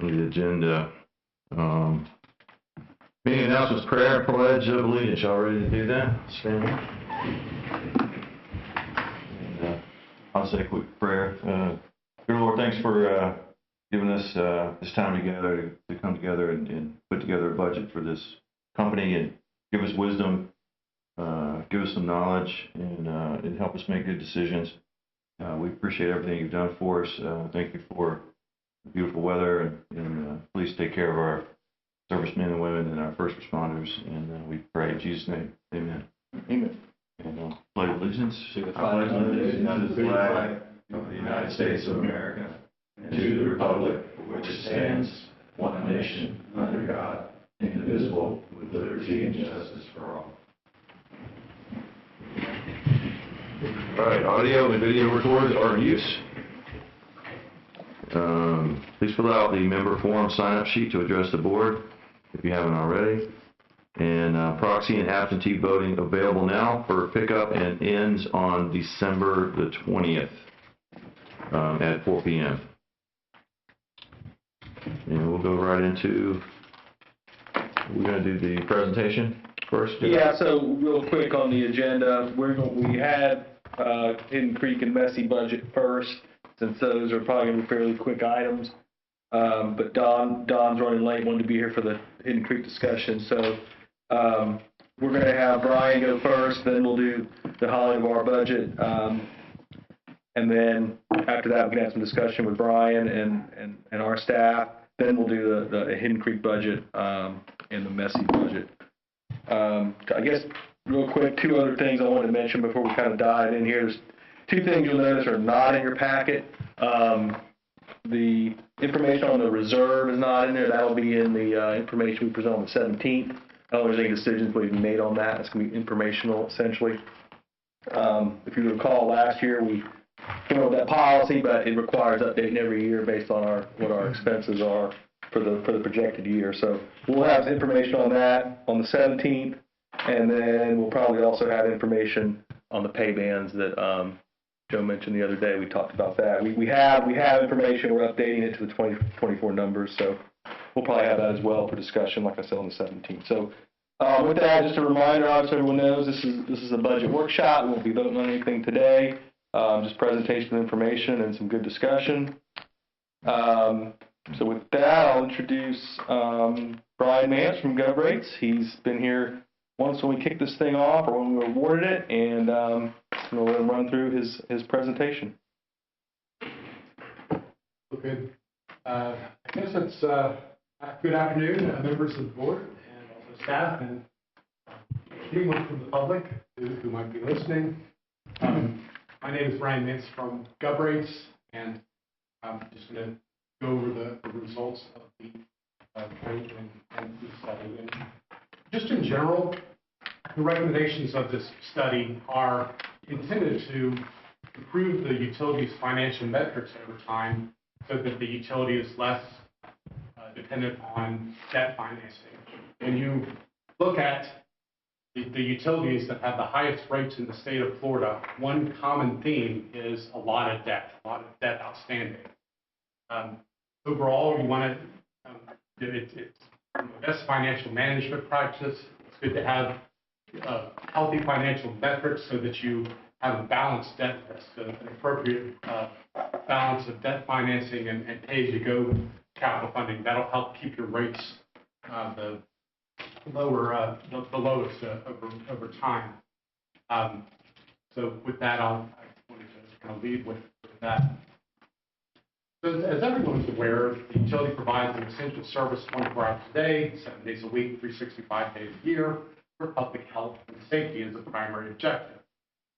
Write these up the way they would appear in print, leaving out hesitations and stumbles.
of the agenda. Meeting announcements, prayer and pledge of allegiance. Y'all ready to do that? Stand up. And, I'll say a quick prayer. Dear Lord, thanks for giving us this time together to come together and put together a budget for this company and give us wisdom, give us some knowledge, and help us make good decisions. We appreciate everything you've done for us. Thank you for the beautiful weather, and please take care of our servicemen and women and our first responders. And we pray in Jesus' name. Amen. Amen. And pledge allegiance to the flag of the United States of America, and to the republic for which it stands, one nation, under God, indivisible, with liberty and justice for all. All right, audio and video recorders are in use. Please fill out the member form sign-up sheet to address the board if you haven't already. And proxy and absentee voting available now for pickup and ends on December the 20th at 4 p.m. And we'll go right into, we're going to do the presentation first. Yeah, so real quick on the agenda, we had Hidden Creek and Messy budget first, since those are probably going to be fairly quick items. But Don's running late, wanted to be here for the Hidden Creek discussion. So we're going to have Brian go first, then we'll do the highlight of our budget. And then after that, we can have some discussion with Brian and our staff. Then we'll do the Hidden Creek budget and the Messy budget. I guess real quick, two other things I wanted to mention before we kind of dive in here. There's two things you'll notice are not in your packet. The information on the reserve is not in there. That'll be in the information we present on the 17th. I don't know if there's any decisions we've made on that. It's going to be informational, essentially. If you recall, last year we came up with that policy, but it requires updating every year based on what our expenses are for the projected year. So we'll have information on that on the 17th, and then we'll probably also have information on the pay bands that Joe mentioned the other day. We talked about that. We have information. We're updating it to the 2024 numbers, so we'll probably have that as well for discussion, like I said, on the 17th. So with that, just a reminder, obviously everyone knows this is a budget workshop. We won't be voting on anything today. Just presentation of information and some good discussion. So with that, I'll introduce Brian Mance from GovRates. He's been here once when we kicked this thing off or when we awarded it, and we'll let him run through his presentation. Okay. I guess it's good afternoon, members of the board and also staff and anyone from the public who might be listening. My name is Brian Mintz from GovRates, and I'm just going to go over the results of the vote and the study. And just in general, the recommendations of this study are intended to improve the utility's financial metrics over time so that the utility is less dependent on debt financing. When you look at the utilities that have the highest rates in the state of Florida, one common theme is a lot of debt outstanding. Overall, you want to, it's the best financial management practice. It's good to have healthy financial metrics so that you have a balanced debt risk, an appropriate balance of debt financing and pay-as-you-go capital funding. That'll help keep your rates the lowest over time. So with that, I wanted to kind of lead with that. So as everyone is aware, the utility provides an essential service 24 hours a day, 7 days a week, 365 days a year, where public health and safety is the primary objective.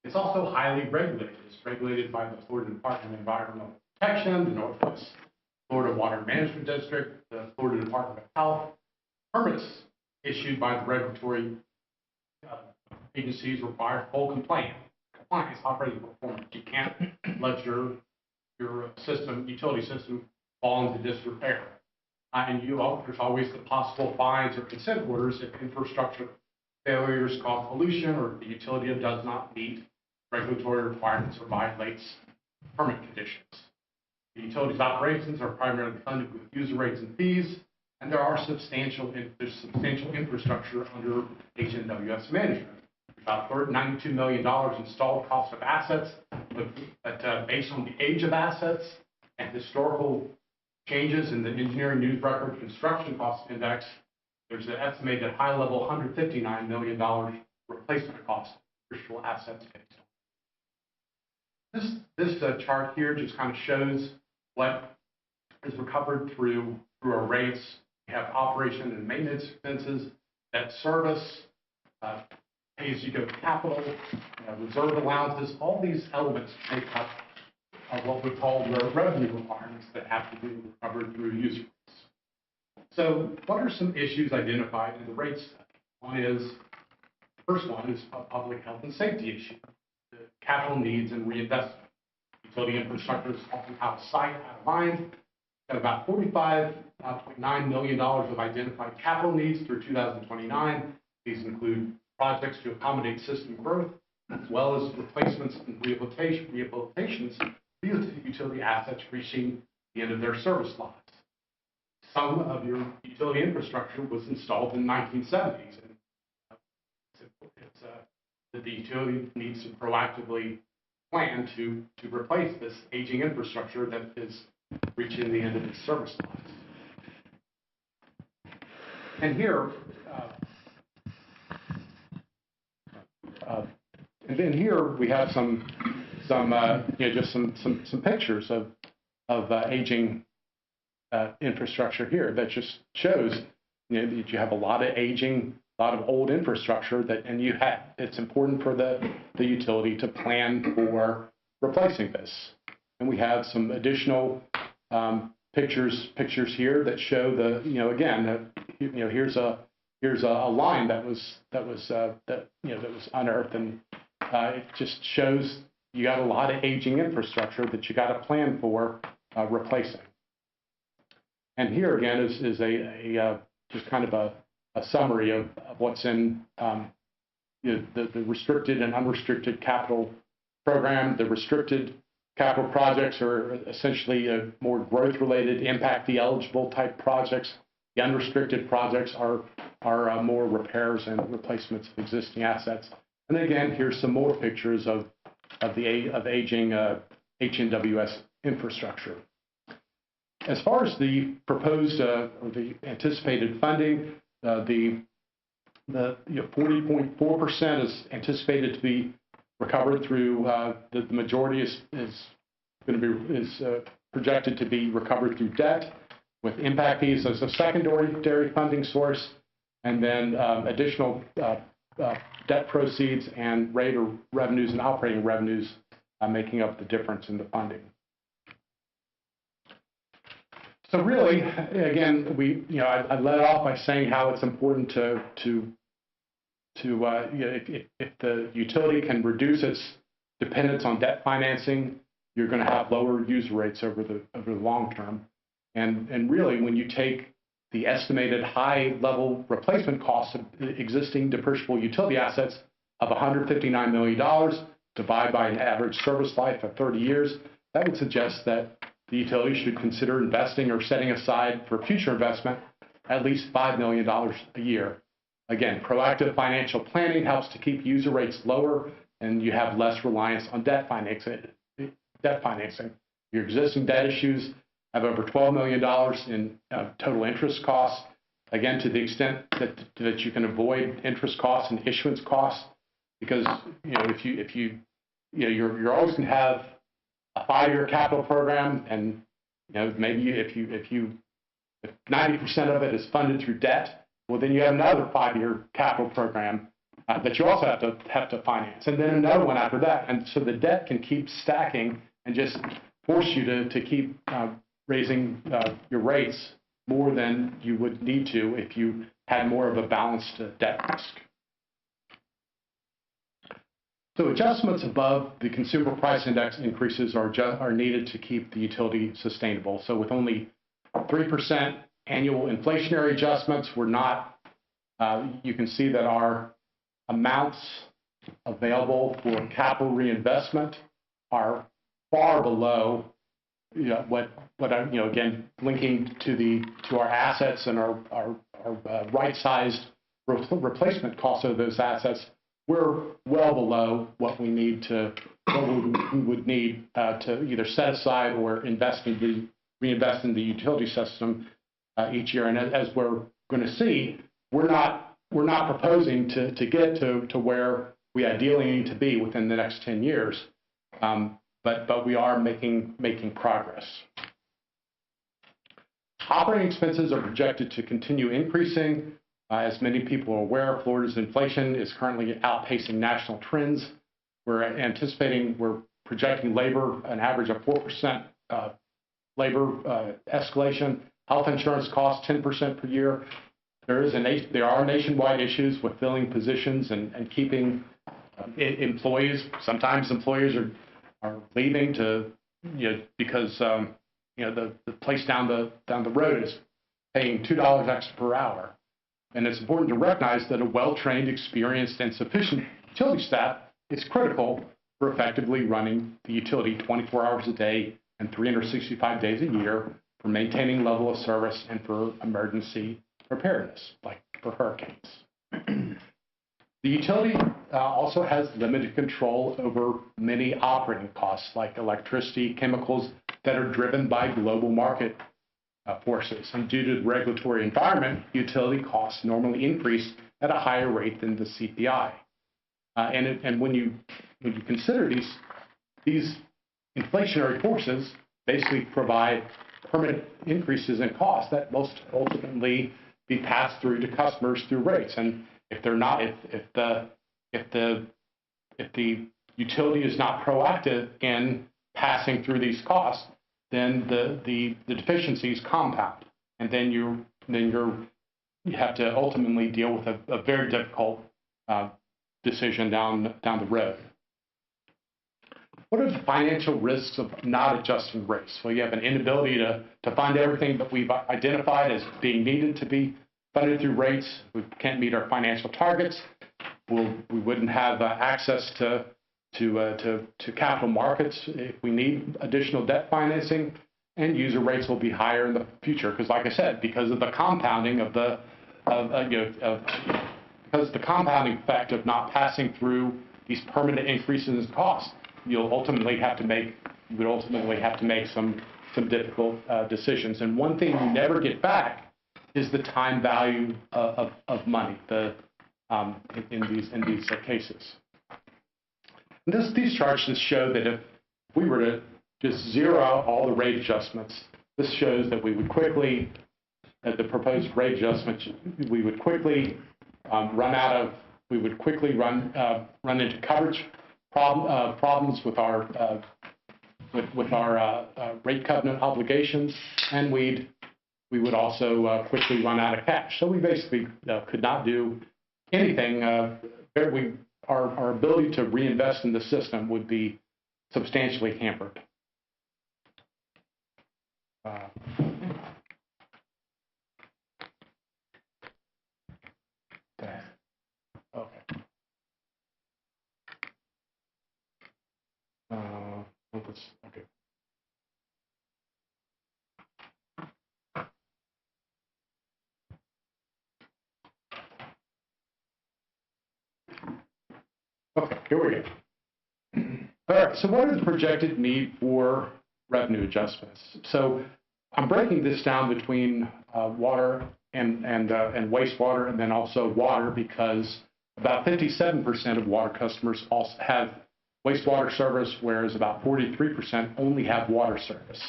It's also highly regulated. It's regulated by the Florida Department of Environmental Protection, the Northwest Florida Water Management District, the Florida Department of Health. Permits issued by the regulatory agencies require full compliance, operating performance. You can't let your utility system fall into disrepair. And there's always the possible fines or consent orders if infrastructure failures cause pollution or the utility does not meet regulatory requirements or violates permit conditions. The utilities operations are primarily funded with user rates and fees, and there's substantial infrastructure under HNWS management. About $92 million installed cost of assets, but based on the age of assets and historical changes in the engineering news record construction cost index, there's an estimated high-level $159 million replacement cost for critical assets based on. This chart here just kind of shows what is recovered through our rates. We have operation and maintenance expenses, debt service, pay-as-you-go capital, reserve allowances. All these elements make up what we call the revenue requirements that have to be recovered through user rates. So what are some issues identified in the rate study? First one is a public health and safety issue, the capital needs and reinvestment. Utility infrastructure is often out of sight, out of mind. Got about $45.9 million of identified capital needs through 2029. These include projects to accommodate system growth, as well as replacements and rehabilitations of utility assets reaching the end of their service lives. Some of your utility infrastructure was installed in the 1970s, and that the utility needs to proactively plan to replace this aging infrastructure that is reaching the end of its service lives. And here, we have some pictures of aging infrastructure here that just shows that you have a lot of aging, a lot of old infrastructure it's important for the utility to plan for replacing this. And we have some additional pictures here that show here's a line that was unearthed, and it just shows you got a lot of aging infrastructure that you got to plan for replacing. And here again is just kind of a summary of what's in the restricted and unrestricted capital program. The restricted capital projects are essentially more growth-related, impact-eligible type projects. The unrestricted projects are more repairs and replacements of existing assets. And again, here's some more pictures of aging HNWS infrastructure. As far as the proposed or the anticipated funding, the 40.4% is anticipated to be recovered through the majority is projected to be recovered through debt, with impact fees as a secondary funding source, and then additional debt proceeds and rate or revenues and operating revenues making up the difference in the funding. So really, again, I led off by saying how it's important if the utility can reduce its dependence on debt financing, you're going to have lower user rates over the long term. And really, when you take the estimated high-level replacement costs of existing depreciable utility assets of $159 million, divided by an average service life of 30 years, that would suggest that the utility should consider investing or setting aside for future investment at least $5 million a year. Again, proactive financial planning helps to keep user rates lower, and you have less reliance on debt financing. Your existing debt issues have over $12 million in total interest costs. Again, to the extent that you can avoid interest costs and issuance costs, because you're always going to have a 5-year capital program, and maybe if 90% of it is funded through debt, well, then you have another 5-year capital program that you also have to finance, and then another one after that, and so the debt can keep stacking and just force you to keep raising your rates more than you would need to if you had more of a balanced debt risk. So adjustments above the consumer price index increases are needed to keep the utility sustainable. So with only 3% annual inflationary adjustments, we're not, you can see that our amounts available for capital reinvestment are far below what I, again, linking to our assets and our right-sized replacement cost of those assets, we're well below what we would need to either set aside or reinvest in the utility system each year. And as we're going to see, we're not proposing to get to where we ideally need to be within the next 10 years, but we are making progress. Operating expenses are projected to continue increasing. As many people are aware, Florida's inflation is currently outpacing national trends. We're projecting labor an average of 4% labor escalation. Health insurance costs 10% per year. There are nationwide issues with filling positions and keeping employees. Sometimes employers are leaving because the place down the road is paying $2 extra per hour. And it's important to recognize that a well-trained, experienced, and sufficient utility staff is critical for effectively running the utility 24 hours a day and 365 days a year, for maintaining level of service and for emergency preparedness, like for hurricanes. The utility also has limited control over many operating costs, like electricity, chemicals that are driven by global market forces. And due to the regulatory environment, utility costs normally increase at a higher rate than the CPI. And when you consider these inflationary forces, basically provide permanent increases in costs that most ultimately be passed through to customers through rates. And if they're not, if the utility is not proactive in passing through these costs, then the deficiencies compound, and then you have to ultimately deal with a very difficult decision down the road. What are the financial risks of not adjusting rates? Well, you have an inability to fund everything that we've identified as being needed to be funded through rates. We can't meet our financial targets. We wouldn't have access to capital markets if we need additional debt financing, and user rates will be higher in the future because, like I said, because of the compounding because the compounding effect of not passing through these permanent increases in costs, you would ultimately have to make some difficult decisions. And one thing you never get back is the time value of money in these cases. And these charts just show that if we were to just zero out all the rate adjustments, this shows that we would quickly, at the proposed rate adjustments, we would quickly run into coverage problems with our rate covenant obligations, and we would also quickly run out of cash. So we basically could not do anything. Our ability to reinvest in the system would be substantially hampered. Okay. Okay, here we go. All right, so what is the projected need for revenue adjustments? So I'm breaking this down between water and wastewater, and then also water, because about 57% of water customers also have wastewater service, whereas about 43% only have water service.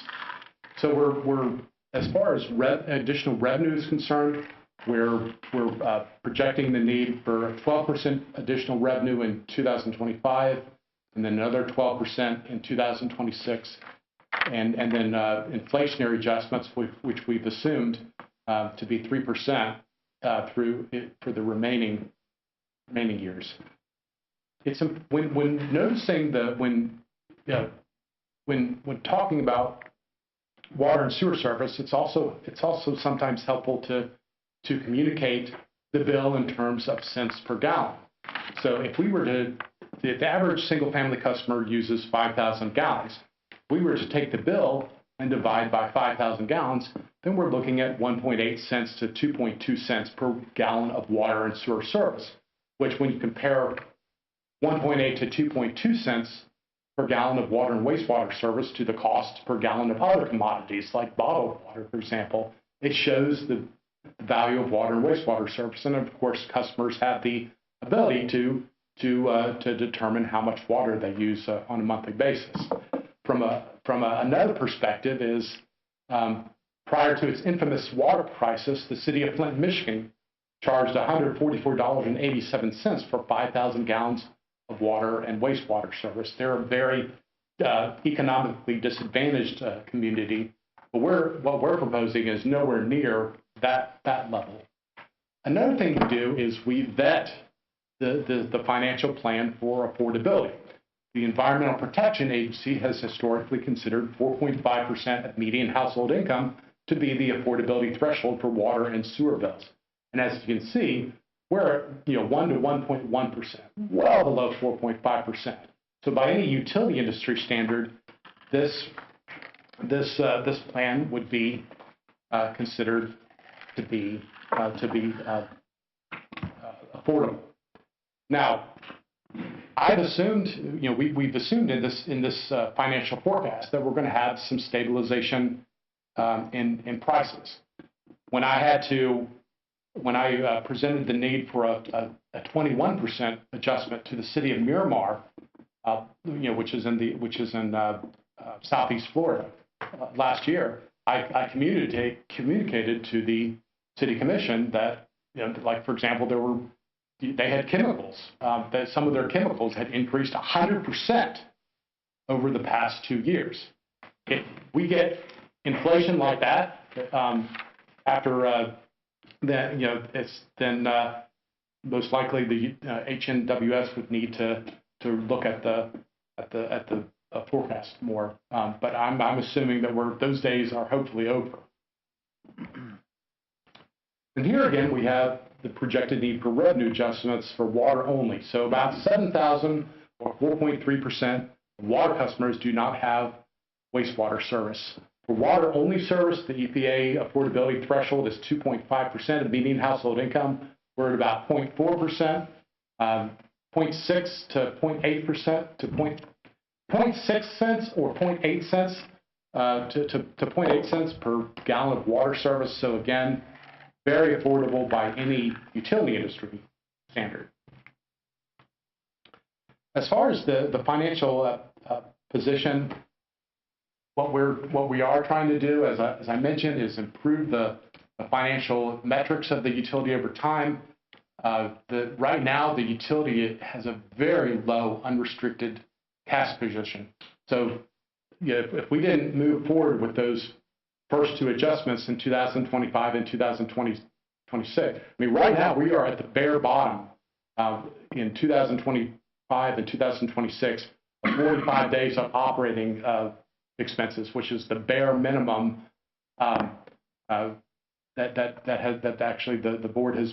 So we're as far as additional revenue is concerned, we're projecting the need for 12% additional revenue in 2025, and then another 12% in 2026, and then inflationary adjustments, which we've assumed to be 3% for the remaining years. It's when noticing when talking about water and sewer service, it's also sometimes helpful to communicate the bill in terms of cents per gallon. So if we were to, the average single family customer uses 5,000 gallons. If we were to take the bill and divide by 5,000 gallons, then we're looking at 1.8 cents to 2.2 cents per gallon of water and sewer service, which when you compare 1.8 to 2.2 cents per gallon of water and wastewater service to the cost per gallon of other commodities like bottled water, for example, it shows the value of water and wastewater service. And of course, customers have the ability to determine how much water they use on a monthly basis. From another perspective is prior to its infamous water crisis, the city of Flint, Michigan charged $144.87 for 5,000 gallons of water and wastewater service. They're a very economically disadvantaged community, but what we're proposing is nowhere near that level. Another thing we do is we vet the financial plan for affordability. The Environmental Protection Agency has historically considered 4.5% of median household income to be the affordability threshold for water and sewer bills. And as you can see, we're at 1 to 1.1%, well below 4.5%. So by any utility industry standard, this plan would be considered to be affordable. Now, I've assumed, we've assumed in this financial forecast that we're going to have some stabilization in prices. When I presented the need for a 21% adjustment to the city of Miramar, which is in Southeast Florida, last year, I communicated to the city commission that, like for example, they had chemicals, that some of their chemicals had increased 100% over the past 2 years. If we get inflation like that, after then, then most likely the HNWS would need to look at the forecast more. But I'm assuming that those days are hopefully over. And here again, we have the projected need for revenue adjustments for water only. So about 7,000 or 4.3% of water customers do not have wastewater service. For water only service, the EPA affordability threshold is 2.5% of median household income. We're at about 0.4%, 0.6 to 0.8% to 0.6 cents or 0.8 cents to 0.8 cents per gallon of water service. So again, very affordable by any utility industry standard. As far as the financial position, what we are trying to do, as I mentioned, is improve the financial metrics of the utility over time. Right now, the utility has a very low unrestricted cash position. So if we didn't move forward with those first two adjustments in 2025 and 2026. I mean, right now we are at the bare bottom in 2025 and 2026, 45 days of operating expenses, which is the bare minimum that actually the board has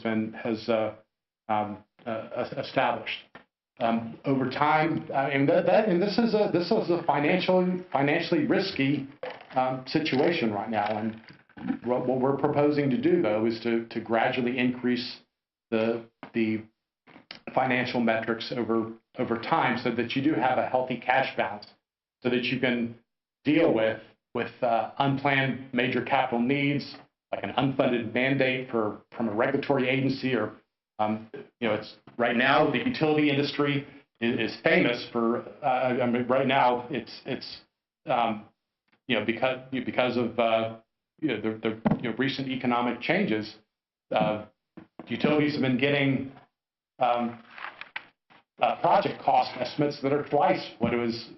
established. Over time, and this is a financially risky situation right now, and what we're proposing to do though is to gradually increase the financial metrics over time, so that you do have a healthy cash balance, so that you can deal with unplanned major capital needs, like an unfunded mandate from a regulatory agency, or it's right now the utility industry is famous for right now it's because of the recent economic changes, utilities have been getting project cost estimates that are twice what was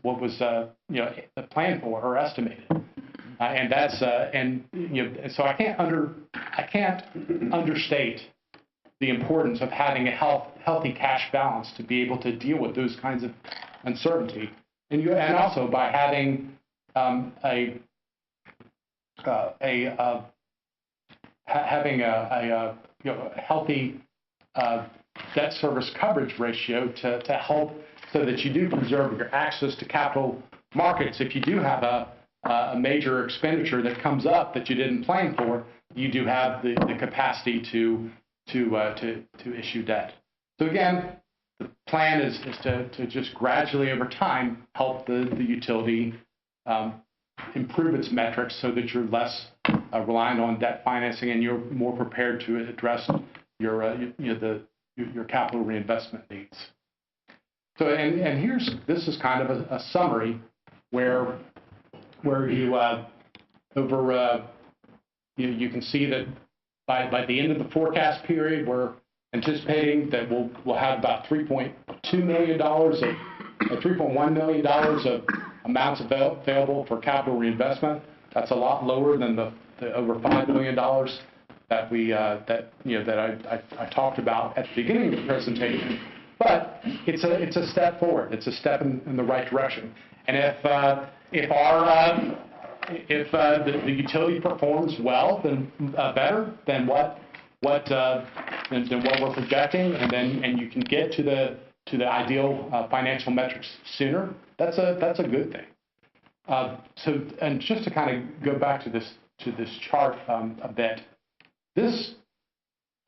planned for or estimated, and that's so I can't understate the importance of having a healthy cash balance to be able to deal with those kinds of uncertainty, and also by having having a healthy debt service coverage ratio to help so that you do preserve your access to capital markets if you do have a major expenditure that comes up that you didn't plan for, you do have the capacity to issue debt. So again, the plan is to just gradually over time help the utility improve its metrics so that you're less reliant on debt financing and you're more prepared to address your your capital reinvestment needs. So and this is kind of a summary where you you can see that by the end of the forecast period, we're anticipating that we'll have about $3.2 million $3.1 million of amounts available for capital reinvestment. That's a lot lower than the over $5 million that I talked about at the beginning of the presentation. But it's a step forward. It's a step in the right direction. And if the utility performs well, then better than what we're projecting, and you can get to the ideal financial metrics sooner, that's a good thing. So, and just to kind of go back to this chart a bit, this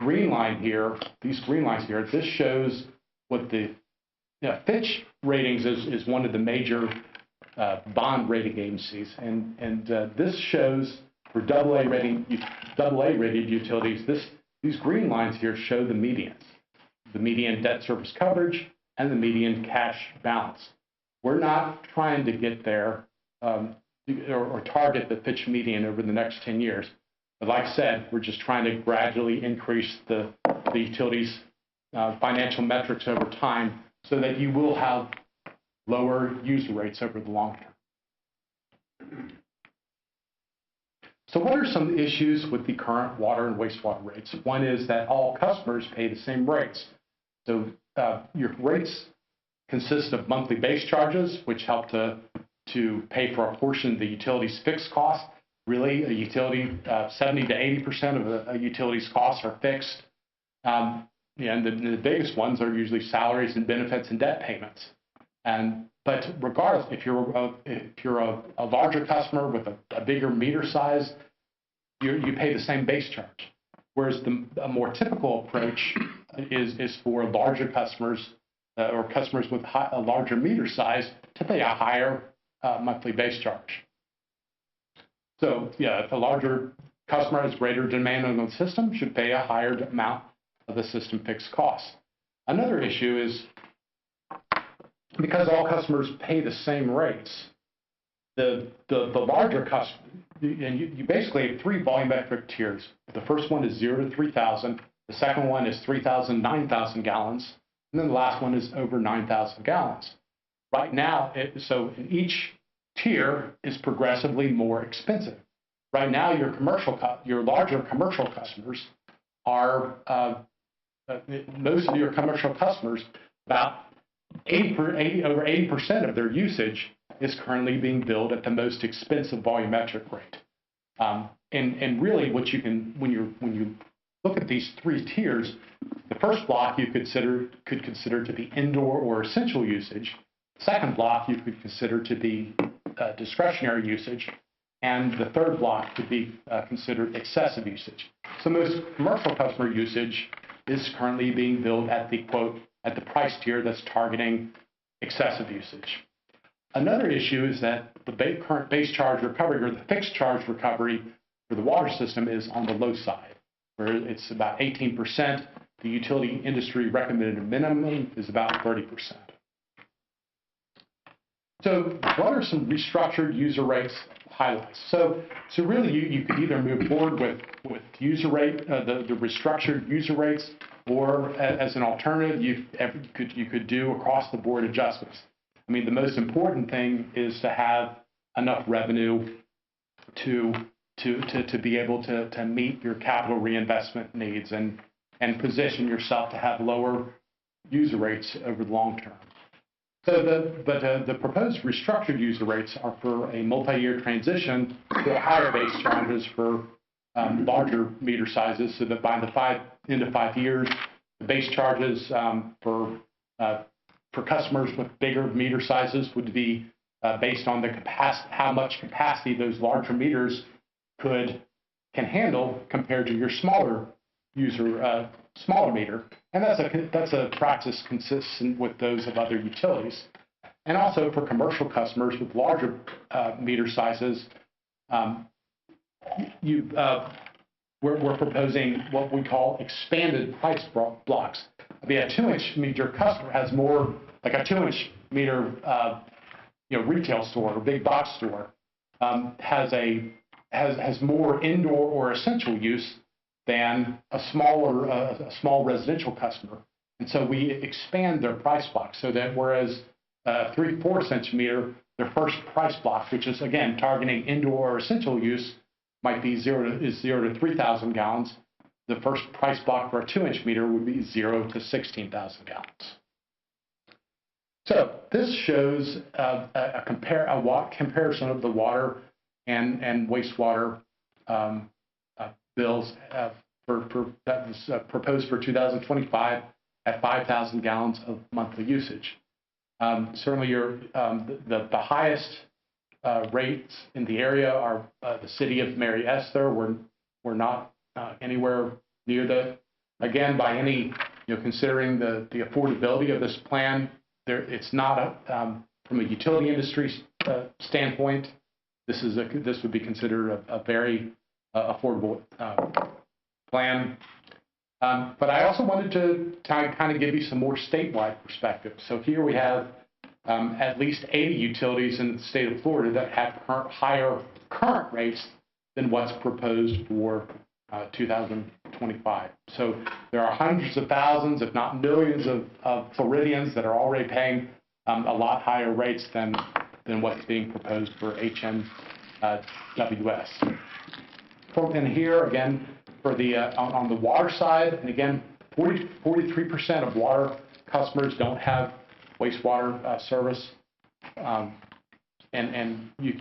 green line here, these green lines here, this shows what the Fitch Ratings is one of the major bond rating agencies, and this shows for AA rated utilities. These green lines here show the medians, the median debt service coverage and the median cash balance. We're not trying to get there or target the Fitch median over the next 10 years. But like I said, we're just trying to gradually increase the utilities' financial metrics over time so that you will have lower user rates over the long term. So what are some issues with the current water and wastewater rates? One is that all customers pay the same rates. So your rates consist of monthly base charges, which help to pay for a portion of the utility's fixed costs. Really, a utility, 70 to 80% of a utility's costs are fixed. And the biggest ones are usually salaries and benefits and debt payments. But regardless, if you're a larger customer with a bigger meter size, you pay the same base charge. Whereas a more typical approach is for larger customers or customers with a larger meter size to pay a higher monthly base charge. So yeah, if a larger customer has greater demand on the system, should pay a higher amount of the system fixed costs. Another issue is because all customers pay the same rates, the larger customer, and you basically have three volumetric tiers. The first one is 0 to 3,000. The second one is 3,000, 9,000 gallons. And then the last one is over 9,000 gallons. Right now, so each tier is progressively more expensive. Right now, your larger commercial customers are, most of your commercial customers, about over 80% of their usage is currently being billed at the most expensive volumetric rate. And really, what you can, when you look at these three tiers, the first block you could consider to be indoor or essential usage. The second block you could consider to be discretionary usage, and the third block could be considered excessive usage. So most commercial customer usage is currently being billed at the at the price tier that's targeting excessive usage. Another issue is that the current base charge recovery or the fixed charge recovery for the water system is on the low side, where it's about 18%. The utility industry recommended minimum is about 30%. So what are some restructured user rates highlights? So really you could either move forward with user rate, the restructured user rates, or as an alternative, you could do across the board adjustments. I mean, the most important thing is to have enough revenue to be able to meet your capital reinvestment needs and position yourself to have lower user rates over the long term. So the proposed restructured user rates are for a multi-year transition to higher base charges for larger meter sizes, so that by the end of 5 years, the base charges for customers with bigger meter sizes would be based on the capacity, how much capacity those larger meters can handle compared to your smaller user, smaller meter. And that's a practice consistent with those of other utilities. And also for commercial customers with larger meter sizes, we're proposing what we call expanded price blocks. I mean, a 2-inch meter customer has more, like a 2-inch meter retail store or big box store has more indoor or essential use than a small residential customer. And so we expand their price block so that whereas a 3/4 inch meter, their first price block, which is again targeting indoor or essential use, might be 0 to 3,000 gallons. The first price block for a 2-inch meter would be 0 to 16,000 gallons. So this shows a comparison of the water and wastewater bills that was proposed for 2025 at 5,000 gallons of monthly usage. Certainly, the highest rates in the area are the city of Mary Esther. We're not anywhere near the, again, by any, considering the affordability of this plan, it's not from a utility industry standpoint. This would be considered a very affordable plan. But I also wanted to kind of give you some more statewide perspective. So here we have at least 80 utilities in the state of Florida that have higher current rates than what's proposed for 2025. So there are hundreds of thousands, if not millions, of Floridians that are already paying a lot higher rates than what's being proposed for HNWS. And here again, for the on the water side, and again, 43% of water customers don't have wastewater service, and you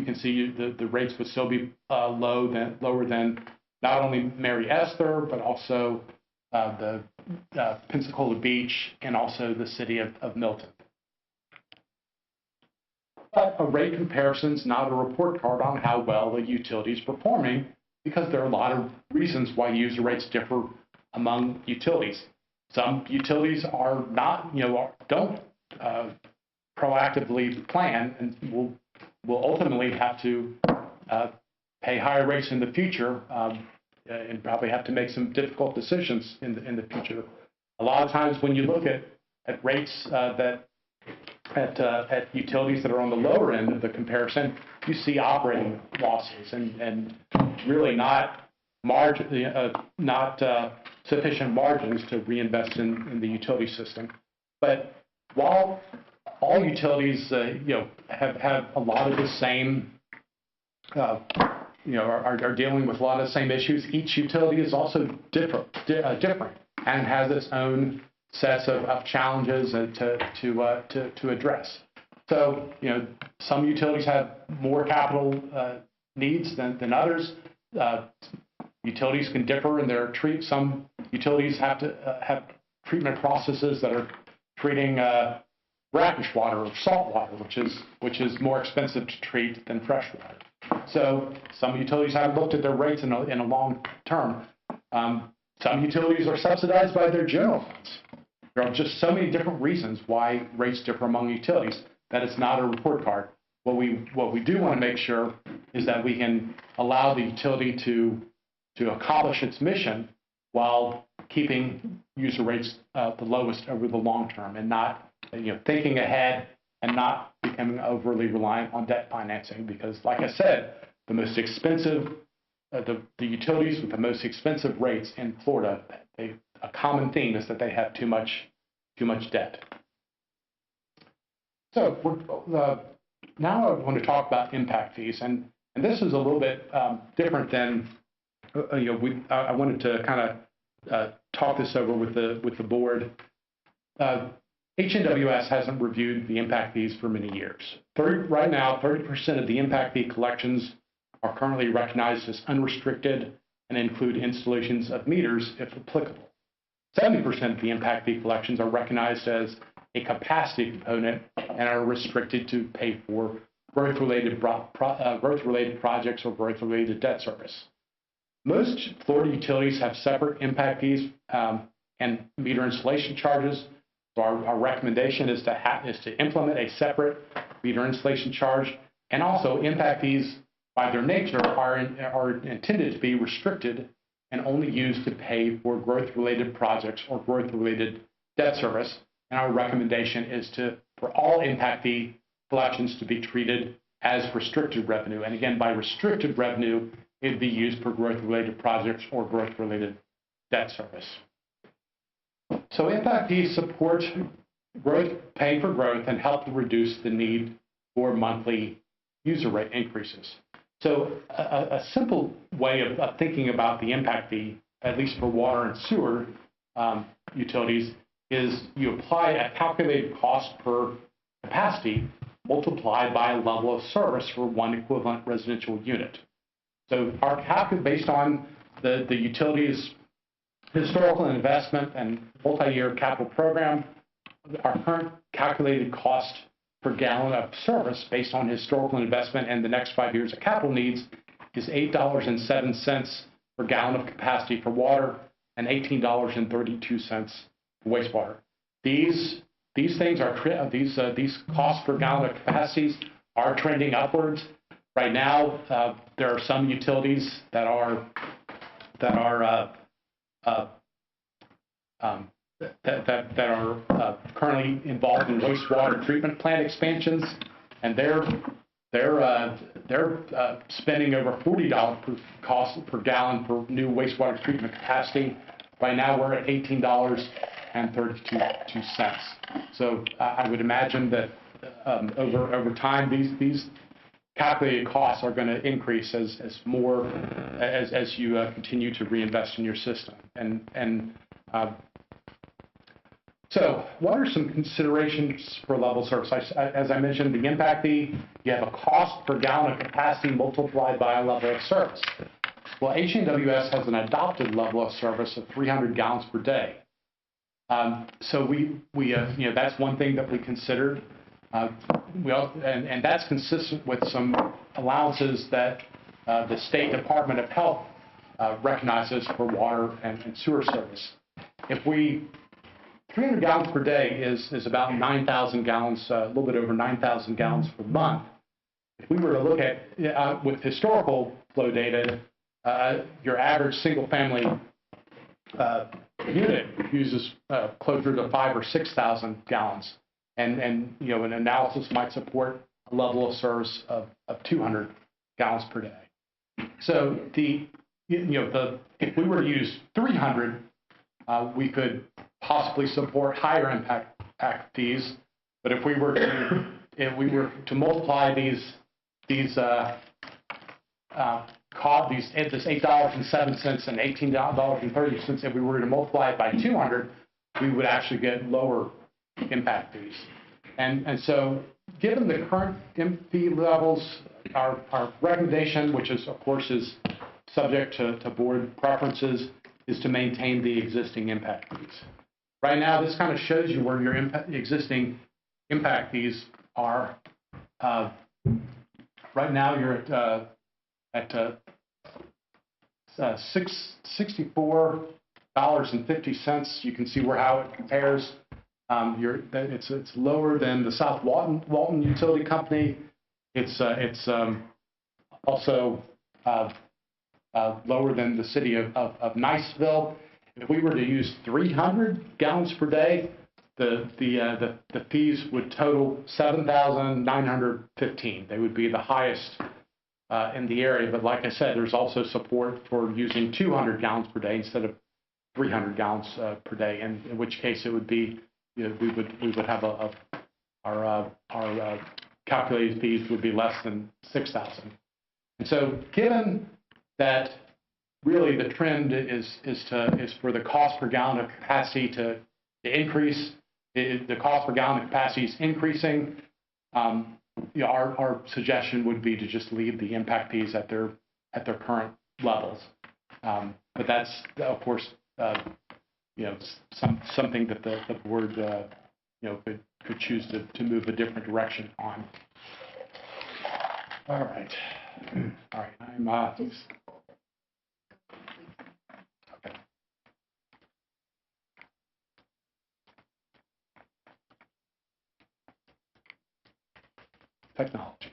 can see the rates would still be lower than not only Mary Esther, but also the Pensacola Beach and also the city of Milton. But a rate comparison is not a report card on how well the utility is performing, because there are a lot of reasons why user rates differ among utilities. Some utilities are not, don't proactively plan and will ultimately have to pay higher rates in the future and probably have to make some difficult decisions in the future. A lot of times when you look at rates at utilities that are on the lower end of the comparison, you see operating losses and really not sufficient margins to reinvest in the utility system. But while all utilities, have a lot of the same, are dealing with a lot of the same issues, each utility is also different and has its own sets of challenges to address. So, some utilities have more capital needs than others. Utilities can differ in their some utilities have to have treatment processes that are treating brackish water or salt water, which is more expensive to treat than fresh water. So some utilities haven't looked at their rates in a long term. Some utilities are subsidized by their general funds. There are just so many different reasons why rates differ among utilities that it's not a report card. What we do want to make sure is that we can allow the utility to accomplish its mission while keeping user rates the lowest over the long term, and not thinking ahead and not becoming overly reliant on debt financing. Because, like I said, the most expensive the utilities with the most expensive rates in Florida, a common theme is that they have too much debt. So now I want to talk about impact fees, and this is a little bit different than I wanted to kind of talk this over with the board. HNWS hasn't reviewed the impact fees for many years. Right now, 30% of the impact fee collections are currently recognized as unrestricted and include installations of meters if applicable. 70% of the impact fee collections are recognized as a capacity component and are restricted to pay for growth-related projects or growth-related debt service. Most Florida utilities have separate impact fees and meter installation charges. So our recommendation is to implement a separate meter installation charge, and also impact fees by their nature are intended to be restricted and only used to pay for growth-related projects or growth-related debt service. And our recommendation is for all impact fee collections to be treated as restricted revenue. And again, by restricted revenue, it would be used for growth-related projects or growth-related debt service. So impact fees support growth, pay for growth, and help to reduce the need for monthly user rate increases. So a simple way of thinking about the impact fee, at least for water and sewer utilities, is you apply a calculated cost per capacity multiplied by a level of service for one equivalent residential unit. So our calculation, based on the utility's historical investment and multi-year capital program, our current calculated cost per gallon of service based on historical investment and the next 5 years of capital needs is $8.07 per gallon of capacity for water and $18.32 for wastewater. These things are these costs per gallon of capacities are trending upwards. Right now, there are some utilities that are currently involved in wastewater treatment plant expansions, and they're spending over $40 per gallon for new wastewater treatment capacity. Right now, we're at $18.32. So I would imagine that over time, these calculated costs are going to increase as you continue to reinvest in your system. So what are some considerations for level of service? As I mentioned, the impact fee, you have a cost per gallon of capacity multiplied by a level of service. Well, HNWS has an adopted level of service of 300 gallons per day. So we that's one thing that we considered. And that's consistent with some allowances that the State Department of Health recognizes for water and sewer service. 300 gallons per day is about 9,000 gallons, a little bit over 9,000 gallons per month. If we were to look at, with historical flow data, your average single-family unit uses closer to 5,000 or 6,000 gallons. And an analysis might support a level of service of 200 gallons per day. So if we were to use 300, we could possibly support higher impact fees. But if we were to multiply this $8.07 and $18.30, if we were to multiply it by 200, we would actually get lower impact fees. And so given the current fee levels, our recommendation, which is of course is subject to board preferences, is to maintain the existing impact fees. Right now, this kind of shows you where your existing impact fees are. Right now, you're at $64.50. You can see how it compares. It's lower than the South Walton Utility Company. It's also lower than the city of Niceville. If we were to use 300 gallons per day, the fees would total $7,915. They would be the highest in the area. But like I said, there's also support for using 200 gallons per day instead of 300 gallons per day. And in which case it would be, we would have our calculated fees would be less than $6,000. And so, given that really the trend is for the cost per gallon of capacity to increase, the cost per gallon of capacity is increasing. Our suggestion would be to just leave the impact fees at their current levels. But that's of course something that the board could choose to move a different direction on. All right. All right. I'm okay. Technology.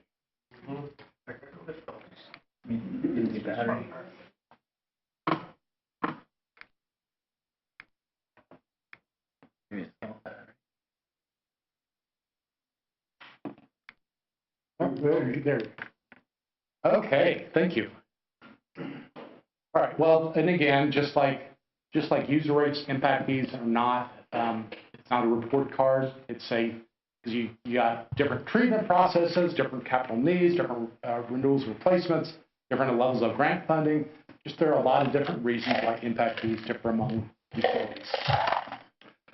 Battery. There. Okay, thank you. All right, well, and again, just like user rates, impact fees are not, it's not a report card. It's because you got different treatment processes, different capital needs, different renewals, replacements, different levels of grant funding. Just there are a lot of different reasons why impact fees differ among utilities.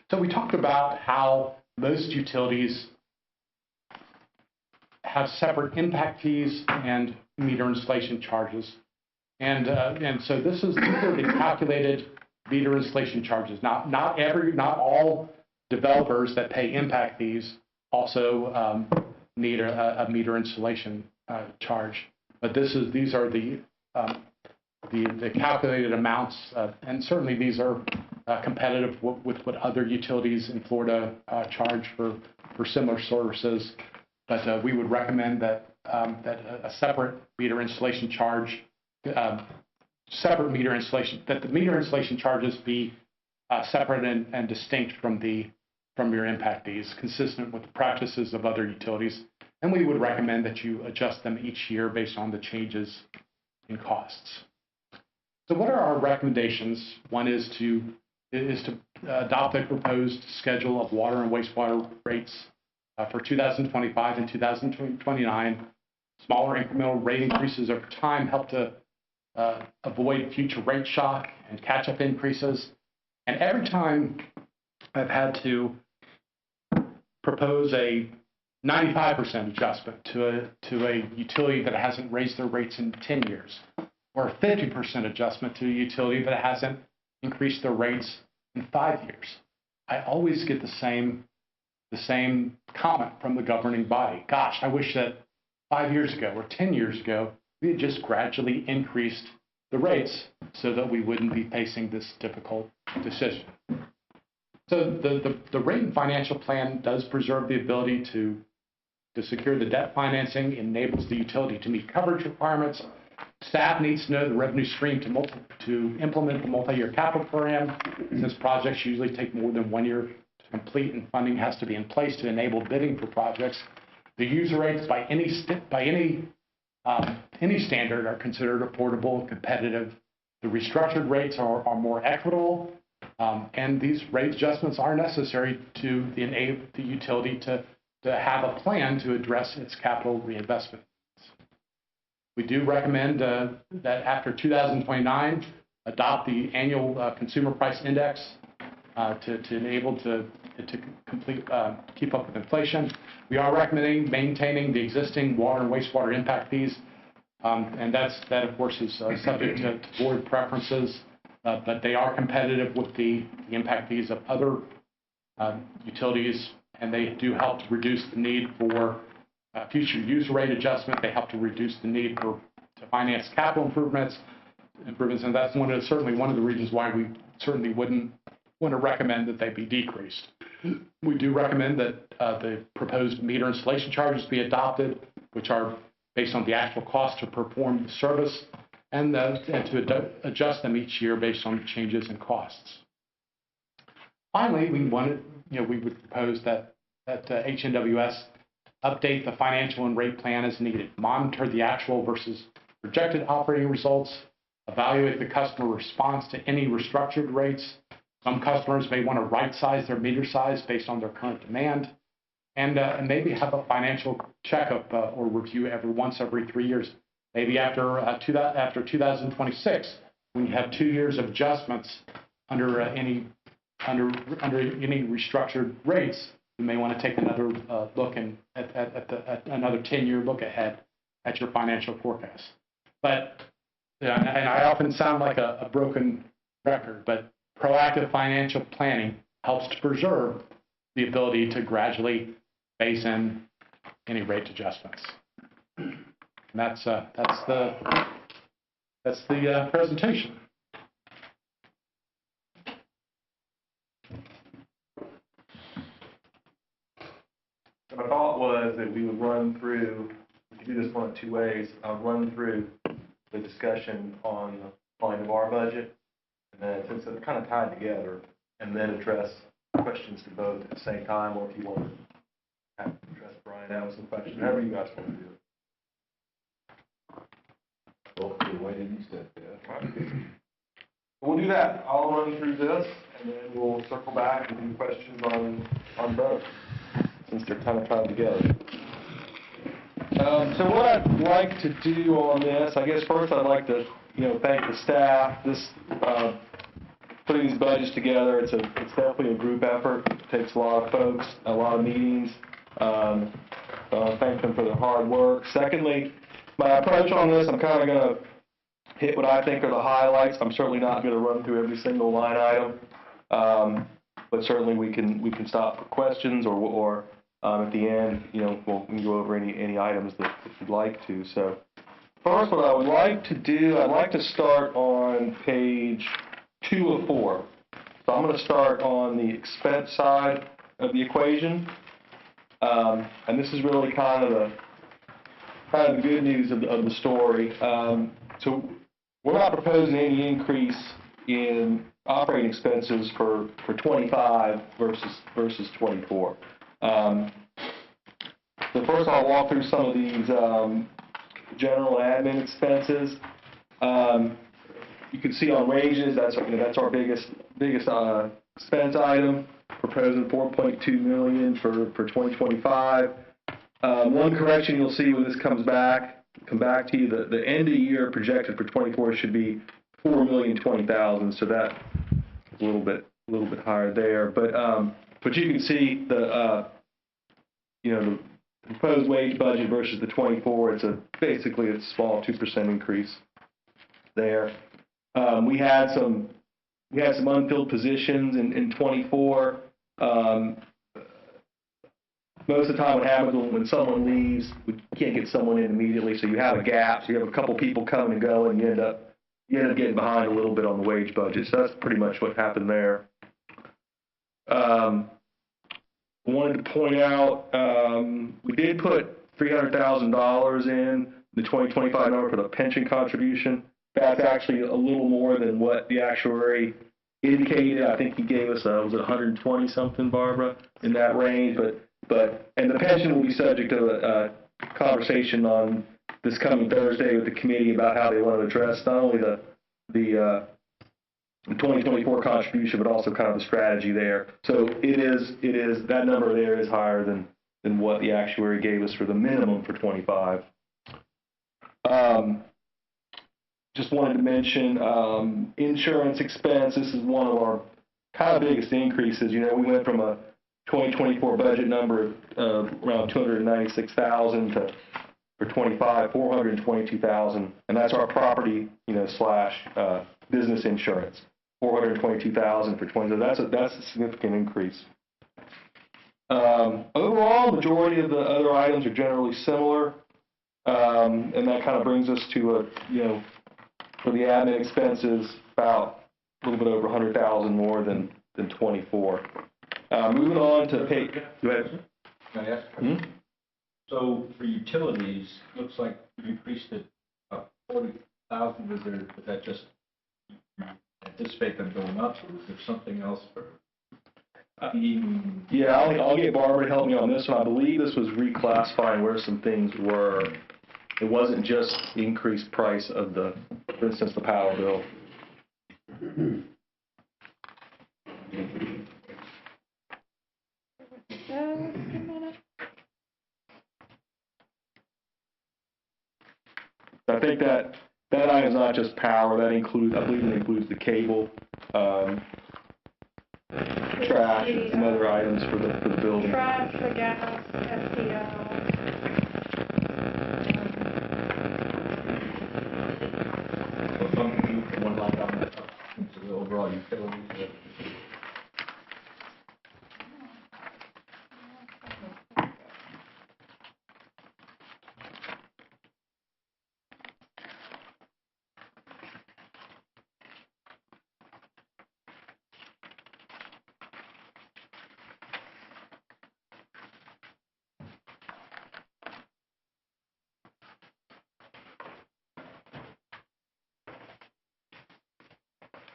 So we talked about how most utilities have separate impact fees and meter installation charges. And so these are the calculated meter installation charges. Not all developers that pay impact fees also need a meter installation charge. But these are the calculated amounts, and certainly these are competitive with what other utilities in Florida charge for similar services. But we would recommend that a separate meter installation charge, that the meter installation charges be separate and distinct from your impact fees, consistent with the practices of other utilities. And we would recommend that you adjust them each year based on the changes in costs. So what are our recommendations? One is to adopt a proposed schedule of water and wastewater rates for 2025 and 2029. Smaller incremental rate increases over time help to avoid future rate shock and catch-up increases. And every time I've had to propose a 95% adjustment to a utility that hasn't raised their rates in 10 years, or a 50% adjustment to a utility that hasn't increased their rates in 5 years, I always get the same comment from the governing body. Gosh, I wish that 5 years ago or 10 years ago, we had just gradually increased the rates so that we wouldn't be facing this difficult decision. So the rate and financial plan does preserve the ability to secure the debt financing, enables the utility to meet coverage requirements. Staff needs to know the revenue stream to implement the multi-year capital program, since projects usually take more than 1 year to complete and funding has to be in place to enable bidding for projects. The user rates by any standard are considered affordable and competitive. The restructured rates are more equitable, and these rate adjustments are necessary to enable the utility to have a plan to address its capital reinvestment. We do recommend that after 2029, adopt the annual consumer price index to enable to keep up with inflation. We are recommending maintaining the existing water and wastewater impact fees, and that of course is subject to board preferences, but they are competitive with the impact fees of other utilities, and they do help to reduce the need for future user rate adjustment. They help to reduce the need to finance capital improvements, and that's certainly one of the reasons why we certainly wouldn't want to recommend that they be decreased. We do recommend that the proposed meter installation charges be adopted, which are based on the actual cost to perform the service, and to adjust them each year based on changes in costs. Finally, we would propose that HNWS update the financial and rate plan as needed, monitor the actual versus projected operating results, evaluate the customer response to any restructured rates. Some customers may want to right-size their meter size based on their current demand, and maybe have a financial checkup or review every 3 years. Maybe after 2026, when you have 2 years of adjustments under any restructured rates, you may want to take another look at another 10-year look ahead at your financial forecast. But and I often sound like a broken record, but proactive financial planning helps to preserve the ability to gradually phase in any rate adjustments. And that's the presentation. So my thought was that we would run through, we could do this one of two ways. I would run through the discussion on the line of our budget, and then since they're kind of tied together, and then address questions to both at the same time, or if you want to have to address Brian out with some questions, however you guys want to do it. Well, why didn't you say that? We'll do that. I'll run through this, and then we'll circle back and do questions on both, since they're kind of tied together. So what I'd like to do on this, I guess first I'd like to, thank the staff. This putting these budgets together, it's definitely a group effort. It takes a lot of folks, a lot of meetings. So I thank them for their hard work. Secondly, my approach on this, I'm kind of going to hit what I think are the highlights. I'm certainly not going to run through every single line item, but certainly we can stop for questions or at the end, we can go over any items that you'd like to. So first, what I would like to do, I'd like to start on page 2 of 4. So I'm going to start on the expense side of the equation, and this is really kind of the good news of the story. So we're not proposing any increase in operating expenses for 25 versus 24. So first I'll walk through some of these general admin expenses. You can see on wages, that's our biggest expense item, proposing $4.2 million for 2025. One correction you'll see when this come back to you, the end of the year projected for 24 should be $4,020,000, so that's a little bit higher there. But you can see the proposed wage budget versus the 24. It's basically a small 2% increase there. We had some unfilled positions in 24. Most of the time what happens when someone leaves, we can't get someone in immediately, so you have a gap. So you have a couple people coming and going, and you end up getting behind a little bit on the wage budget. So that's pretty much what happened there. Wanted to point out, we did put $300,000 in the 2025 number for the pension contribution. That's actually a little more than what the actuary indicated. I think he gave us, was it 120 something, Barbara, in that range. And the pension will be subject to a conversation on this coming Thursday with the committee about how they want to address not only the 2024 contribution, but also kind of the strategy there. So it is that number there is higher than what the actuary gave us for the minimum for 25. Just wanted to mention insurance expense. This is one of our kind of biggest increases. We went from a 2024 budget number of around $296,000 to for 25 $422,000, and that's our property slash business insurance. $422,000 for 20. So that's a significant increase. Overall, majority of the other items are generally similar, and that kind of brings us to for the admin expenses about a little bit over $100,000 more than 24. Moving on to page. Go ahead. Can I ask? So for utilities, looks like you increased it up 40,000. Was that just you anticipate them going up, or was there something else for? Yeah, I'll get Barbara to help me on this one. I believe this was reclassifying where some things were. It wasn't just the increased price of for instance, the power bill. I think that item is not just power. That includes, I believe, it includes the cable, trash, and other items for the building. Trash, the gas, STL. One line on that, so the overall utilities.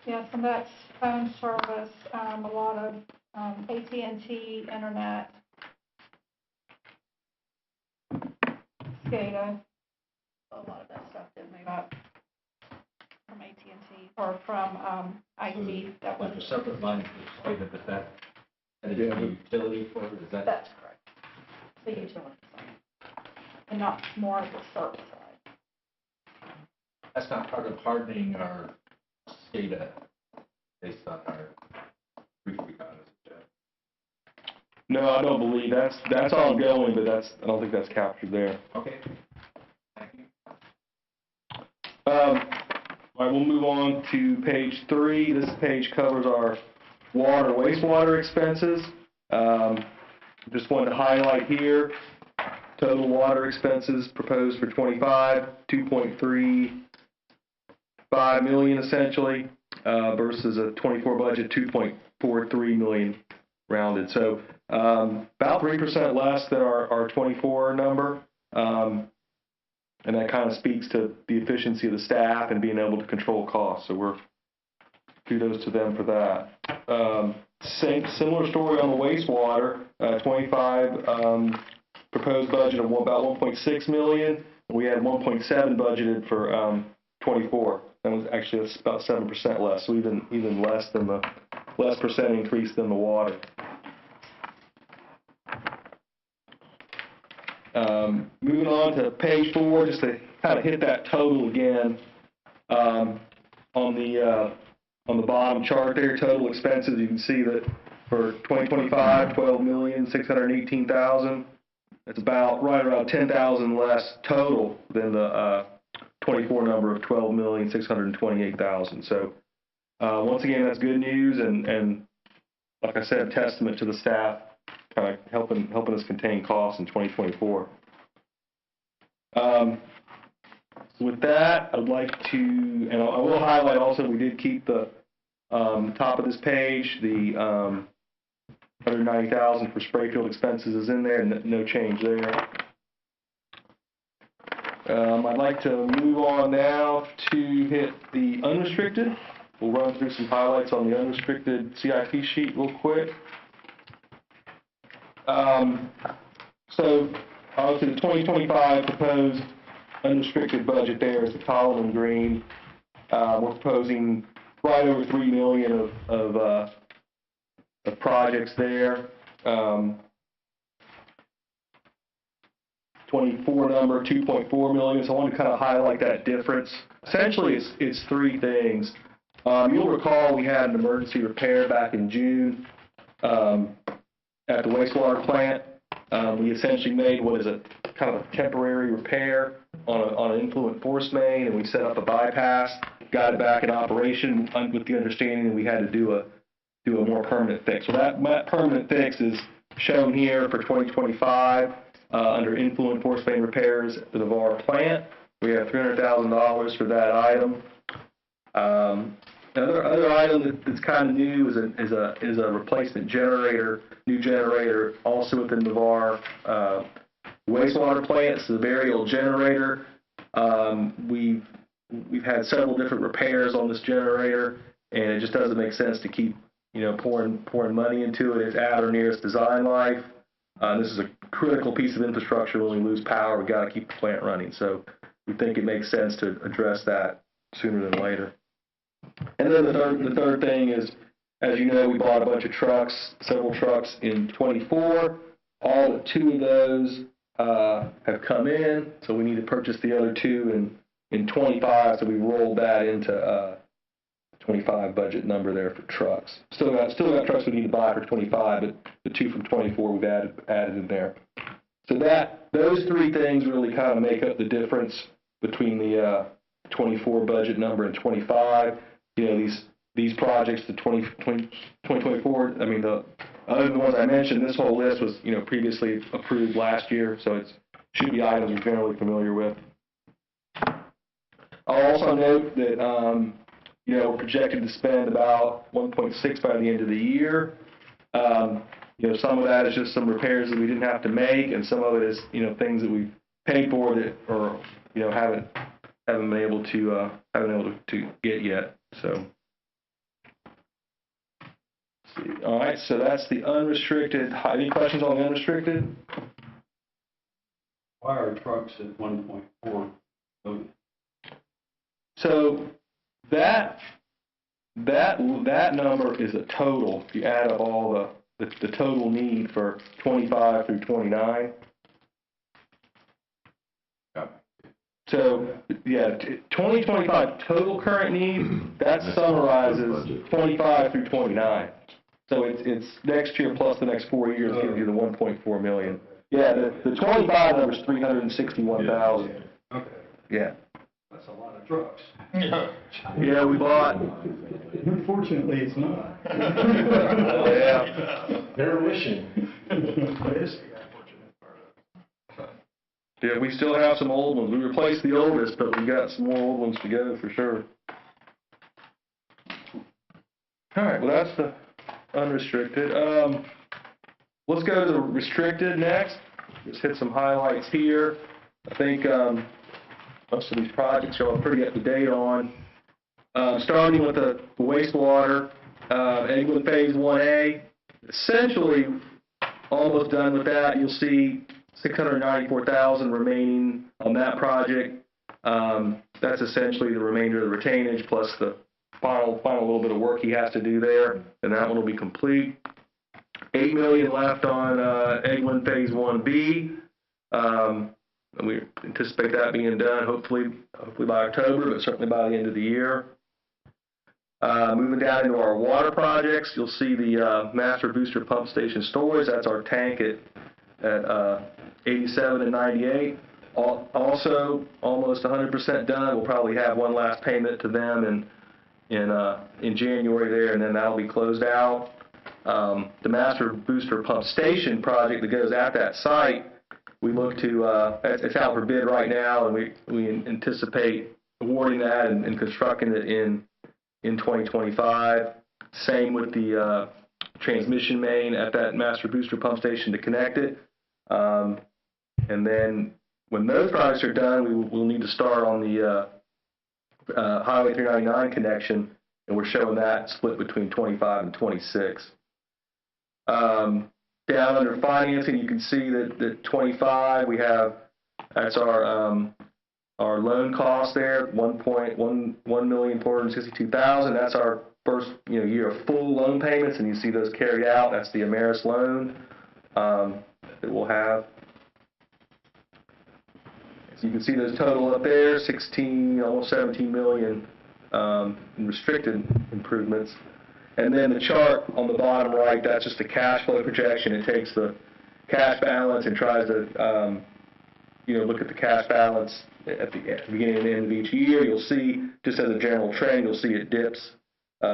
Yes, and that's phone service, a lot of AT&T, internet, SCADA. A lot of that stuff did move up from AT&T or from IT. That was, There's a separate line for SCADA, but that is the utility for, is that? that's correct. The utility side, and not more of the service side. That's not part of hardening our SCADA based on our brief we got, is it, Jeff? No, I don't believe that's ongoing, but I don't think that's captured there. Okay. Thank you. All right, we'll move on to page 3. This page covers our water, wastewater expenses. Just wanted to highlight here, total water expenses proposed for 25, $2.35 million essentially, versus a 24 budget, $2.43 million rounded. So about 3% less than our 24 number. And that kind of speaks to the efficiency of the staff and being able to control costs. So we're kudos to them for that. Similar story on the wastewater, 25 proposed budget of about 1.6 million. We had 1.7 budgeted for 24. That was actually about 7% less. So even less than the less percent increase than the water. Moving on to page 4, just to kind of hit that total again. On the bottom chart there, total expenses, you can see that for 2025, $12,618,000. That's about right around 10,000 less total than the 24 number of 12,628,000. So once again, that's good news, and like I said, testament to the staff kind of helping us contain costs in 2024. With that, I'd like to, and I will highlight also, we did keep the top of this page, the $190,000 for spray field expenses is in there, no change there. I'd like to move on now to hit the unrestricted. We'll run through some highlights on the unrestricted CIP sheet real quick. So obviously the 2025 proposed unrestricted budget there is the column in green. We're proposing right over $3 million of projects there. 24 number, $2.4 million. So I want to kind of highlight that difference. Essentially, it's 3 things. You'll recall we had an emergency repair back in June at the wastewater plant. We essentially made what is a kind of a temporary repair on an influent force main, and we set up a bypass, got it back in operation with the understanding that we had to do a more permanent fix. So that permanent fix is shown here for 2025 under influent force main repairs at the VAR plant. We have $300,000 for that item. Another item that's kind of new is a replacement generator, new generator, also within the VAR wastewater plant. It's a very old generator. We've had several different repairs on this generator, and it just doesn't make sense to keep pouring money into it. It's at or near its design life. This is a critical piece of infrastructure. When we lose power, we've got to keep the plant running. So we think it makes sense to address that sooner than later. And then the third thing is, as you know, we bought a bunch of trucks, several trucks in 24. All but 2 of those have come in, so we need to purchase the other 2 in 25. So we rolled that into 25 budget number there for trucks. Still got trucks we need to buy for 25, but the 2 from 24 we've added in there. So those 3 things really kind of make up the difference between the 24 budget number and 25. These projects, the 2024, I mean, other than the ones I mentioned, this whole list was, previously approved last year, so it should be items you're generally familiar with. I'll also note that, we're projected to spend about 1.6 by the end of the year. Some of that is just some repairs that we didn't have to make, and some of it is, things that we've paid for that, or, haven't been able to get yet. So All right, so that's the unrestricted. Any questions on the unrestricted? Why are trucks at 1.4 million? So that number is a total. If you add up all the total need for 25 through 29. So, yeah, 2025 total current need, that summarizes 25 through 29. So it's next year plus the next 4 years gives you the 1.4 million. Yeah, the 25 number is 361,000. Okay, Yeah. that's a lot of trucks. Yeah, we bought. Unfortunately, it's not. Yeah. They're wishing. Yeah, we still have some old ones. We replaced the oldest, but we got some more old ones to go for sure. All right, well, that's the unrestricted. Let's go to the restricted next. Just hit some highlights here. I think most of these projects y'all are pretty up to date on. Starting with the wastewater, England Phase 1A, essentially almost done with that. You'll see $694,000 remaining on that project. That's essentially the remainder of the retainage plus the final little bit of work he has to do there, and that one will be complete. $8 million left on Eggland Phase 1B. And we anticipate that being done hopefully by October, but certainly by the end of the year. Moving down into our water projects, you'll see the master booster pump station storage. That's our tank at 87 and 98. Also, almost 100% done. We'll probably have one last payment to them in January there, and then that'll be closed out. The master booster pump station project that goes at that site, we look to, it's out for bid right now, and we anticipate awarding that and constructing it in 2025. Same with the transmission main at that master booster pump station to connect it. And then when those projects are done, we'll need to start on the Highway 399 connection, and we're showing that split between 25 and 26. Down under financing, you can see that 25, that's our loan cost there, $1,462,000. That's our first year of full loan payments, and you see those carried out. That's the Ameris loan that we'll have. So you can see those total up there, 16, almost 17 million in restricted improvements. And then the chart on the bottom right, that's just a cash flow projection. It takes the cash balance and tries to, look at the cash balance at the beginning and end of each year. You'll see, just as a general trend, you'll see it dips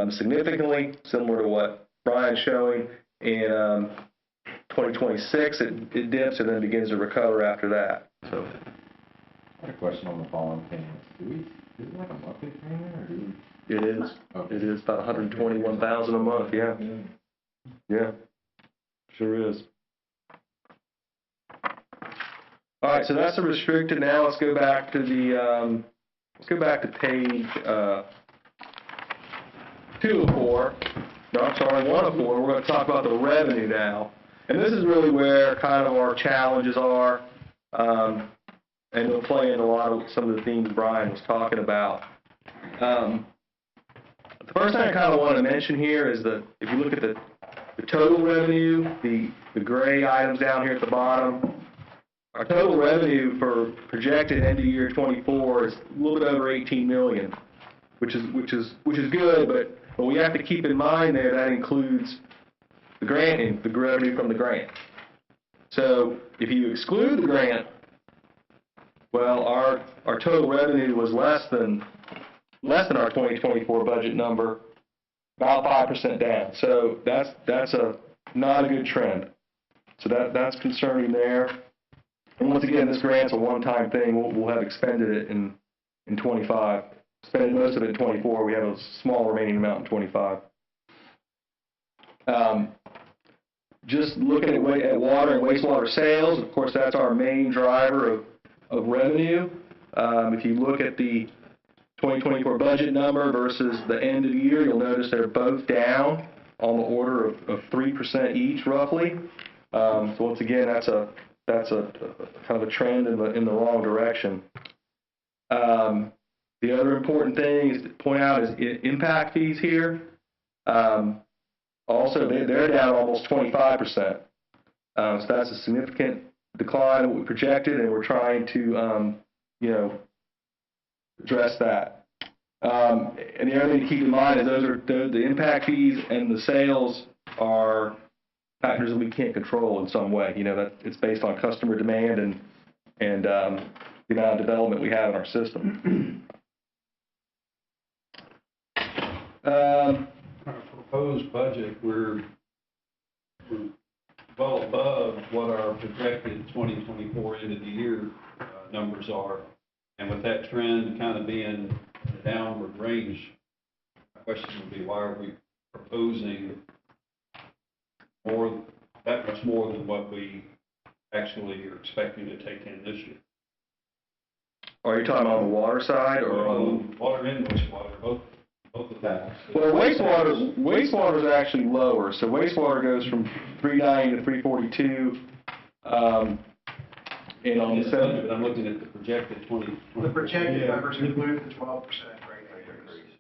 significantly, similar to what Brian's showing. In 2026, it dips and then begins to recover after that. So. I had a question on the following payments. Is it like a monthly payment, or do we? It is. Okay. It is about $121,000 a month. Yeah. Yeah. Sure is. All right. So that's the restricted. Now let's go back to the. Let's go back to page 2 of 4. No, I'm sorry, 1 of 4. We're going to talk about the revenue now, and this is really where kind of our challenges are. And it'll play in a lot of some of the themes Brian was talking about. The first thing I kind of want to mention here is that if you look at the total revenue, the gray items down here at the bottom, our total revenue for projected end of year 24 is a little bit over 18 million, which is good, but we have to keep in mind there that includes the grant, the revenue from the grant. So if you exclude the grant, well, our total revenue was less than our 2024 budget number, about 5% down. So that's not a good trend. So that's concerning there. And once again, this grant's a one-time thing. We'll have expended it in 25. Spending most of it in 24. We have a small remaining amount in 25. Just looking at water and wastewater sales, of course, that's our main driver of revenue. If you look at the 2024 budget number versus the end of the year, you'll notice they're both down. on the order of 3% each roughly. So once again, that's a kind of a trend in the wrong direction. The other important thing is to point out is impact fees here. Also, they're down almost 25%. So that's a significant decline of what we projected, and we're trying to, address that. And the other thing to keep in mind is those are the impact fees and the sales are factors that we can't control in some way. That it's based on customer demand and the amount of development we have in our system. Our proposed budget, we're well above what our projected 2024 end of the year numbers are. And with that trend kind of being in the downward range, my question would be, why are we proposing that much more than what we actually are expecting to take in this year? Are you talking about on the water side or on Water and wastewater, both of that? Well, wastewater is actually lower. So wastewater goes from 390 to 342. And on the seven, but I'm looking at the projected 20. The projected numbers include the 12% rate increase.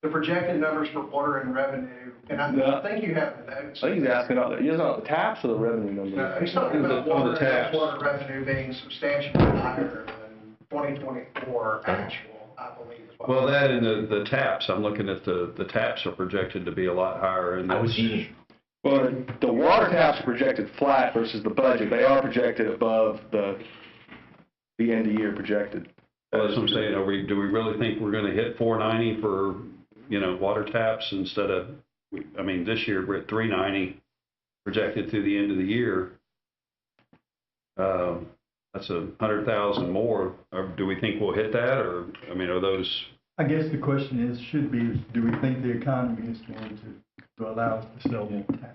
The projected numbers for water and revenue, and I think you have the notes. I think he's asking about the taps or the revenue number. No, he's talking about On the water taps. and water revenue being substantially higher than 2024 actual, I believe. is what- Well, that and the taps, I'm looking at the taps are projected to be a lot higher. And Well, the water taps are projected flat versus the budget. They are projected above the end of year projected. That's what I'm saying. Do we really think we're going to hit 490 for, water taps instead of, this year we're at 390 projected through the end of the year. That's 100,000 more. Or do we think we'll hit that, or are those? I guess the question is, do we think the economy is going to allow us to sell more tax?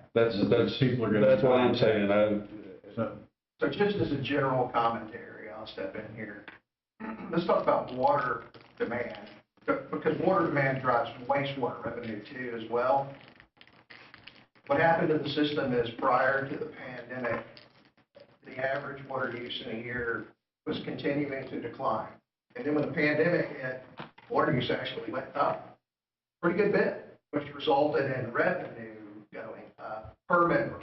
People are going to. That's what I'm saying. So just as a general commentary, I'll step in here. Let's talk about water demand, because water demand drives wastewater revenue too as well. What happened to the system is prior to the pandemic, the average water use in a year was continuing to decline. And then when the pandemic hit, water use actually went up a pretty good bit, which resulted in revenue going up per member.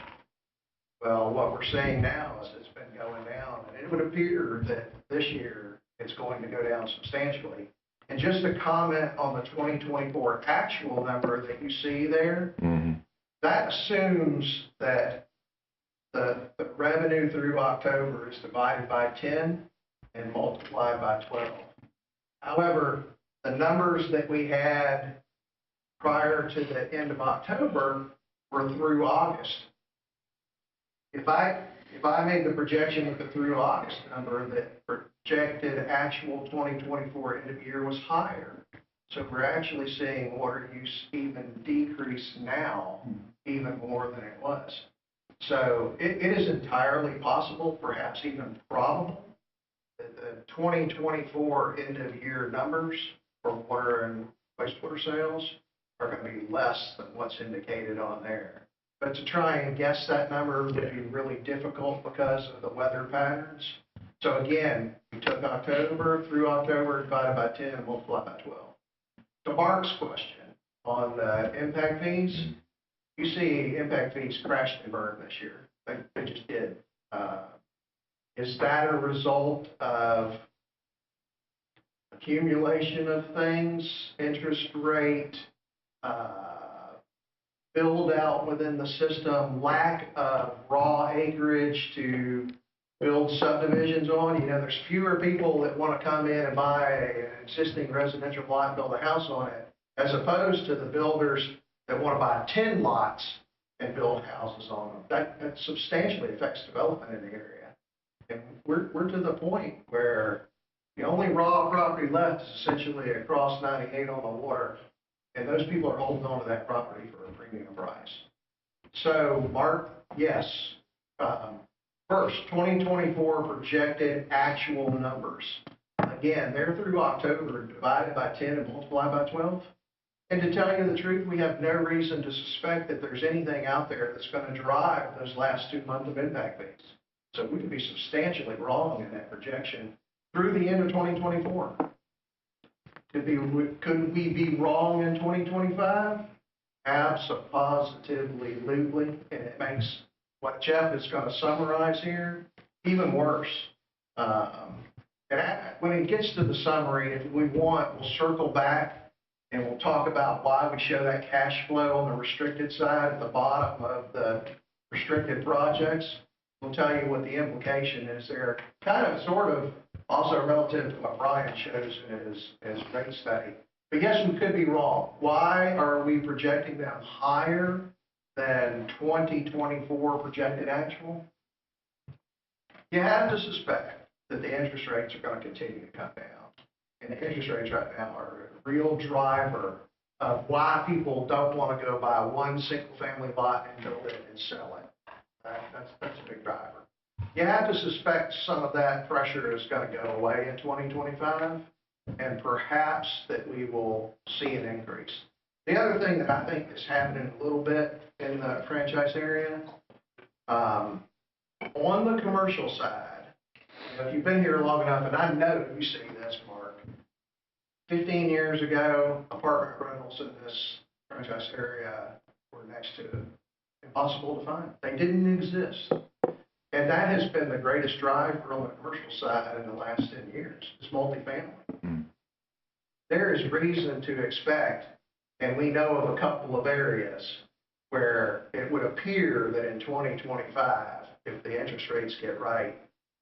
Well, what we're seeing now is it's been going down, and it would appear that this year it's going to go down substantially. And just to comment on the 2024 actual number that you see there, that assumes that the revenue through October is divided by 10 and multiplied by 12. However, the numbers that we had prior to the end of October were through August. If I made the projection with the through August number, that projected actual 2024 end of year was higher. So we're actually seeing water use even decrease now, even more than it was. So it is entirely possible, perhaps even probable, that the 2024 end of year numbers for water and wastewater sales are going to be less than what's indicated on there. But to try and guess that number would be really difficult because of the weather patterns. So again, we took October through October, divided by 10 and multiplied by 12. To Mark's question on impact fees, you see impact fees crashed and burned this year. They just did. Is that a result of accumulation of things, interest rate, build out within the system, lack of raw acreage to build subdivisions on? There's fewer people that want to come in and buy an existing residential lot and build a house on it, as opposed to the builders that want to buy 10 lots and build houses on them. That substantially affects development in the area. And we're to the point where the only raw property left is essentially across 98 on the water, and those people are holding on to that property for a premium price. So, Mark, yes. First, 2024 projected actual numbers. Again, they're through October, divided by 10 and multiplied by 12. And to tell you the truth, we have no reason to suspect that there's anything out there that's going to drive those last 2 months of impact fees. So we could be substantially wrong in that projection through the end of 2024. Could we be wrong in 2025? Absolutely, and it makes what Jeff is going to summarize here even worse. When it gets to the summary, if we want, we'll circle back and we'll talk about why we show that cash flow on the restricted side at the bottom of the restricted projects. We'll tell you what the implication is there, kind of, sort of, also relative to what Brian shows in his rate study. But yes, we could be wrong. Why are we projecting them higher than 2024 projected actual? You have to suspect that the interest rates are going to continue to come down. And the interest rates right now are a real driver of why people don't want to go buy one single family lot and build it and sell it. Right? That's a big driver. You have to suspect some of that pressure is going to go away in 2025, and perhaps that we will see an increase. The other thing that I think is happening a little bit in the franchise area, on the commercial side, if you've been here long enough, and I know you see this, Mark, 15 years ago, apartment rentals in this franchise area were next to impossible to find. They didn't exist. And that has been the greatest driver on the commercial side in the last 10 years, is multifamily. There is reason to expect, and we know of a couple of areas where it would appear that in 2025, if the interest rates get right,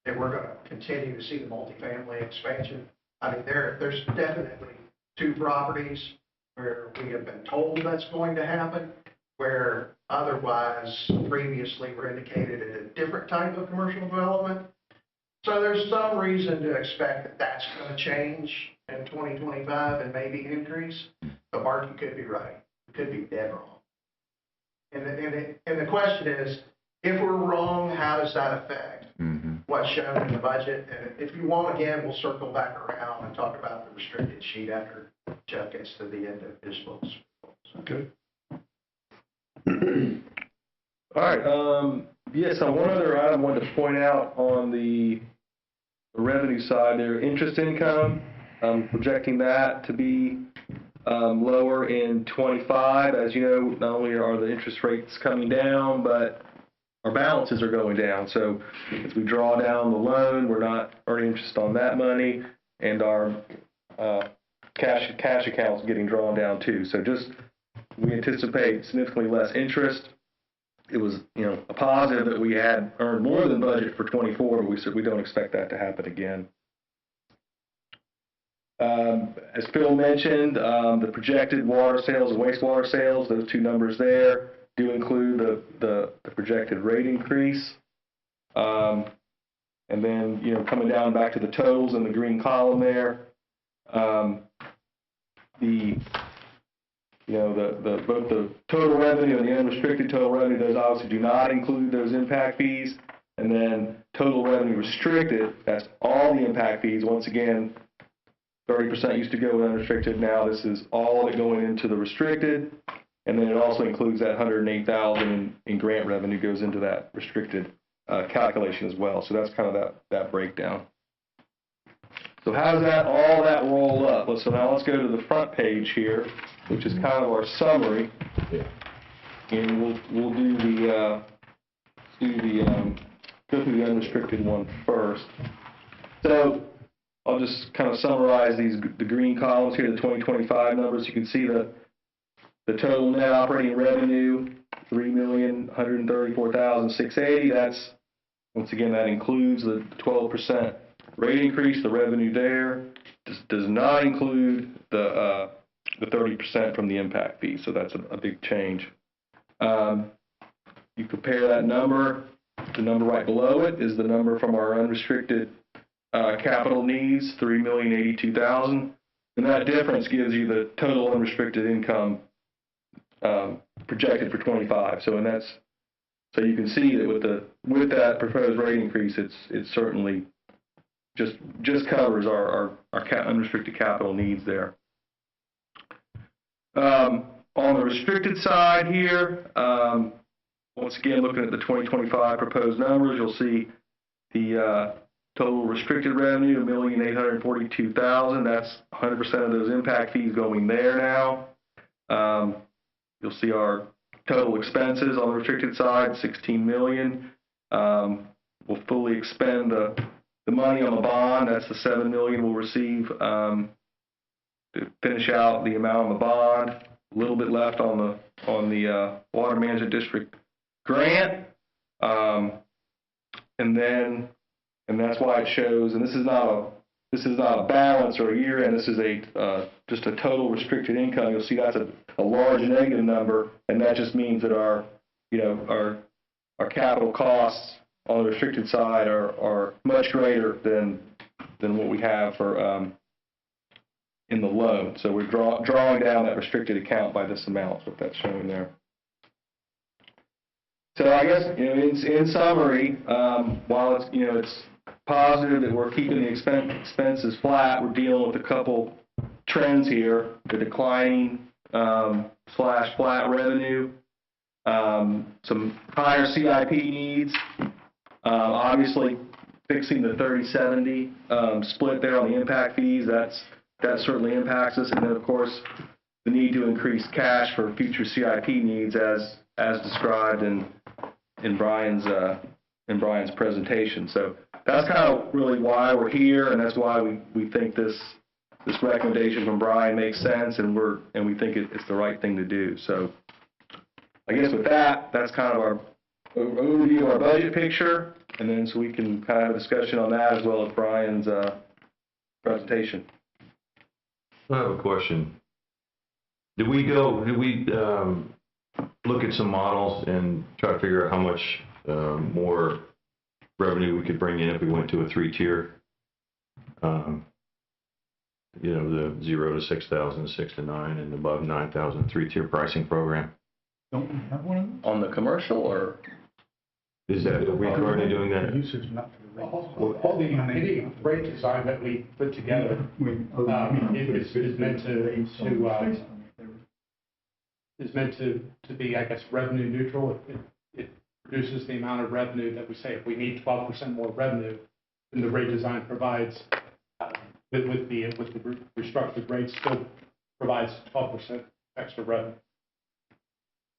that we're going to continue to see the multifamily expansion. I mean, there's definitely 2 properties where we have been told that's going to happen, where otherwise previously were indicated at a different type of commercial development. So there's some reason to expect that that's going to change in 2025 and maybe increase. But Mark, you could be right. You could be dead wrong. And the question is, if we're wrong, how does that affect what's shown in the budget? And if you want, again, we'll circle back around and talk about the restricted sheet after Jeff gets to the end of his books. Okay. All right. Yes, on one other item I wanted to point out on the revenue side there, interest income, projecting that to be lower in 25. As you know, not only are the interest rates coming down, but our balances are going down. So as we draw down the loan, we're not earning interest on that money, and our cash accounts getting drawn down too. So we anticipate significantly less interest. It was, a positive that we had earned more than budget for 24, but we said we don't expect that to happen again. As Phil mentioned, the projected water sales and wastewater sales, those 2 numbers there do include the projected rate increase. And then, coming down back to the totals in the green column there, both the total revenue and the unrestricted total revenue, those obviously do not include those impact fees. And then total revenue restricted, that's all the impact fees. Once again, 30% used to go with unrestricted. Now this is all of it going into the restricted. And then it also includes that $108,000 in grant revenue goes into that restricted calculation as well. So that's kind of that breakdown. So how does all that roll up? So now let's go to the front page here, which is kind of our summary, and we'll go through the unrestricted one first. So I'll just kind of summarize the green columns here, the 2025 numbers. You can see the total net operating revenue, $3,134,680. That's, once again, that includes the 12% rate increase. The revenue there does not include the 30% from the impact fee, so that's a big change. You compare that number, the number right below it is the number from our unrestricted capital needs, $3,082,000, and that difference gives you the total unrestricted income projected for 25. So you can see that with that proposed rate increase, it's certainly just covers our unrestricted capital needs there. On the restricted side here, once again, looking at the 2025 proposed numbers, you'll see the total restricted revenue, $1,842,000. That's 100% of those impact fees going there now. You'll see our total expenses on the restricted side, $16 million. We'll fully expend the money on the bond. That's the $7 million we'll receive to finish out the amount on the bond. A little bit left on the Water Management District grant, and that's why it shows. And this is not a balance or a year end. This is just a total restricted income. You'll see that's a large negative number, and that just means that our capital costs on the restricted side are much greater than what we have for in the loan. So we're drawing down that restricted account by this amount, what that's showing there. So I guess, in summary, while it's positive that we're keeping the expenses flat, we're dealing with a couple trends here: the declining / flat revenue, some higher CIP needs, obviously fixing the 30/70 split there on the impact fees. That certainly impacts us, and then of course the need to increase cash for future CIP needs as described in Brian's presentation. So that's kind of really why we're here, and that's why we think this recommendation from Brian makes sense, and we think it's the right thing to do. So I guess with that's kind of our overview of our budget picture, and then so we can kind of have a discussion on that as well as Brian's presentation. I have a question. Did we look at some models and try to figure out how much more revenue we could bring in if we went to a 3-tier? The 0 to 6,000, 6 to 9, and above 9,000 3-tier pricing program. Don't we have one of those? On the commercial, or? Are we currently doing that? Usage, not for the rate. All the any rate design that we put together is meant to be, I guess, revenue neutral. It reduces the amount of revenue that we say if we need 12% more revenue, then the rate design provides with the restructured rate still provides 12% extra revenue.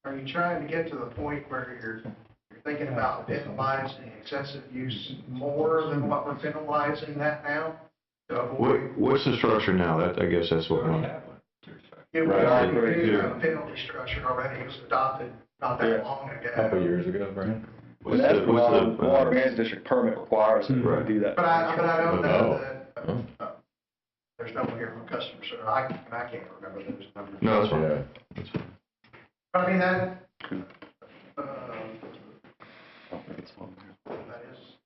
Are you trying to get to the point where you're thinking about penalizing excessive use more than what we're penalizing that now? To avoid What's the structure now? I guess that's what we're. It was Right. already a penalty structure already. It was adopted not that long ago. A couple years ago, right? What's That's the what the Water Management District permit requires us to do that. But I don't know Oh. that, there's no one here from customer service. I can't remember those numbers. No, that's fine. Yeah. That's fine. But I mean, that is,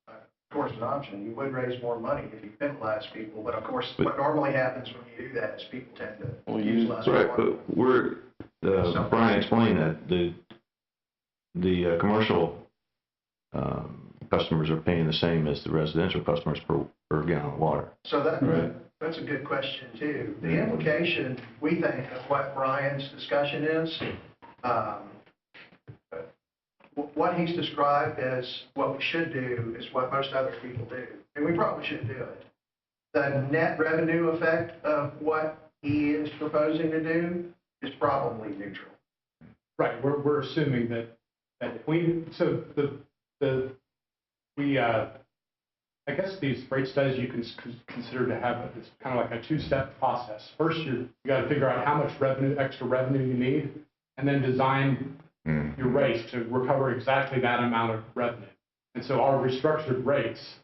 of course, an option. You would raise more money if you penalize people, but of course, what normally happens when you do that is people tend to use less Right, water. but Brian explained that the commercial customers are paying the same as the residential customers per gallon of water. So that's a good question too. The implication, we think, of what Brian's discussion is, what he's described as what we should do is what most other people do, and we probably should do it. The net revenue effect of what he is proposing to do is probably neutral. Right, we're assuming that if I guess these rate studies you can consider to have it's kind of like a 2-step process. First, you got to figure out how much extra revenue you need, and then design your rates to recover exactly that amount of revenue. And so our restructured rates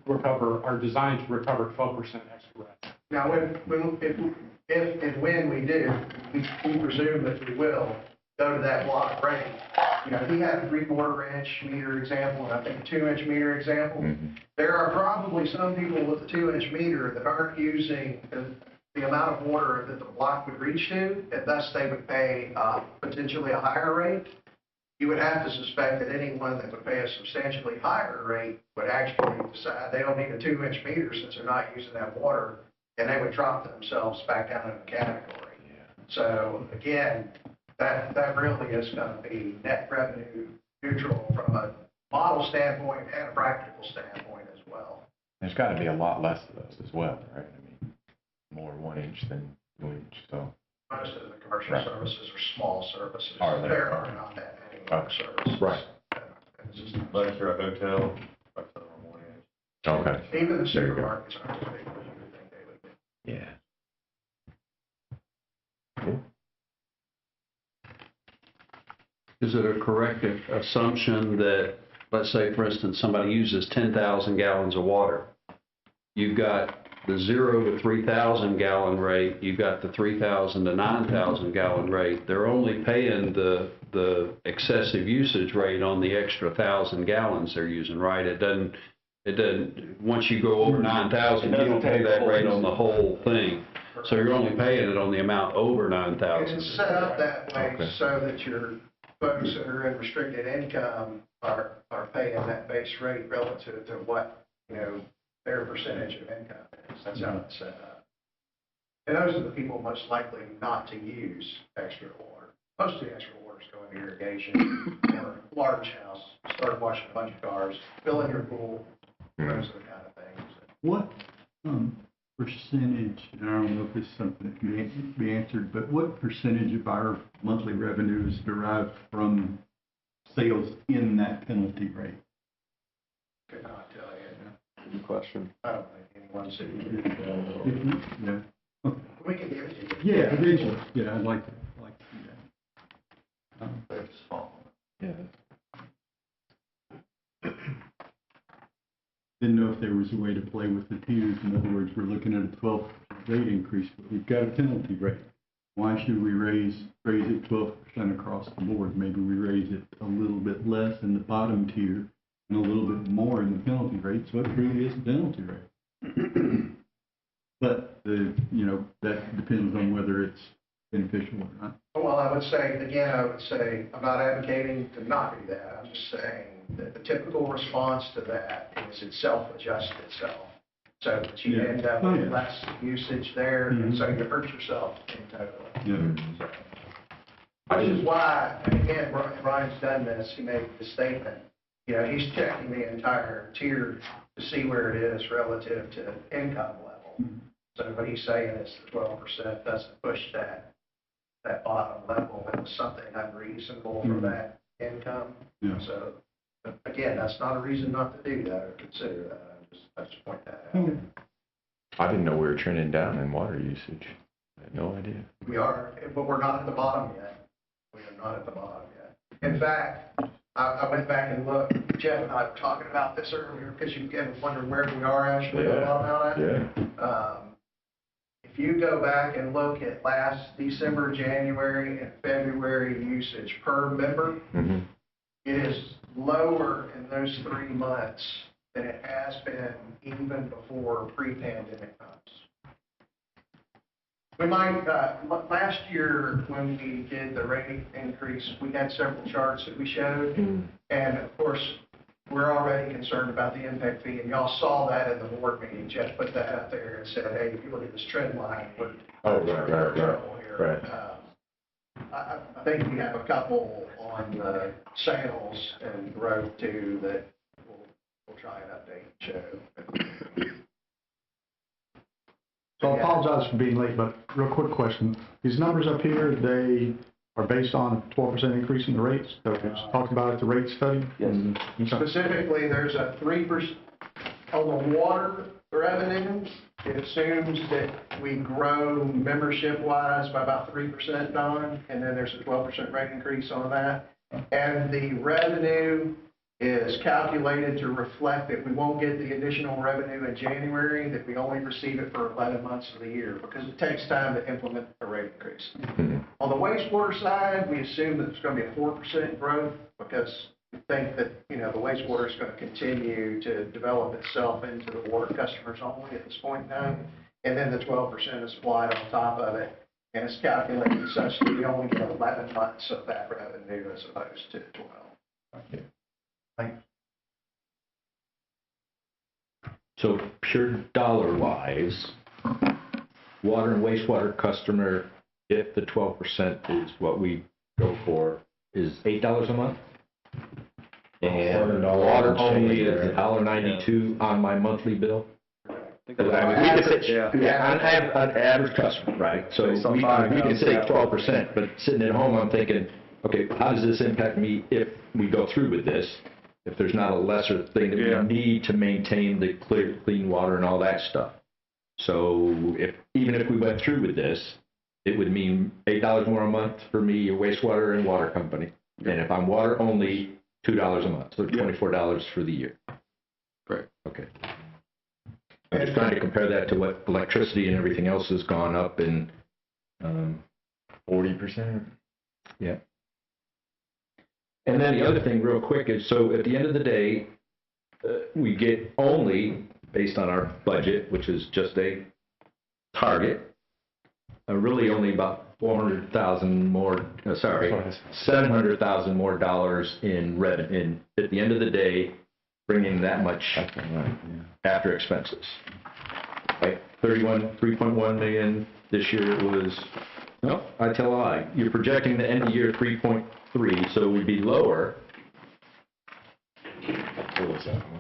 are designed to recover 12% extra revenue. Now, if and when we do, we presume that we will go to that block rate. He had a 3/4-inch meter example, and I think a 2-inch meter example. There are probably some people with a 2-inch meter that aren't using the amount of water that the block would reach to, and thus they would pay potentially a higher rate. You would have to suspect that anyone that would pay a substantially higher rate would actually decide they don't need a 2-inch meter since they're not using that water, and they would drop themselves back down in the category. So again, that really is going to be net revenue neutral from a model standpoint and a practical standpoint as well. There's got to be a lot less of those as well, right? I mean, more 1 inch than 2 inch, so. Most of the commercial Right. services are small services. Are they? There are not that many large services. Right. It's just- Unless you're a hotel, that's the one inch. Okay. Even the There you go. supermarkets aren't as big as you would think they would be. Yeah. Is it a correct assumption that, let's say, for instance, somebody uses 10,000 gallons of water? You've got the 0 to 3,000 gallon rate, you've got the 3,000 to 9,000 gallon rate. They're only paying the excessive usage rate on the extra 1,000 gallons they're using, right? It doesn't, once you go over 9,000, you don't pay that rate on the whole thing. So you're only paying it on the amount over 9,000. It's set up that way Okay. so that your folks that are in restricted income are paying that base rate relative to what, their percentage of income is. That's how it's set up. And those are the people most likely not to use extra water. Most of the extra water is going to irrigation or large house, start washing a bunch of cars, filling your pool, those are the kind of things. What percentage, and I don't know if this is something that can be answered, but what percentage of our monthly revenue is derived from sales in that penalty rate? Could not tell you. Good question. I don't think anyone's sitting here. Yeah. We can give it to you. Yeah, eventually. Yeah, I'd like to see that. Very small. Yeah. Didn't know if there was a way to play with the tiers. In other words, we're looking at a 12% rate increase, but we've got a penalty rate. Why should we raise it 12% across the board? Maybe we raise it a little bit less in the bottom tier and a little bit more in the penalty rate, so it really is a penalty rate. But that depends on whether it's beneficial or not. Well, I would say, I'm not advocating to not do that. I'm just saying that the typical response to that is it self-adjusts itself. So that you end up with less usage there, and so you hurt yourself in total. Yeah. Which is why, and again, Brian's done this, he made the statement, he's checking the entire tier to see where it is relative to income level. So what he's saying is the 12% doesn't push that bottom level into something unreasonable for that income. Yeah. So, again, that's not a reason not to do that or consider that. I just point that out. I didn't know we were trending down in water usage. I had no idea. We are, but we're not at the bottom yet. We are not at the bottom yet. In fact, I went back and looked. Jeff and I were talking about this earlier because you get wondering where we are actually at the bottom at. If you go back and look at last December, January, and February usage per member, it is lower in those 3 months than it has been even before pre-pandemic times. We might, last year when we did the rate increase, we had several charts that we showed. And of course, we're already concerned about the impact fee, and y'all saw that in the board meeting. Jeff put that out there and said, hey, if you look at this trend line, we're in trouble here. I think we have a couple on the sales and growth too that we'll try and update and show. So I apologize for being late, but real quick question. These numbers up here, they are based on a 12% increase in the rates that we talked about at the rate study? Yes. Okay. Specifically, there's a 3% on the water revenue. It assumes that we grow membership-wise by about 3%, Don, and then there's a 12% rate increase on that. And the revenue is calculated to reflect that we won't get the additional revenue in January, that we only receive it for 11 months of the year, because it takes time to implement a rate increase. On the wastewater side, we assume that it's going to be a 4% growth, because we think that, the wastewater is going to continue to develop itself into the water customers only at this point in time. And then the 12% is applied on top of it, and it's calculated such that we only get 11 months of that revenue as opposed to 12. Thanks. So pure dollar-wise, water and wastewater customer if the 12% is what we go for, is $8 a month. And water only is $1.92 on my monthly bill. We could say, an average customer, right? So we can say 12%, but sitting at home, I'm thinking, okay, how does this impact me if we go through with this? If there's not a lesser thing that we need to maintain the clean water and all that stuff. So even if we went through with this, it would mean $8 more a month for me, a wastewater and water company. And if I'm water only, $2 a month, so $24 for the year. Great. Okay. I'm just trying to compare that to what electricity and everything else has gone up in 40%. Yeah. And then the other thing real quick is, so at the end of the day, we get only, based on our budget, which is just a target, really only about $700,000 more dollars in revenue, at the end of the day, bringing that much after expenses. Right, 3.1 million this year was, no, I tell a lie. You're projecting the end of year 3.3, so we'd be lower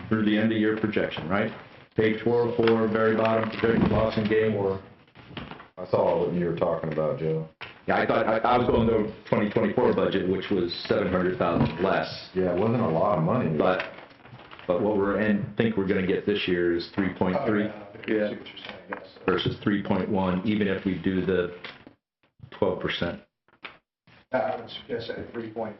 through the end of year projection, right? Page 404, very bottom, projected loss and gain. I saw what you were talking about, Joe. Yeah, I thought, I was going to 2024 budget, which was 700,000 less. Yeah, it wasn't a lot of money. But what think we're going to get this year is 3.3 versus 3.1, even if we do the 12%. I would suggest that 3.322,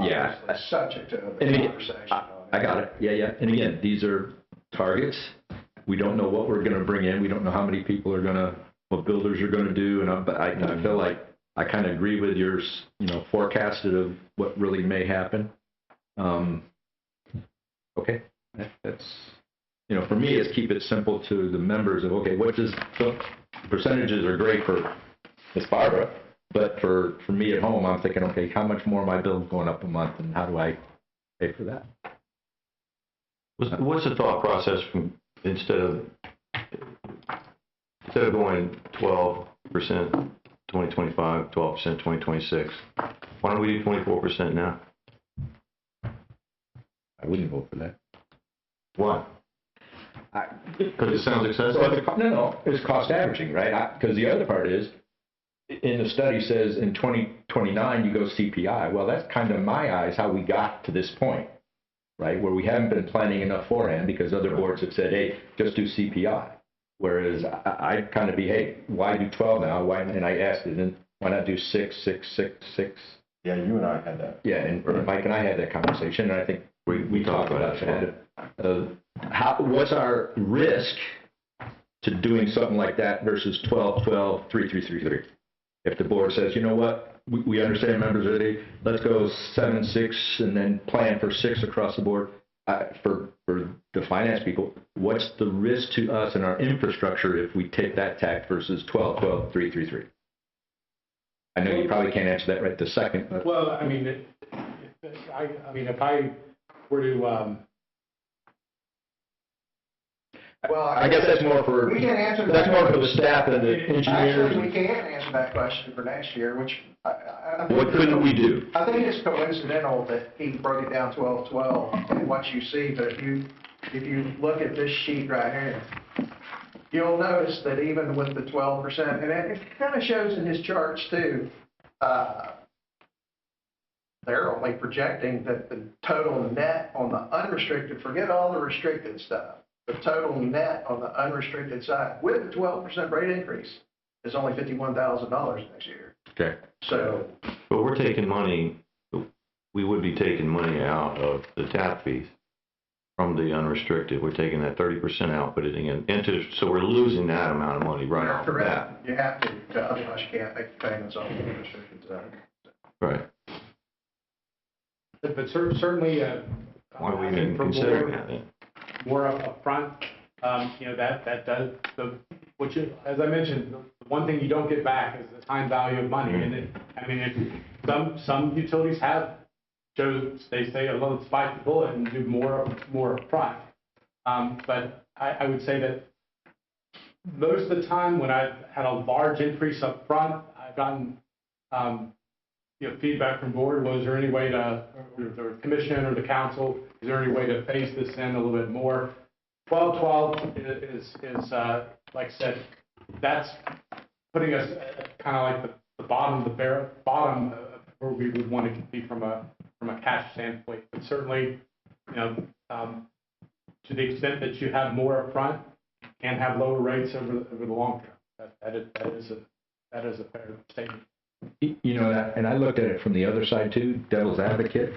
Yeah. obviously subject to the And conversation. I got it. Yeah. And again, these are targets. We don't know what we're going to bring in. We don't know how many people are going to, what builders are going to do. But I feel like I kind of agree with your, forecasted of what really may happen. Okay. That's, for me, it's keep it simple to the members of, okay, what does, so percentages are great for Ms. Barbara, but for me at home, I'm thinking, okay, how much more my bill's going up a month and how do I pay for that? What's the thought process from, instead of going 12% 2025, 12% 2026, why don't we do 24% now? I wouldn't vote for that. Why? Because it sounds excessive? No, it's cost averaging, right? Because the other part is, in the study says in 2029 you go CPI. Well, that's kind of, in my eyes, how we got to this point, right? Where we haven't been planning enough forehand because other boards have said, hey, just do CPI. Whereas I'd kind of be, hey, why do 12 now? Why? And I asked it, and why not do 6, 6, 6, 6? Yeah, you and I had that. Yeah, and Mike and I had that conversation, and I think we talked about that. What's our risk to doing something like that versus 12, 12, 3, 3, 3, 3? If the board says, you know what, we understand members are ready, let's go 7, 6, and then plan for 6 across the board. For the finance people, what's the risk to us and our infrastructure if we take that tack versus 12, 12, 3, 3, 3? I know you probably can't answer that right this second, but. Well, I mean, if I were to, Well, I guess that's more for, we can answer that. that's more for the staff and the Actually, engineers. we can answer that question for next year, which I think. What couldn't we do? I think it's coincidental that he broke it down 12-12 and what you see, but if you look at this sheet right here, you'll notice that even with the 12%, and it kind of shows in his charts too, they're only projecting that the total net on the unrestricted, forget all the restricted stuff, the total net on the unrestricted side with the 12% rate increase is only $51,000 next year. Okay. So. But we're taking money, we would be taking money out of the tap fees from the unrestricted. We're taking that 30% out, putting it into, so we're losing that amount of money right off the bat. Correct. You have to, otherwise you can't make payments on the restricted side. Right. but certainly, Why are we I think even for considering more- that then? more upfront, that does, which, as I mentioned, the one thing you don't get back is the time value of money. And some utilities have chose, they say, oh, let's bite the bullet and do more upfront. But I would say that most of the time, when I've had a large increase up front, I've gotten, feedback from board. Was there any way to, or the commission or the council, is there any way to phase this in a little bit more? 12/12 is like I said, that's putting us at kind of like the bottom of the bottom where we would want to be from a cash standpoint. But certainly, to the extent that you have more upfront, you can have lower rates over the long term. That is a fair statement. And I looked at it from the other side too, devil's advocate.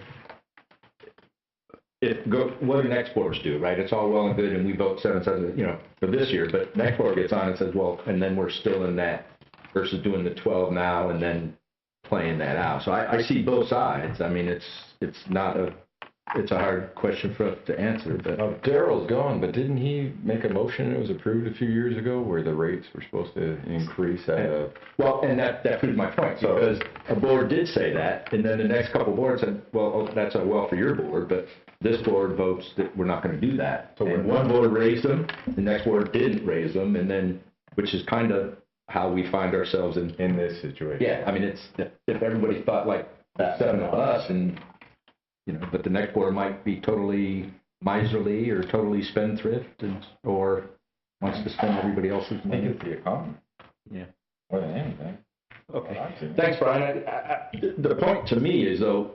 What do next boards do, right? It's all well and good, and we vote 7 cents, for this year, but next board gets on and says, well, and then we're still in that versus doing the 12 now and then playing that out. So I see both sides. I mean, it's a hard question for us to answer, but. Oh, Darrell's gone, but didn't he make a motion that was approved a few years ago where the rates were supposed to increase at a? Well, and that proves my point, because a board did say that, and then the next couple of boards said, well, that's well for your board, but this board votes that we're not going to do that. So when one board raised them, the next board didn't raise them, and then, which is kind of how we find ourselves in this situation. Yeah, I mean, it's, if everybody thought like the 7 of us, and, but the next board might be totally miserly or totally spendthrift, or wants to spend everybody else's I think money. it's the economy. Yeah. More than anything. Okay. Thanks, Brian. The point to me is, though,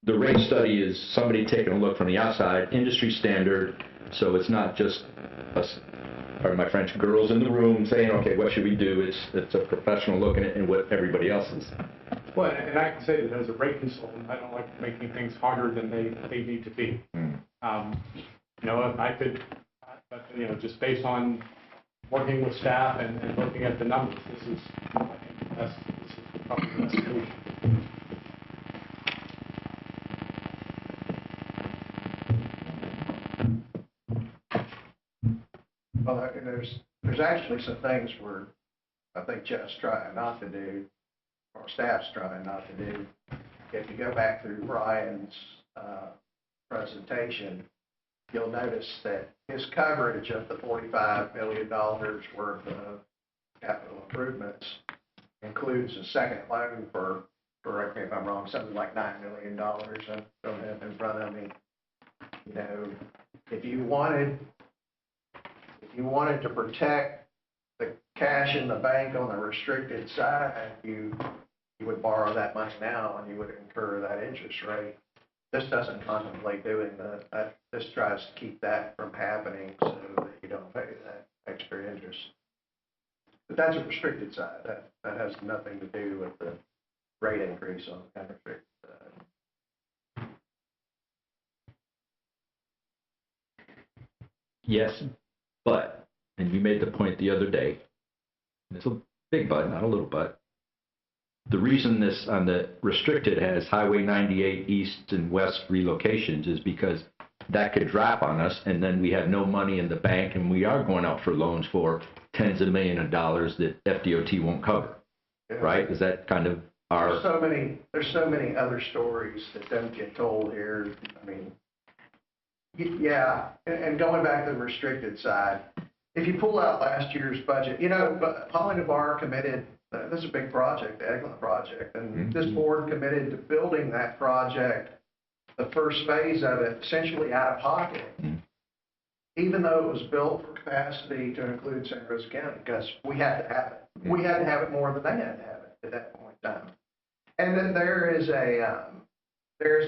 the rate study is somebody taking a look from the outside, industry standard, so it's not just us, pardon my French, girls in the room saying, okay, what should we do? It's a professional looking at what everybody else is. Well, and I can say that as a rate consultant, I don't like making things harder than they need to be. If I could, just based on working with staff and looking at the numbers, this is probably the best solution. Well, there's actually some things where I think Jeff's trying not to do, or staff's trying not to do. If you go back through Brian's presentation, you'll notice that his coverage of the $45 million worth of capital improvements includes a second loan for, correct me if I'm wrong, something like $9 million. I don't have it in front of me. If you wanted to protect the cash in the bank on the restricted side, you would borrow that money now and you would incur that interest rate. This doesn't contemplate doing that. This tries to keep that from happening so that you don't pay that extra interest. But that's a restricted side. That has nothing to do with the rate increase on the unrestricted side. Yes, but, and you made the point the other day, and it's a big but, not a little but, the reason this on the restricted has Highway 98 east and west relocations is because that could drop on us, and then we have no money in the bank, and we are going out for loans for tens of millions of dollars that FDOT won't cover, right? Is that kind of our... There's so many other stories that don't get told here. I mean, yeah, and going back to the restricted side, if you pull out last year's budget, Holly Navarre committed, this is a big project, the Eglin project, and this board committed to building that project, the first phase of it, essentially out of pocket, even though it was built for capacity to include San Rosa County, because we had to have it. We had to have it more than they had to have it at that point in time. And then there is a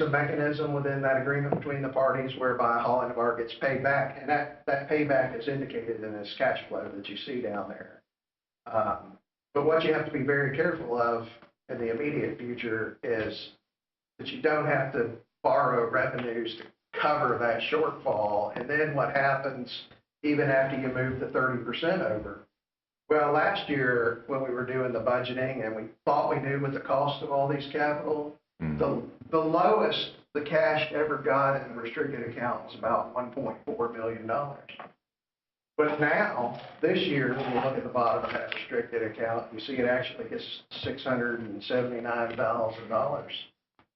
mechanism within that agreement between the parties whereby Holly Navarre gets paid back, and that payback is indicated in this cash flow that you see down there. But what you have to be very careful of in the immediate future is that you don't have to borrow revenues to cover that shortfall. And then what happens even after you move the 30% over? Well, last year when we were doing the budgeting and we thought we knew what the cost of all these capital, the lowest the cash ever got in the restricted account was about $1.4 million. But now, this year, when you look at the bottom of that restricted account, you see it actually gets $679,000.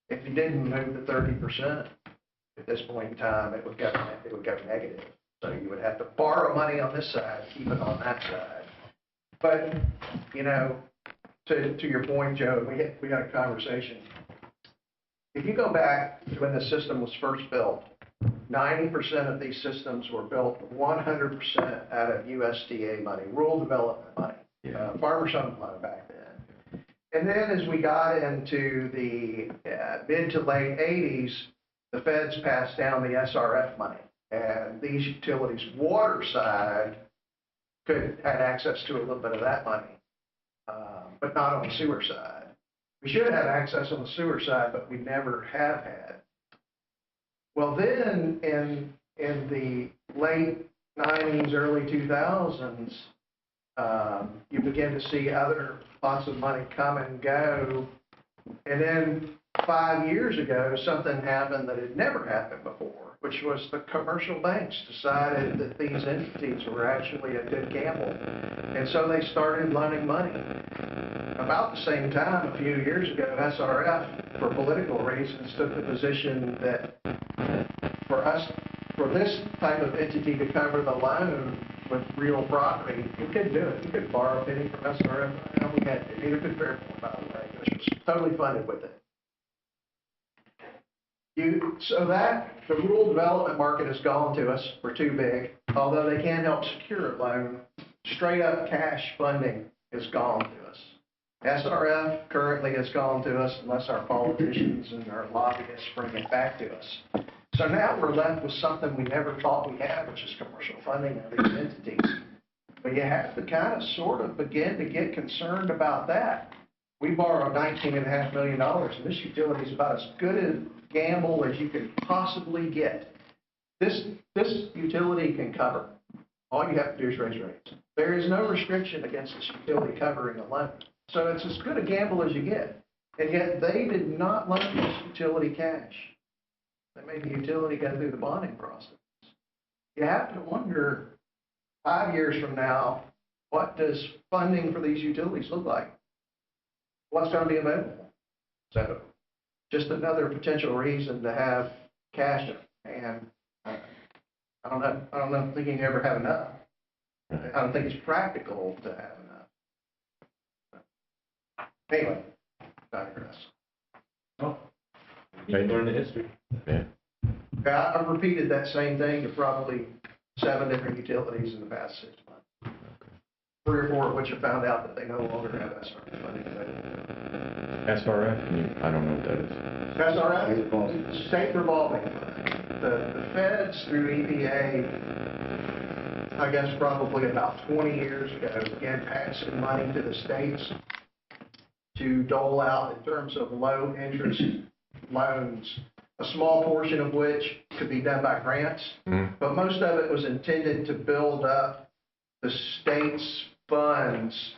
If you didn't move the 30% at this point in time, it would go negative. So you would have to borrow money on this side, keep it on that side. But, you know, to your point, Joe, we had a conversation. If you go back to when the system was first built, 90% of these systems were built 100% out of USDA money, rural development money, farmer settlement money back then. And then as we got into the mid to late 80s, the feds passed down the SRF money. And these utilities, water side, had access to a little bit of that money, but not on the sewer side. We should have access on the sewer side, but we never have had. Well, then in the late 90s, early 2000s, you begin to see other lots of money come and go. And then 5 years ago, something happened that had never happened before, which was the commercial banks decided that these entities were actually a good gamble. And so they started loaning money. About the same time, a few years ago, SRF, for political reasons, took the position that for this type of entity to cover the loan with real property, you couldn't do it. You couldn't borrow a penny from SRF. No, we had to. Neither could Fairpoint, by the way, which was totally funded with it. So that the rural development market has gone to us. We're too big. Although they can help secure a loan, straight up cash funding is gone to us. SRF currently has gone to us unless our politicians and our lobbyists bring it back to us. So now we're left with something we never thought we had, which is commercial funding of these entities. But you have to kind of sort of begin to get concerned about that. We borrowed $19.5 million, and this utility is about as good a gamble as you can possibly get. This utility can cover. All you have to do is raise rates. There is no restriction against this utility covering a loan. So it's as good a gamble as you get. And yet they did not loan this utility cash. They made the utility go through the bonding process. You have to wonder, 5 years from now, what does funding for these utilities look like? What's going to be available? So just another potential reason to have cash, and I don't think you can ever have enough. I don't think it's practical to have enough. Anyway, digress. Oh, you learn the history. Yeah. I've repeated that same thing to probably 7 different utilities in the past 6 months. 3 or 4 of which have found out that they no longer have SRF funding. SRF? I don't know what that is. SRF, state revolving fund. The feds through EPA, I guess probably about 20 years ago, began passing money to the states to dole out in terms of low interest loans, a small portion of which could be done by grants, but most of it was intended to build up the state's funds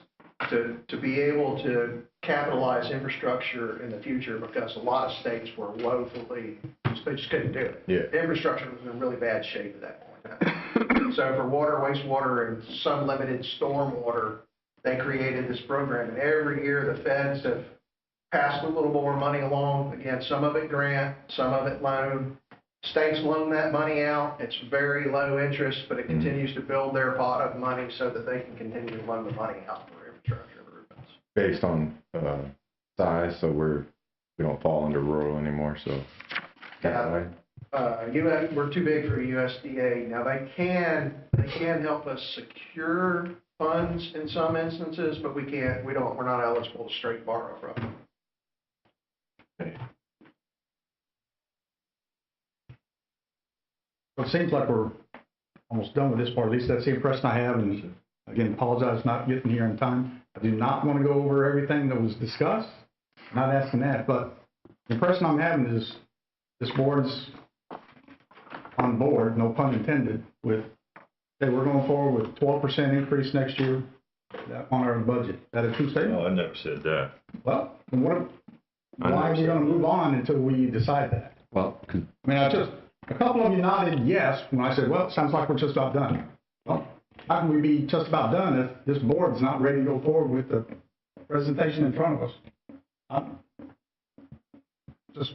to be able to capitalize infrastructure in the future, because a lot of states were woefully, they just couldn't do it. Yeah. Infrastructure was in really bad shape at that point. So for water, wastewater, and some limited stormwater, they created this program. And every year the feds have passed a little more money along. Again, some of it grant, some of it loan. States loan that money out. It's very low interest, but it continues to build their pot of money so that they can continue to loan the money out for infrastructure improvements. Based on size, so we don't fall under rural anymore, so. Yeah. We're too big for USDA. Now they can help us secure funds in some instances, but we're not eligible to straight borrow from them. Well, it seems like we're almost done with this part. At least that's the impression I have. And again, apologize for not getting here in time. I do not want to go over everything that was discussed. I'm not asking that, but the impression I'm having is this board's on board, no pun intended, with that we're going forward with 12% increase next year on our budget. Is that a true statement? No, I never said that. Well, then why are we going to move on until we decide that? Well, I mean, a couple of you nodded yes when I said, well, it sounds like we're just about done. Well, how can we be just about done if this board's not ready to go forward with the presentation in front of us?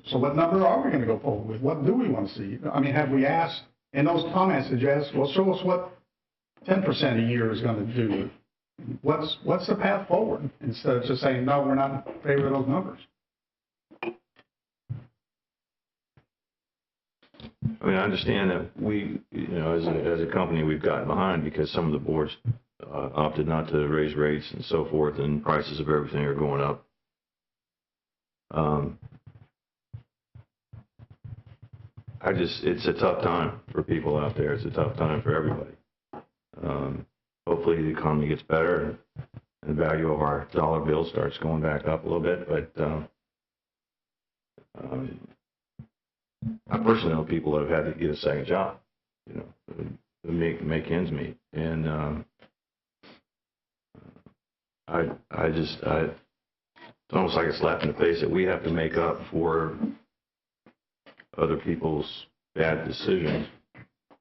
So what number are we going to go forward with? What do we want to see? I mean, have we asked, in those comments that you asked, well, show us what 10% a year is going to do What's the path forward? Instead of just saying, no, we're not in favor of those numbers. I mean, I understand that we, as a company, we've gotten behind because some of the boards opted not to raise rates and so forth, and prices of everything are going up. It's a tough time for people out there. It's a tough time for everybody. Hopefully the economy gets better and the value of our dollar bill starts going back up a little bit, but I personally know people that have had to get a second job, to make ends meet. And it's almost like a slap in the face that we have to make up for other people's bad decisions.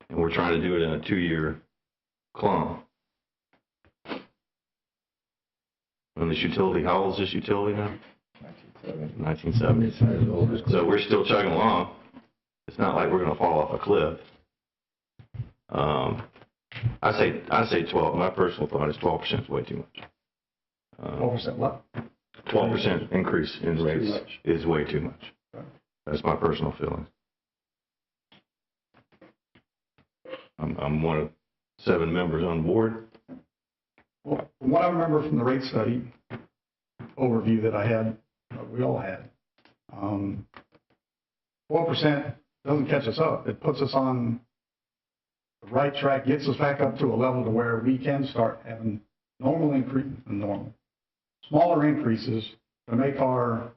And we're trying to do it in a 2-year clump. And this utility, how old is this utility now? 1970. So we're still chugging along. It's not like we're going to fall off a cliff. I say 12. My personal thought is 12% is way too much. 12% what? 12% increase in rates is way too much. That's my personal feeling. I'm one of 7 members on board. Well, from what I remember from the rate study overview that I had, we all had, 12% doesn't catch us up. It puts us on the right track, gets us back up to a level to where we can start having smaller increases to make to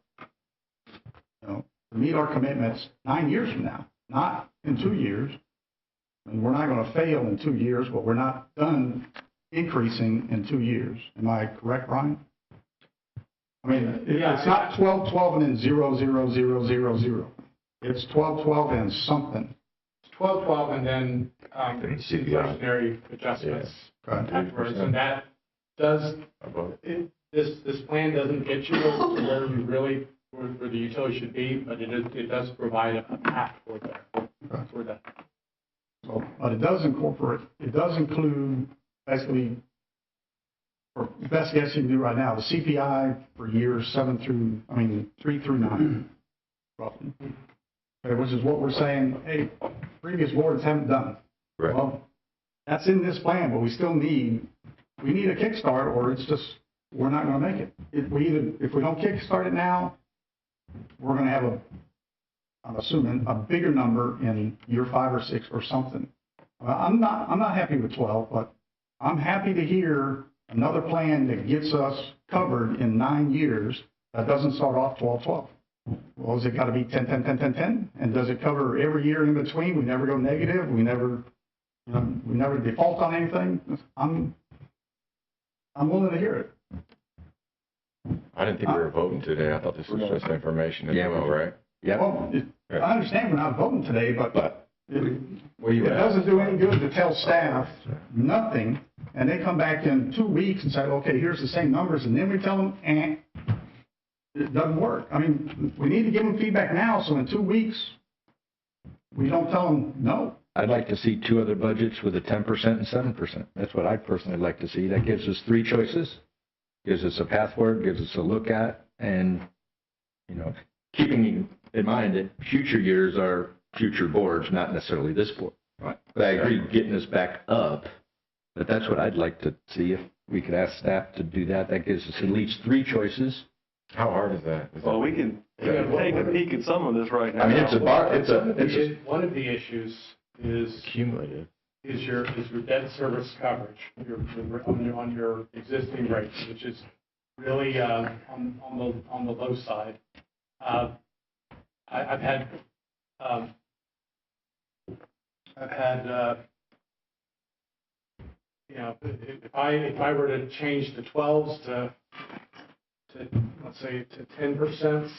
meet our commitments 9 years from now, not in 2 years. I mean, we're not going to fail in 2 years, but we're not done increasing in 2 years. Am I correct, Brian? I mean, it's not 12, 12, and then 0, 0, 0, 0, 0. It's 12, 12, and something. It's 12, 12, and then inflationary adjustments afterwards, and that does, this plan doesn't get you to where you really, where the utility should be, but it does provide a path for that. So, but it does include basically, or best guess you can do right now, the CPI for years 3 through 9, roughly. Okay, which is what we're saying, hey, previous boards haven't done. Right. Well, that's in this plan, but we need a kickstart, or it's just, we're not going to make it. If we don't kickstart it now, we're going to have I'm assuming, a bigger number in year 5 or 6 or something. I'm not happy with 12, but I'm happy to hear another plan that gets us covered in 9 years that doesn't start off 12, 12. Well, has it got to be 10, 10, 10, 10, 10? And does it cover every year in between? We never go negative. We never default on anything. I'm willing to hear it. I didn't think we were voting today. I thought this was just information as well, right? Yeah. Well, I understand we're not voting today, but it at? doesn't do any good to tell staff nothing, and they come back in 2 weeks and say, okay, here's the same numbers, and then we tell them, it doesn't work. I mean, we need to give them feedback now, so in 2 weeks, we don't tell them no. I'd like to see 2 other budgets with a 10% and 7%. That's what I'd personally like to see. That gives us 3 choices, gives us a path forward, gives us a look at, and, keeping in mind that future years are future boards, not necessarily this board. Right. But I agree, getting us back up, but that's what I'd like to see, if we could ask staff to do that. That gives us at least 3 choices. How hard is that? Well, we can take a peek at some of this right now. I mean, one of the issues is Cumulative. is your debt service coverage on your existing rates, which is really on the low side. I've had if I were to change the 12s to let's say to 10%.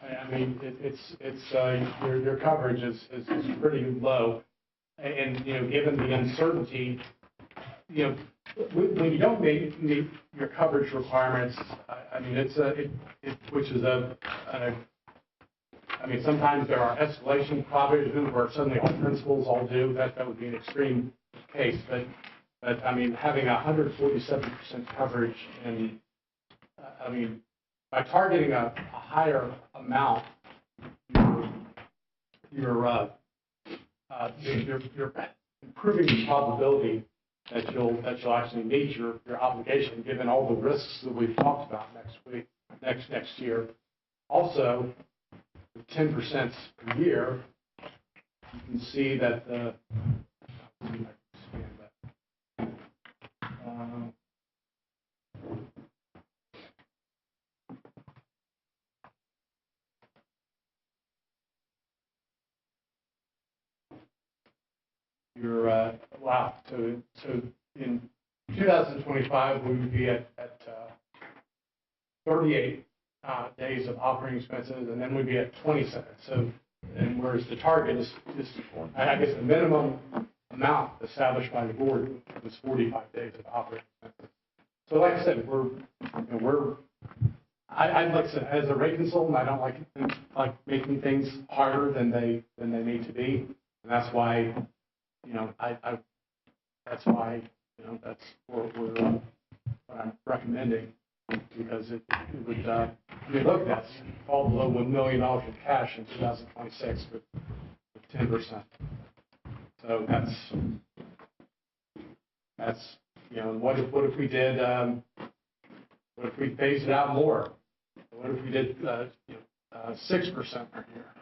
I mean, your coverage is pretty low, and given the uncertainty when you don't meet your coverage requirements, I mean, sometimes there are escalation provisions where suddenly all principals all do, that would be an extreme case, but I mean, having 147% coverage and, I mean, by targeting a higher amount, you're improving the probability that you'll actually meet your obligation, given all the risks that we've talked about next year. Also, with 10% per year, you can see that the wow. So in 2025, we would be at 38 days of operating expenses, and then we'd be at 27. So, and whereas the target is I guess the minimum amount established by the board was 45 days of operating expenses. So, like I said, I'd like to, as a rate consultant, I don't like making things harder than they need to be, and that's why. That's why, that's what I'm recommending, because it would, look, that's fall below $1 million in cash in 2026 with 10%. So that's, what if we did, what if we phased it out more? What if we did, 6% per year?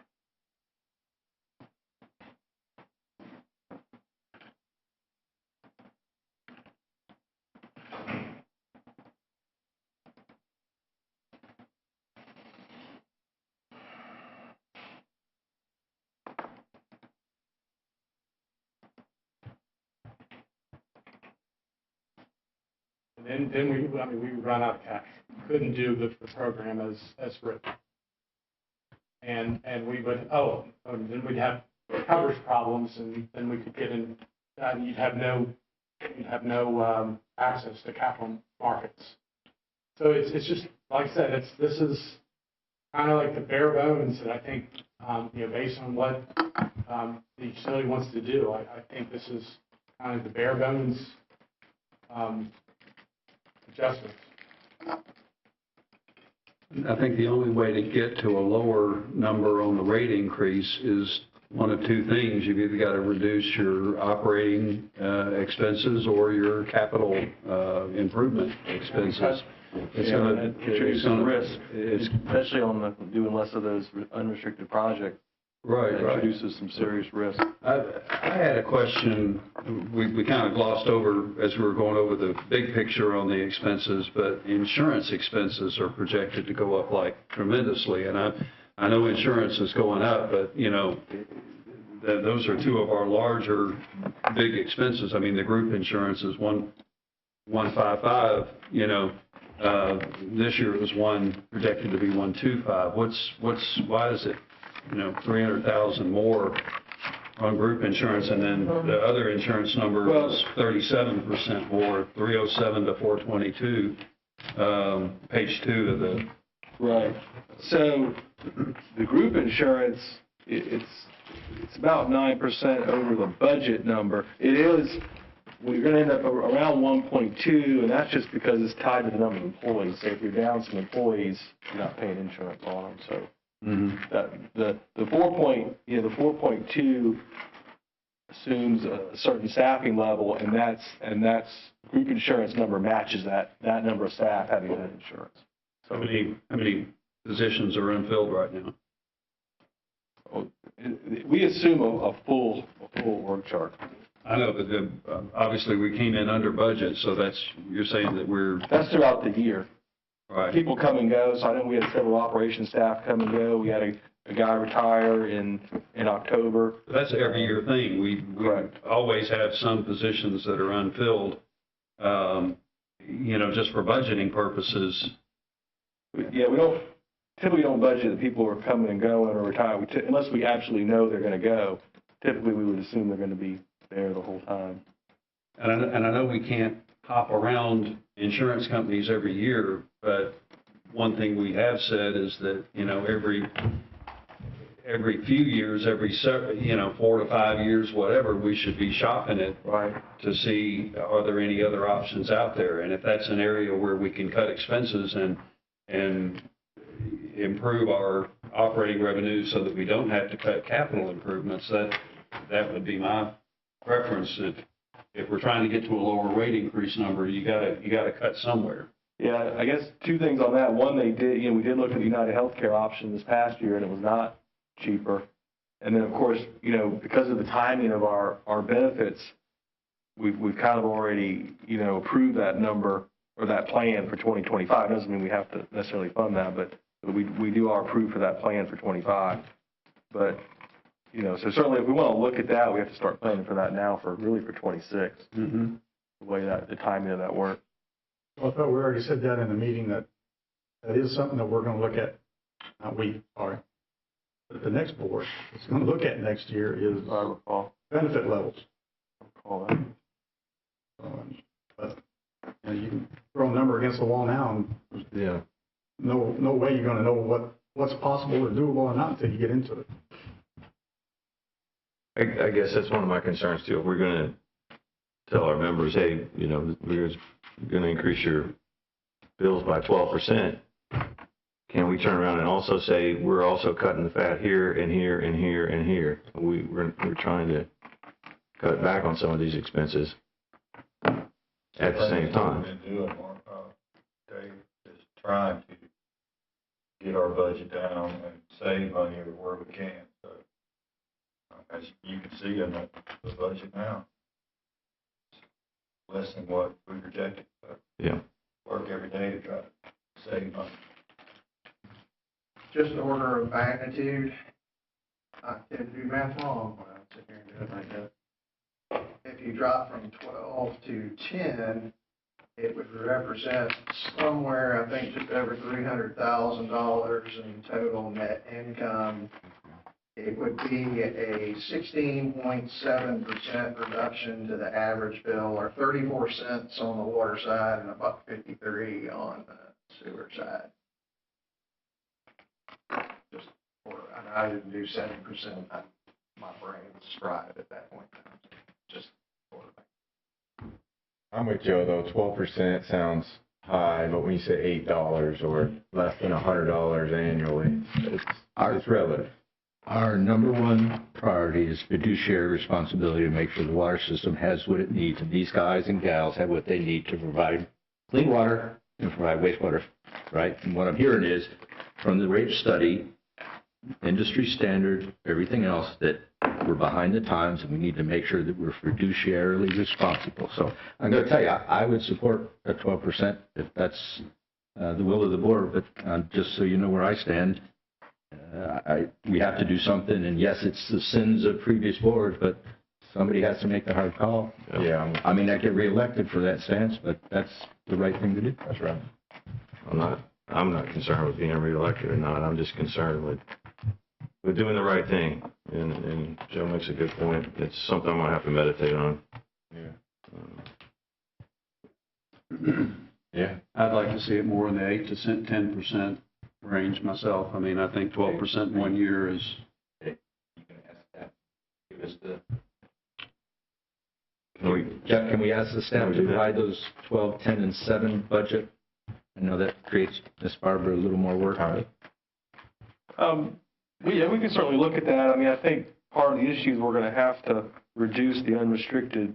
And then we would run out of cash. Couldn't do the program as written. And we would, then we'd have coverage problems, and then we could get in, you'd have no access to capital markets. So it's just, like I said, this is kind of like the bare bones that I think, based on what the utility wants to do, I think this is kind of the bare bones adjustments. I think the only way to get to a lower number on the rate increase is one of two things. You've either got to reduce your operating expenses or your capital improvement expenses. It's going to introduce some risk, especially on doing less of those unrestricted projects. Right, right. Introduces some serious risk. I had a question we kind of glossed over as we were going over the big picture on the expenses, but insurance expenses are projected to go up like tremendously. And I know insurance is going up, but, those are two of our larger big expenses. I mean, the group insurance is 155, this year it was projected to be 125. Why is it? 300,000 more on group insurance, and then the other insurance number was 37% more, 307 to 422, page 2 of the. Right. So the group insurance, it's about 9% over the budget number. We're going to end up around 1.2, and that's just because it's tied to the number of employees. So if you're down some employees, you're not paying insurance on them. So. Mm-hmm. The 4.2 assumes a certain staffing level, and that's group insurance number matches that number of staff having that insurance. So how many positions are unfilled right now? We assume a full org chart. I know, but obviously we came in under budget, so you're saying that that's throughout the year. Right. People come and go, so I know we had several operations staff come and go. We had a guy retire in October. That's an every year thing. We always have some positions that are unfilled, just for budgeting purposes. Yeah, we typically don't budget that people are coming and going or retiring, unless we absolutely know they're going to go. Typically, we would assume they're going to be there the whole time. and I know we can't hop around insurance companies every year, but one thing we have said is that, you know, every few years, 4 to 5 years, whatever, we should be shopping it. Right. To see, are there any other options out there? And if that's an area where we can cut expenses and improve our operating revenues so that we don't have to cut capital improvements, that would be my preference. If we're trying to get to a lower rate increase number, you gotta cut somewhere. Yeah, I guess two things on that. One, we did look at the United Healthcare option this past year, and it was not cheaper. And then, of course, because of the timing of our benefits, we've kind of already, approved that number or that plan for 2025. Doesn't mean we have to necessarily fund that, but we do are approved for that plan for 25. But, so certainly if we want to look at that, we have to start planning for that now for 26. Mm-hmm. The way the timing of that works. Well, I thought we already said that in the meeting, that is something that we're going to look at. Not we, sorry. But the next board is going to look at next year is benefit levels. Recall that. But you can throw a number against the wall now, and Yeah. no way you're going to know what's possible or doable or not until you get into it. I guess that's one of my concerns too. If we're going to tell our members, hey, we're going to increase your bills by 12%, can we turn around and also say we're also cutting the fat here and here and here and here? We're trying to cut back on some of these expenses at the same time. What we've been doing, Mark, Dave, is trying to get our budget down and save money everywhere we can. So, as you can see in the budget now, it's less than what we projected. So Yeah. work every day to try to save money. Just an order of magnitude, I tend to do math wrong when I sit here and do it like that. If you drop from 12 to 10, it would represent somewhere, I think, just over $300,000 in total net income. It would be a 16.7% reduction to the average bill, or 34 cents on the water side and $1.53 on the sewer side. Just I didn't do 7%. My brain was fried at that point. Just I'm with Joe though, 12% sounds high, but when you say $8 or less than $100 annually, it's relative. Our number one priority is fiduciary responsibility to make sure the water system has what it needs, and these guys and gals have what they need to provide clean water and provide wastewater, right? And what I'm hearing is, from the rate study, industry standard, everything else, that we're behind the times and we need to make sure that we're fiduciarily responsible. So I'm going to tell you, I would support a 12% if that's the will of the board, but just so you know where I stand, we have to do something, and yes, it's the sins of previous boards, but somebody has to make the hard call. Yeah. I mean, I get reelected for that stance, but that's the right thing to do. That's right. I'm not concerned with being reelected or not. I'm just concerned with doing the right thing. And Joe makes a good point. It's something I'm going to have to meditate on. Yeah. Yeah. I'd like to see it more in the 8 to 10% range myself. I mean, I think 12% in 1 year is. You can ask that. Give us the. Jeff, Can we ask the staff to provide those 12, 10, and 7 budget? I know that creates Ms. Barber a little more work. Yeah, we can certainly look at that. I mean, I think part of the issue is we're going to have to reduce the unrestricted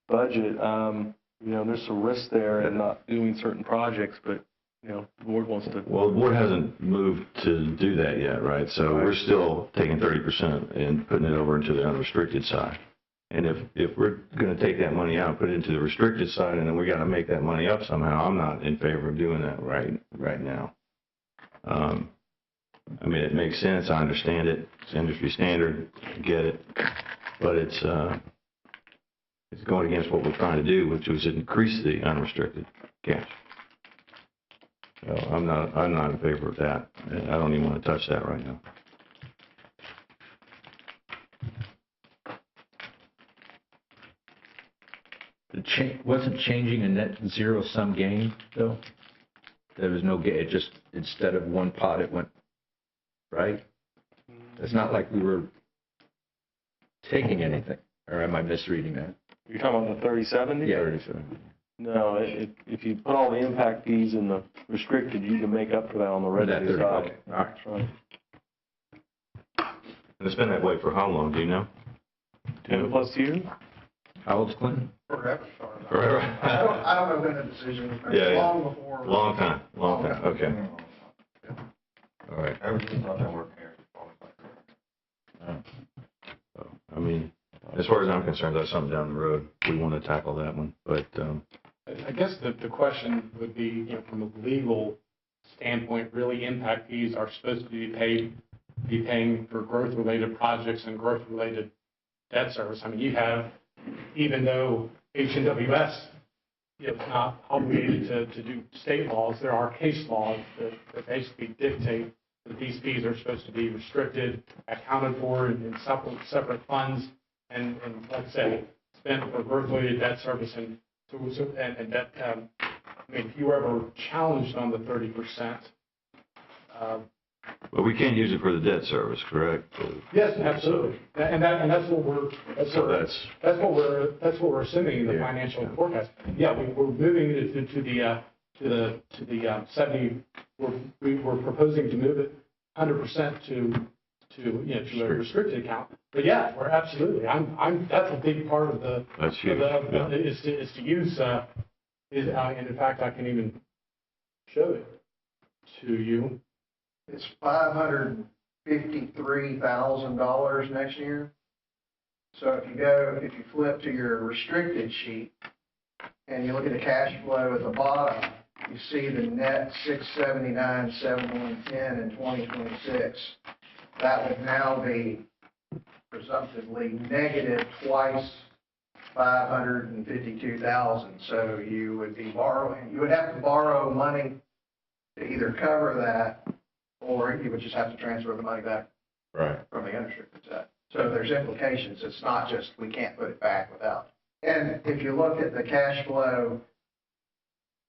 budget. There's some risk there in not doing certain projects, but, the board wants to. Well, the board hasn't moved to do that yet, right? So we're still taking 30% and putting it over into the unrestricted side. And if we're going to take that money out and put it into the restricted side, and then we got to make that money up somehow, I'm not in favor of doing that right now. I mean, it makes sense. I understand it. It's industry standard. I get it. But it's going against what we're trying to do, which was increase the unrestricted cash. So I'm not in favor of that. I don't even want to touch that right now. Wasn't changing a net zero sum game, though? There was no gain, it just, instead of one pot, it went, right? It's not like we were taking anything, or am I misreading that? You're talking about the 30/70? Yeah. 37. No, if you put all the impact fees in the restricted, you can make up for that on the revenue That 30, side. okay, all right. That's right. And it's been that way for how long, do you know? 10+ years? How old's Clinton? Forever. Forever. I don't know when the decision was made. Yeah, yeah. Long before. Long time, okay. All right. Ever since I've been working here. So, I mean, as far as I'm concerned, that's something down the road. We want to tackle that one, but, I guess the question would be, you know, from a legal standpoint, really impact fees are supposed to be paying for growth-related projects and growth-related debt service. I mean, you have, even though HNWS, you know, is not obligated to do state laws, there are case laws that basically dictate that these fees are supposed to be restricted, accounted for in separate funds, and like I say, spent for growth-related debt service and that, I mean, if you were ever challenged on the 30%, but we can't use it for the debt service, correct? yes, absolutely, and that's what we're assuming in the financial forecast. Yeah, we're moving it to the 70. We're proposing to move it 100% to a restricted account. But yeah, we're absolutely. That's a big part of the. That's huge. Is to use. And in fact, I can even show it to you. It's $553,000 next year. So if you flip to your restricted sheet and you look at the cash flow at the bottom, you see the net 679,710 in 2026. That would now be presumptively negative twice 552,000. So you would have to borrow money to either cover that, or you would just have to transfer the money back from the unrestricted side. So there's implications. It's not just we can't put it back without. And if you look at the cash flow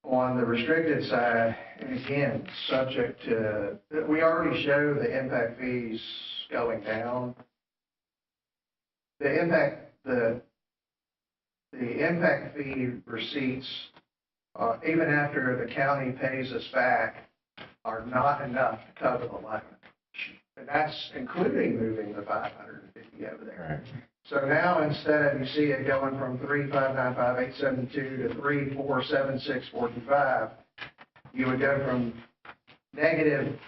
on the restricted side, and again, subject to, we already show the impact fees going down. The impact fee receipts, even after the county pays us back, are not enough to cover the line. And that's including moving the 550 over there. Right. So now instead of, you see it going from 3,595,872 to 3,476,45, you would go from negative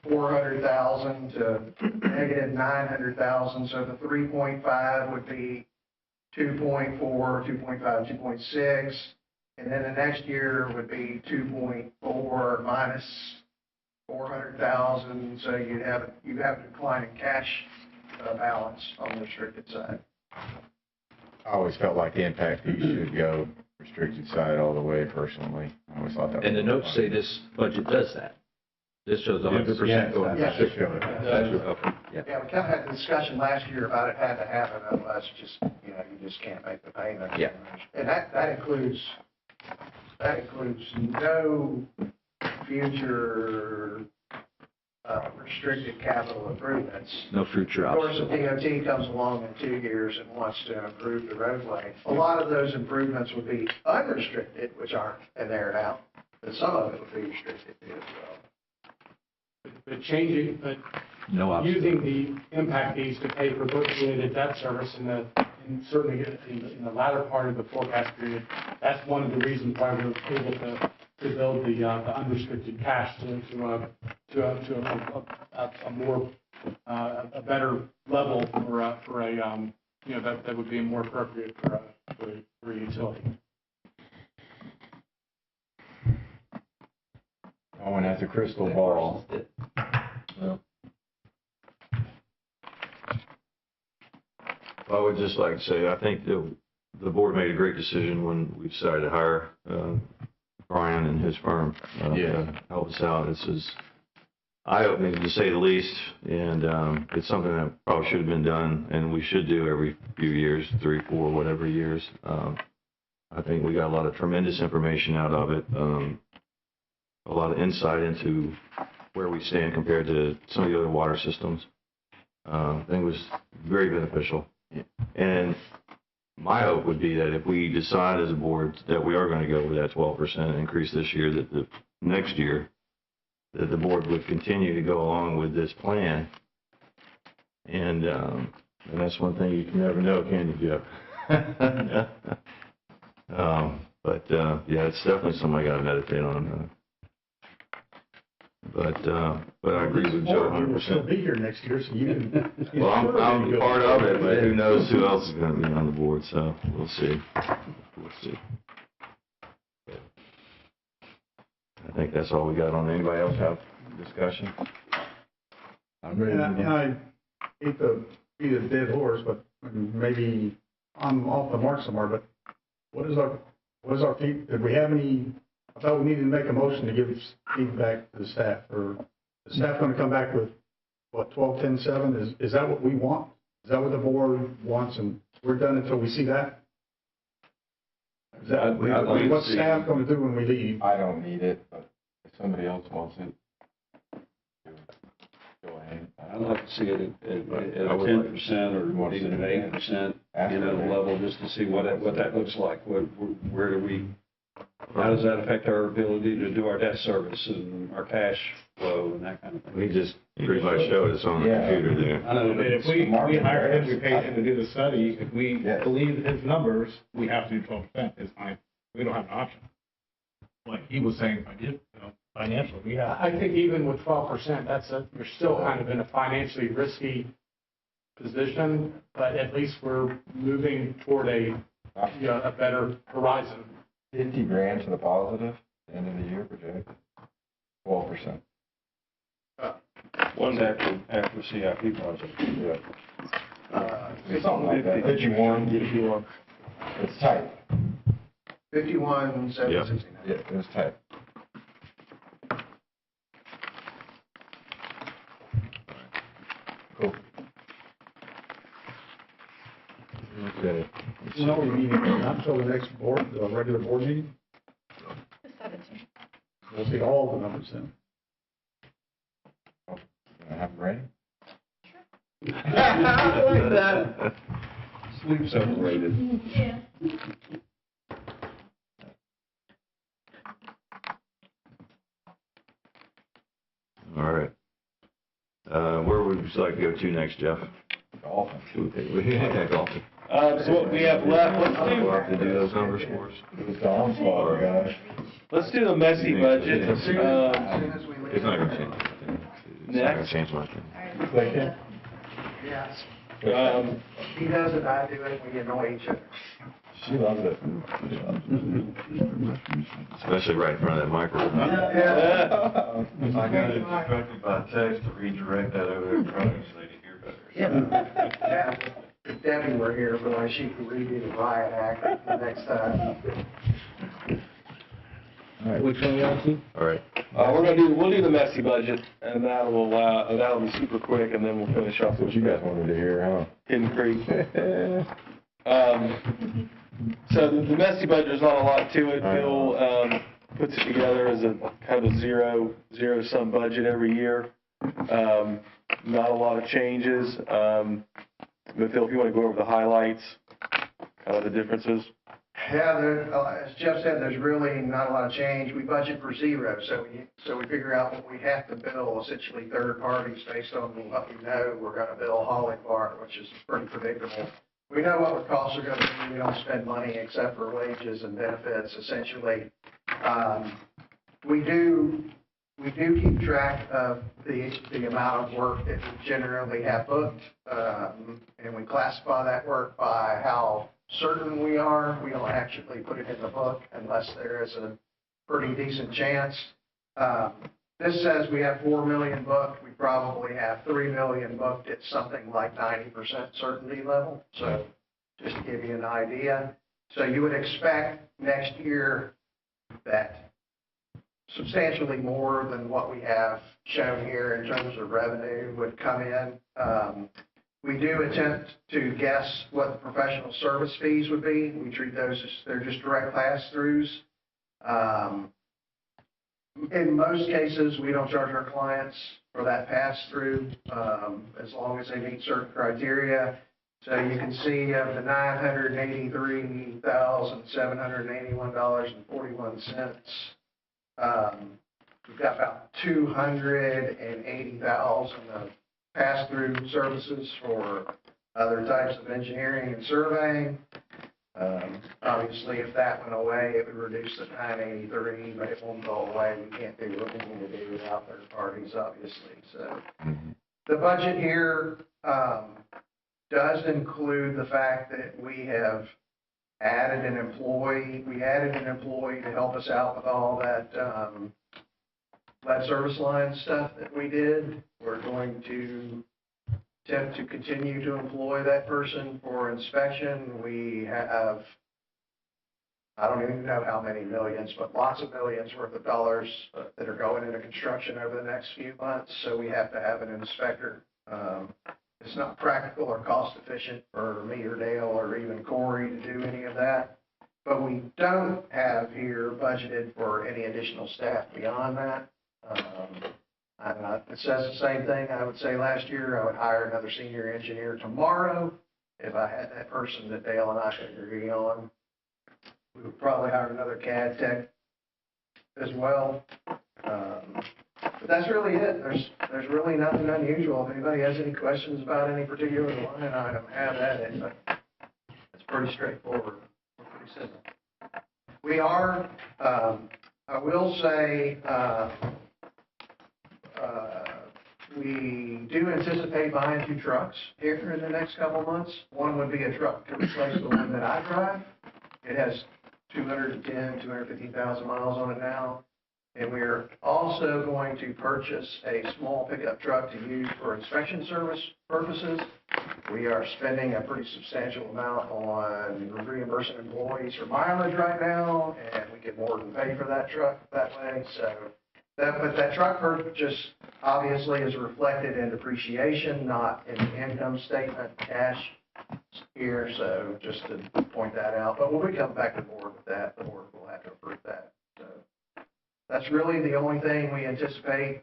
400,000 to negative 900,000. So the 3.5 would be 2.4, 2.5, 2.6. And then the next year would be 2.4 minus 400,000. So you'd have a declining cash balance on the restricted side. I always felt like the impact fees should go restricted side all the way personally. I always thought that. And the notes say this budget does that. This shows 100% going. Yes. Yeah. Yeah, we kind of had the discussion last year about it had to happen, otherwise you just can't make the payment. Yeah. And that includes no future restricted capital improvements. No future Of course, obstacle. if DOT comes along in 2 years and wants to improve the roadway, a lot of those improvements would be unrestricted, which aren't in there now, but some of it would be restricted as well. But No obstacle. using the impact fees to pay for growth-related debt service and certainly in the latter part of the forecast period, that's one of the reasons why we're able to build the unrestricted cash to a better level for a that would be more appropriate for a utility. No one has a crystal ball. I would just like to say, I think the board made a great decision when we decided to hire Brian and his firm to help us out. This is eye-opening, to say the least, and it's something that probably should have been done, and we should do every few years, 3, 4, whatever years. I think we got a lot of tremendous information out of it, a lot of insight into where we stand compared to some of the other water systems. I think it was very beneficial. And my hope would be that if we decide as a board that we are going to go with that 12% increase this year, that the next year, that the board would continue to go along with this plan. And that's one thing you can never know, can you, Jeff? Yeah, it's definitely something I got to meditate on. But I agree with Joe 100%. We'll still be here next year, so you can. Well, I'm part of it, but who knows who else is going to be on the board, so we'll see. We'll see. I think that's all we got on. Anybody else have discussion? And I hate to beat a dead horse, but maybe I'm off the mark somewhere, but what is our did we have any, I thought we needed to make a motion to give feedback to the staff, or the staff going to come back with, what, 12-10-7? Is that what we want? Is that what the board wants, and we're done until we see that? Is that, what's staff going to do when we leave? I don't need it, but if somebody else wants it, go ahead. I'd like to see it at a 10% or even an 8%, level, just to see what that looks like. Where do we, how does that affect our ability to do our debt service and our cash flow and that kind of thing? We just pretty much showed us on the computer there. I know, but If we hire him, we pay him to do the study, if we believe his numbers, we have to do 12%. We don't have an option. Like he was saying, financially, we have. I think even with 12%, you're still kind of in a financially risky position, but at least we're moving toward a better horizon. 50 grand to the positive, end of the year projected, 12%. One's after CIP project. Yeah. Something like that. 51. It's tight. 51,769. Yeah, it was tight. Cool. Okay. When are we meeting? Not until the next board, the regular board meeting? The 17th. We'll see all the numbers then. Can I have them ready? I like that. Sleep separated. Yeah. All right. Where would you like to go to next, Jeff? Golfing. Yeah, golfing. So what we have left, We'll have to do those numbers for us. It was Dom's fault, guys. let's do the messy budget. As soon as we leave. It's not going to change anything. It's not going to change my thing. Yes. Um, He does it, I do it, we annoy each other. She loves it. Especially right in front of that microphone. I got instructed by text to redirect that over in front of you so they can hear better. Yeah. If Debbie were here, boy, she could redo the riot act the next time. All right, which one you on to? All right. we'll do the messy budget, and that'll be super quick, and then we'll finish off That's what you guys wanted to hear, huh? Hidden Creek. So the messy budget, there's not a lot to it. Bill puts it together as a kind of a zero-sum budget every year. Not a lot of changes. But Phil, if you want to go over the highlights, kind of the differences. Yeah, as Jeff said, there's really not a lot of change. We budget for zero, so we figure out what we have to bill, essentially third parties based on what we know we're going to bill Holly for, which is pretty predictable. We know what our costs are going to be. We don't spend money except for wages and benefits, essentially. We do keep track of the amount of work that we generally have booked, and we classify that work by how certain we are. We don't actually put it in the book unless there is a pretty decent chance. This says we have 4 million booked. We probably have 3 million booked at something like 90% certainty level. So just to give you an idea. So you would expect next year that substantially more than what we have shown here in terms of revenue would come in. We do attempt to guess what the professional service fees would be. We treat those as, they're just direct pass-throughs. In most cases, we don't charge our clients for that pass-through, as long as they meet certain criteria. So you can see of the $983,781.41, we've got about $280,000 of pass-through services for other types of engineering and surveying. Obviously, if that went away, it would reduce the 983, but it won't go away. We can't do anything to do without third parties, obviously. So the budget here does include the fact that we have added an employee. We added an employee to help us out with all that lead service line stuff that we did. We're going to attempt to continue to employ that person for inspection. We have, I don't even know how many millions, but lots of millions worth of dollars that are going into construction over the next few months. So we have to have an inspector. It's not practical or cost efficient for me or Dale or even Corey to do any of that. But we don't have here budgeted for any additional staff beyond that. It says the same thing I would say last year. I would hire another senior engineer tomorrow if I had that person that Dale and I could agree on. We would probably hire another CAD tech as well. But that's really it. There's really nothing unusual. If anybody has any questions about any particular line item, have at it. But it's pretty straightforward. Pretty simple. We are, I will say, we do anticipate buying 2 trucks here in the next couple months. One would be a truck to replace the one that I drive. It has 250,000 miles on it now. And we're also going to purchase a small pickup truck to use for inspection service purposes. We are spending a pretty substantial amount on reimbursing employees for mileage right now, and we can more than pay for that truck that way. So that truck purchase obviously is reflected in depreciation, not in the income statement cash here. So just to point that out. But when we come back to the board with that, the board will have to approve that. So that's really the only thing we anticipate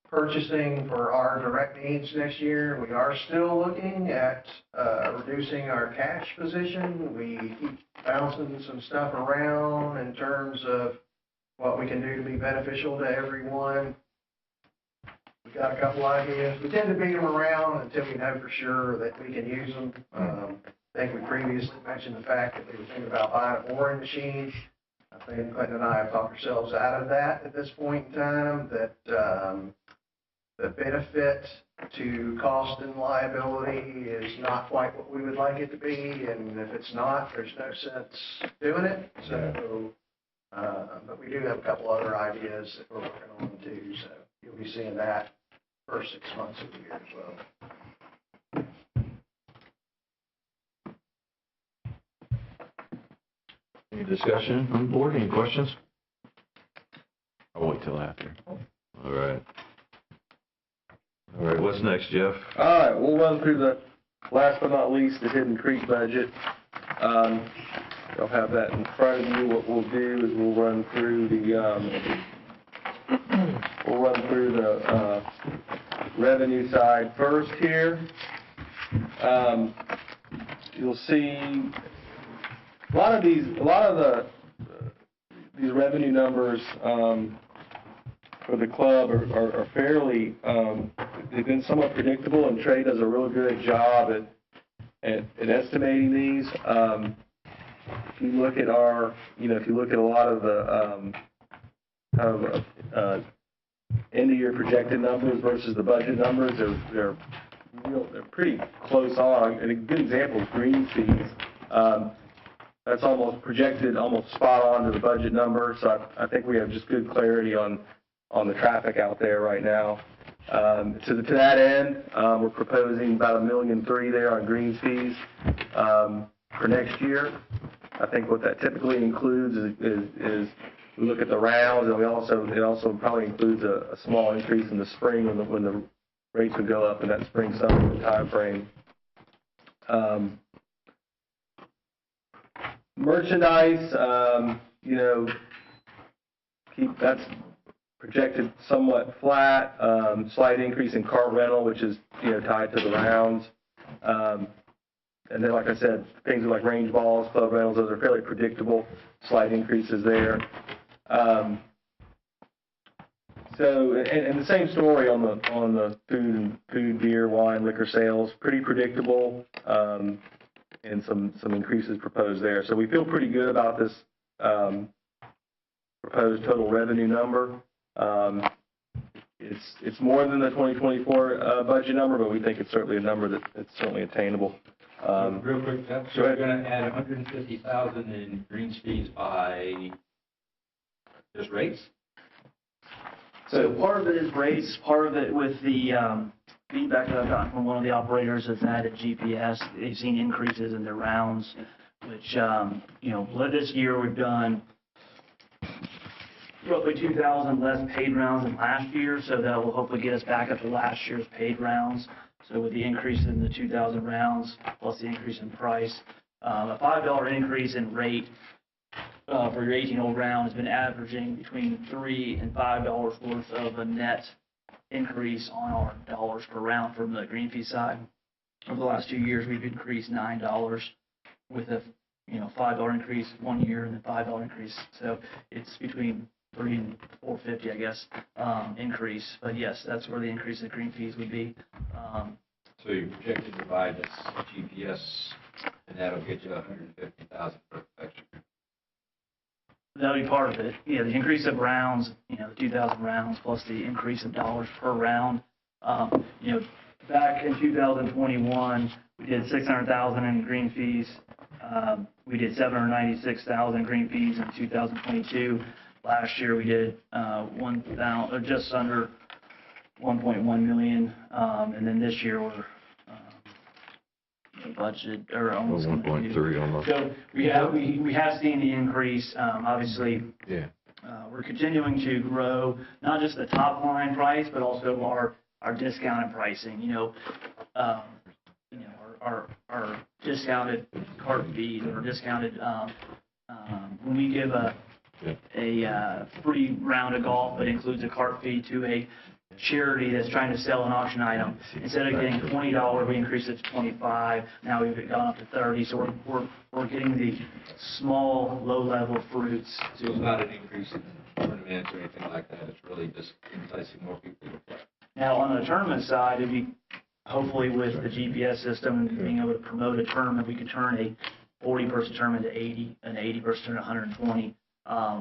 purchasing for our direct needs next year. We are still looking at reducing our cash position. We keep bouncing some stuff around in terms of what we can do to be beneficial to everyone. We got a couple ideas. We tend to beat them around until we know for sure that we can use them. I think we previously mentioned the fact that we were thinking about buying a boring machine. I think Clinton and I have talked ourselves out of that at this point in time, that the benefit to cost and liability is not quite what we would like it to be, and if it's not, there's no sense doing it. So, but we do have a couple other ideas that we're working on too, so you'll be seeing that first 6 months of the year as well. Any discussion on the board? Any questions? I'll wait till after. All right. All right, what's next, Jeff? All right, we'll run through the, last but not least, the Hidden Creek budget. You'll have that in front of you. What we'll do is we'll run through the revenue side first here. You'll see a lot of these revenue numbers for the club are fairly, they've been somewhat predictable, and Trey does a real good job at estimating these. If you look at if you look at a lot of the end of year projected numbers versus the budget numbers, they're pretty close on. And a good example is green fees. That's almost projected, almost spot on to the budget number. So I think we have just good clarity on the traffic out there right now. To that end, we're proposing about $1.3 million there on green fees for next year. I think what that typically includes is we look at the rounds, and it also probably includes a small increase in the spring when the rates would go up in that spring, summer timeframe. Merchandise, that's projected somewhat flat, slight increase in cart rental, which is, tied to the rounds. And then, like I said, things like range balls, club rentals, those are fairly predictable, slight increases there. And the same story on the food, beer, wine, liquor sales, pretty predictable, and some increases proposed there. So we feel pretty good about this proposed total revenue number. It's more than the 2024 budget number, but we think it's certainly a number that's certainly attainable. Real quick, Jeff, so we're gonna add 150,000 in greens fees by just rates? So part of it is rates, part of it with the feedback that I've gotten from one of the operators that's added GPS. They've seen increases in their rounds, which, this year we've done roughly 2,000 less paid rounds than last year, so that will hopefully get us back up to last year's paid rounds. So with the increase in the 2,000 rounds, plus the increase in price, a $5 increase in rate for your 18-hole round has been averaging between $3 and $5 worth of a net increase on our dollars per round from the green fee side. Over the last 2 years, we've increased $9 with a $5 increase 1 year and then $5 increase. So it's between $3 and $4.50, I guess, increase. But yes, that's where the increase in green fees would be. So you're projected to buy this GPS, and that'll get you 150,000 for extra. That'll be part of it. Yeah, the increase of rounds, the 2,000 rounds plus the increase of dollars per round. Back in 2021, we did 600,000 in green fees. We did 796,000 green fees in 2022. Last year we did just under 1.1 million, and then this year we're budget or almost 1.3 almost. So we have seen the increase. Obviously, Yeah. We're continuing to grow not just the top line price, but also our discounted pricing. Our discounted cart fees or discounted when we give a free round of golf that includes a cart fee to a charity that's trying to sell an auction item. Instead of getting $20, we increased it to $25. Now we've gone up to $30. So we're getting the small, low-level fruits. So it's not an increase in tournaments or anything like that. It's really just enticing more people to play. Now on the tournament side, it'd be hopefully with the GPS system and being able to promote a tournament, we could turn a 40-person tournament to 80, an 80-person tournament to 120.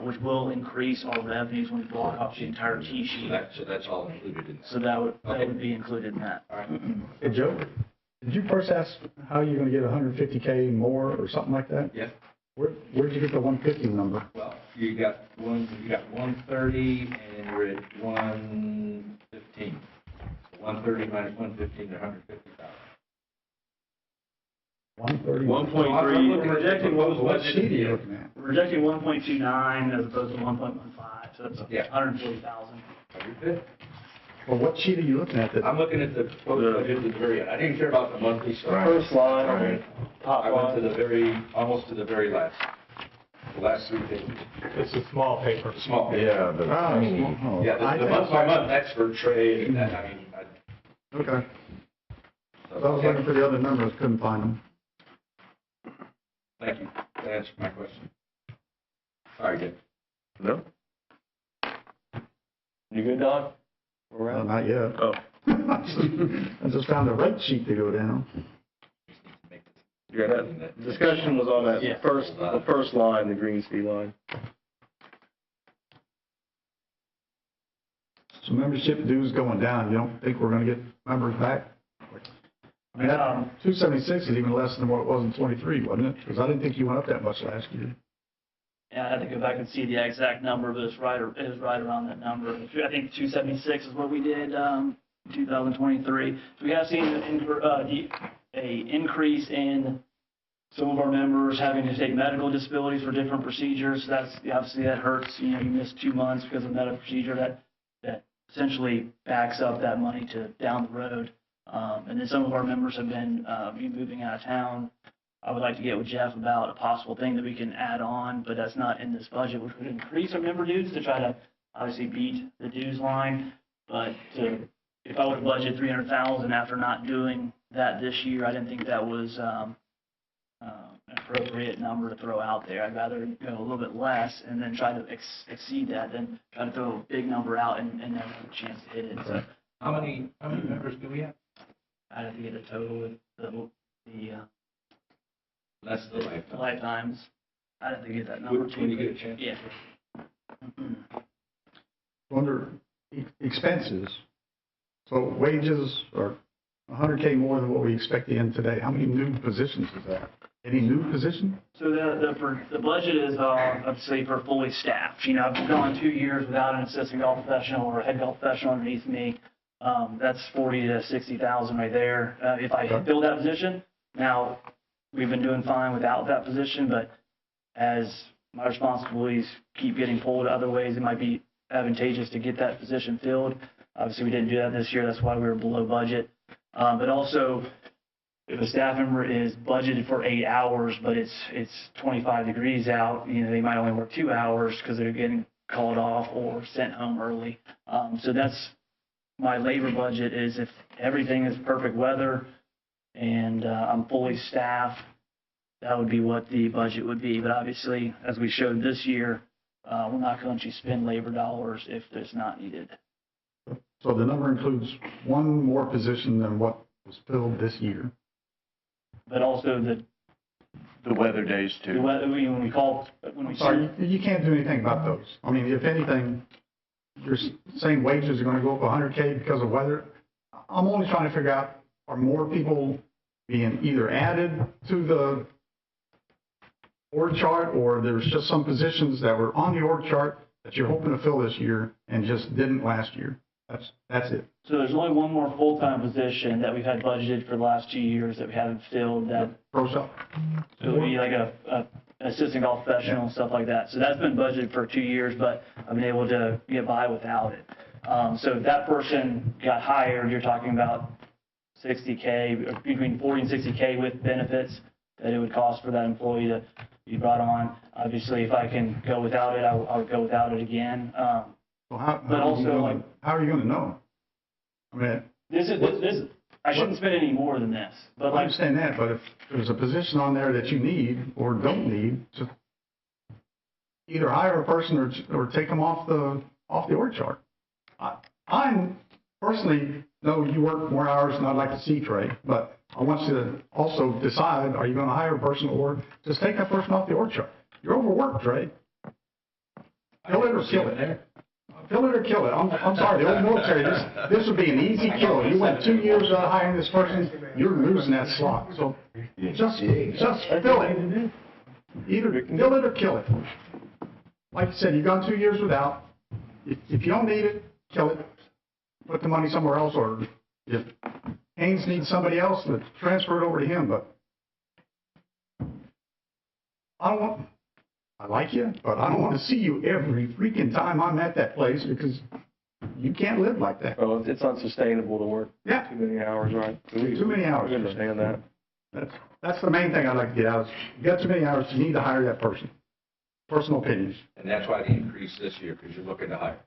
Which will increase our revenues when we block off the entire tee sheet. So that's all included in that. So that would be included in that. All right. Hey, Joe, did you first ask how you're gonna get 150K more or something like that? Yeah. Where'd you get the 150 number? Well, you got 130 and we're at 115. So 130 minus 115 to 150,000. 130. 1.3. We're projecting What sheet are you looking at? We're projecting 1.29 as opposed to 1.15, so that's 140,000. You're good. Well, what sheet are you looking at? I'm looking at the proposed budget at the very end. I didn't care about the monthly stuff. First line, top I went to line. almost to the very last. The last 3 pages. It's a small paper. Small paper. Yeah, the Yeah, the month by month expert trade and that, Okay. so, I was looking for the other numbers, couldn't find them. Thank you. That answered my question. Sorry, Dick. No? You good, Don? Well, not yet. Oh, I just found the right sheet to go down. yeah, that discussion was on that the first line, the green fee line. So membership dues going down, you don't think we're gonna get members back? I mean, that 276 is even less than what it was in 23, wasn't it? Because I didn't think you went up that much last year. Yeah, I had to go back and see the exact number, but it was right around that number. I think 276 is what we did 2023. So we have seen a increase in some of our members having to take medical disabilities for different procedures. That's obviously that hurts. You miss 2 months because of medical procedure. That essentially backs up that money to down the road. And then some of our members have been moving out of town. I would like to get with Jeff about a possible thing that we can add on, but that's not in this budget, which would increase our member dues to try to obviously beat the dues line. But if I would budget $300,000 after not doing that this year, I didn't think that was an appropriate number to throw out there. I'd rather go a little bit less and then try to exceed that than try to throw a big number out and never have a chance to hit it. So How many members do we have? I'd have to get a total with the That's the lifetime. lifetimes. I'd have to get that number too. When you get a chance. Yeah. Under expenses, so wages are 100K more than what we expect in today. How many new positions is that? Any new position? So the budget is obviously for fully staffed. You know, I've gone 2 years without an assistant golf professional or a head golf professional underneath me. That's 40 to 60,000 right there. If I fill that position, now we've been doing fine without that position, but as my responsibilities keep getting pulled other ways, it might be advantageous to get that position filled. Obviously, we didn't do that this year. That's why we were below budget. But also, if a staff member is budgeted for 8 hours, but it's 25 degrees out, you know, they might only work 2 hours because they're getting called off or sent home early. So that's my labor budget is if everything is perfect weather and I'm fully staffed, that would be what the budget would be. But obviously, as we showed this year, we're not going to spend labor dollars if it's not needed. So the number includes one more position than what was filled this year. But also The weather days the too. weather, when we Sorry, you can't do anything about those. I mean, if anything, you're saying wages are going to go up 100K because of weather. I'm only trying to figure out, are more people being either added to the org chart, or there's just some positions that were on the org chart that you're hoping to fill this year and just didn't last year? That's it. So there's only one more full-time position that we've had budgeted for the last 2 years that we haven't filled. That Pro shop. so it would be like a assistant golf professional, stuff like that. So that's been budgeted for 2 years, but I've been able to get by without it. So if that person got hired, you're talking about 60K, between 40 and 60K with benefits that it would cost for that employee to be brought on. Obviously, if I can go without it, I would go without it again. Well, how But are you also, gonna- like- how are you going to know? I mean, This I shouldn't spend any more than this, but I like, understand that, but if there's a position on there that you need or don't need, to either hire a person or take them off the org chart. I personally know you work more hours than I'd like to see, Trey, but I want you to also decide, are you going to hire a person or just take that person off the org chart? You're overworked, Trey. Fill it or kill it. Fill it or kill it. I'm sorry, the old military, this would be an easy kill. You went 2 years without hiring this person, you're losing that slot. So just fill it. Either fill it or kill it. Like you said, you've gone 2 years without. If you don't need it, kill it. Put the money somewhere else, or if Haynes needs somebody else, let's transfer it over to him, but I like you, but I don't want to see you every freaking time I'm at that place, because you can't live like that. Well, it's unsustainable to work Yeah. too many hours, right? Too many hours. We understand that. That's the main thing I'd like to get out. You got too many hours, you need to hire that person. Personal opinions. And that's why the increase this year, because you're looking to hire.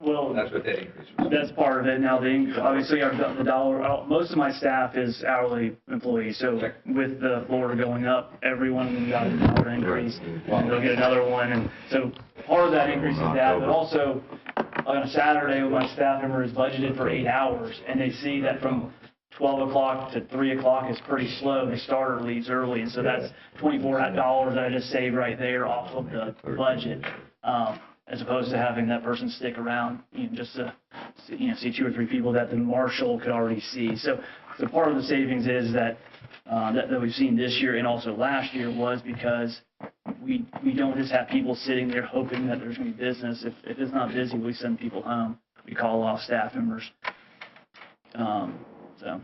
well, That's what that increase was. that's part of it. Now, obviously, the dollar, most of my staff is hourly employees. So with the Florida going up, everyone got a dollar increase, and they'll get another one. And so part of that increase is that, but also on a Saturday, when my staff member is budgeted for 8 hours, and they see that from 12 o'clock to 3 o'clock is pretty slow. The starter leaves early, and so that's $24 that I just saved right there off of the budget, as opposed to having that person stick around, just to see 2 or 3 people that the marshal could already see. So part of the savings is that we've seen this year and also last year was because we don't just have people sitting there hoping that there's going to be business. If it's not busy, we send people home. We call off staff members. So.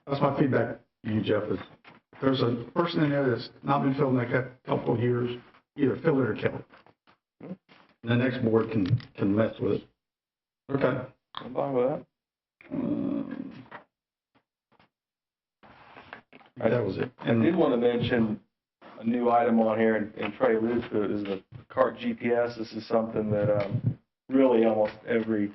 That's my feedback to you, Jeff, is there's a person in there that's not been filling like a couple of years, either fill it or kill it. The next board can mess with it. Okay. I'm fine with that. That was it. I did want to mention a new item on here, and Trey alluded to it, is the cart GPS. This is something that really almost every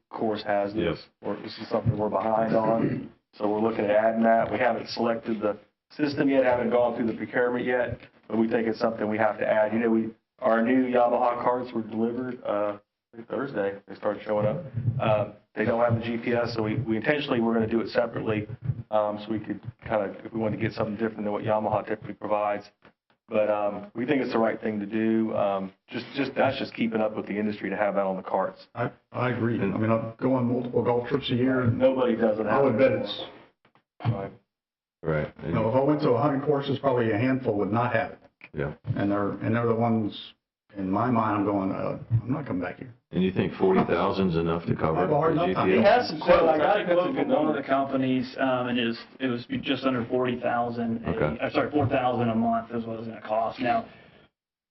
course has this, or this is something we're behind on. So we're looking at adding that. We haven't selected the system yet, haven't gone through the procurement yet, but we think it's something we have to add. You know, our new Yamaha carts were delivered Thursday. They started showing up. They don't have the GPS, so we intentionally we're going to do it separately, so we could kind of, if we want to get something different than what Yamaha typically provides. But we think it's the right thing to do. That's just keeping up with the industry to have that on the carts. I agree. I mean, I go on multiple golf trips a year, and Nobody does it. I would bet it's, Right. you know, if I went to 100 courses, probably a handful would not have it. Yeah. And they're the ones, in my mind, I'm going, I'm not coming back here. And you think 40,000's enough to cover I have a hard the enough time. GPS? He has some quotes. I got a That's a quote good from one of number. the companies, and it was just under 40,000. Okay. Sorry, 4,000 a month is what it was going to cost. Now,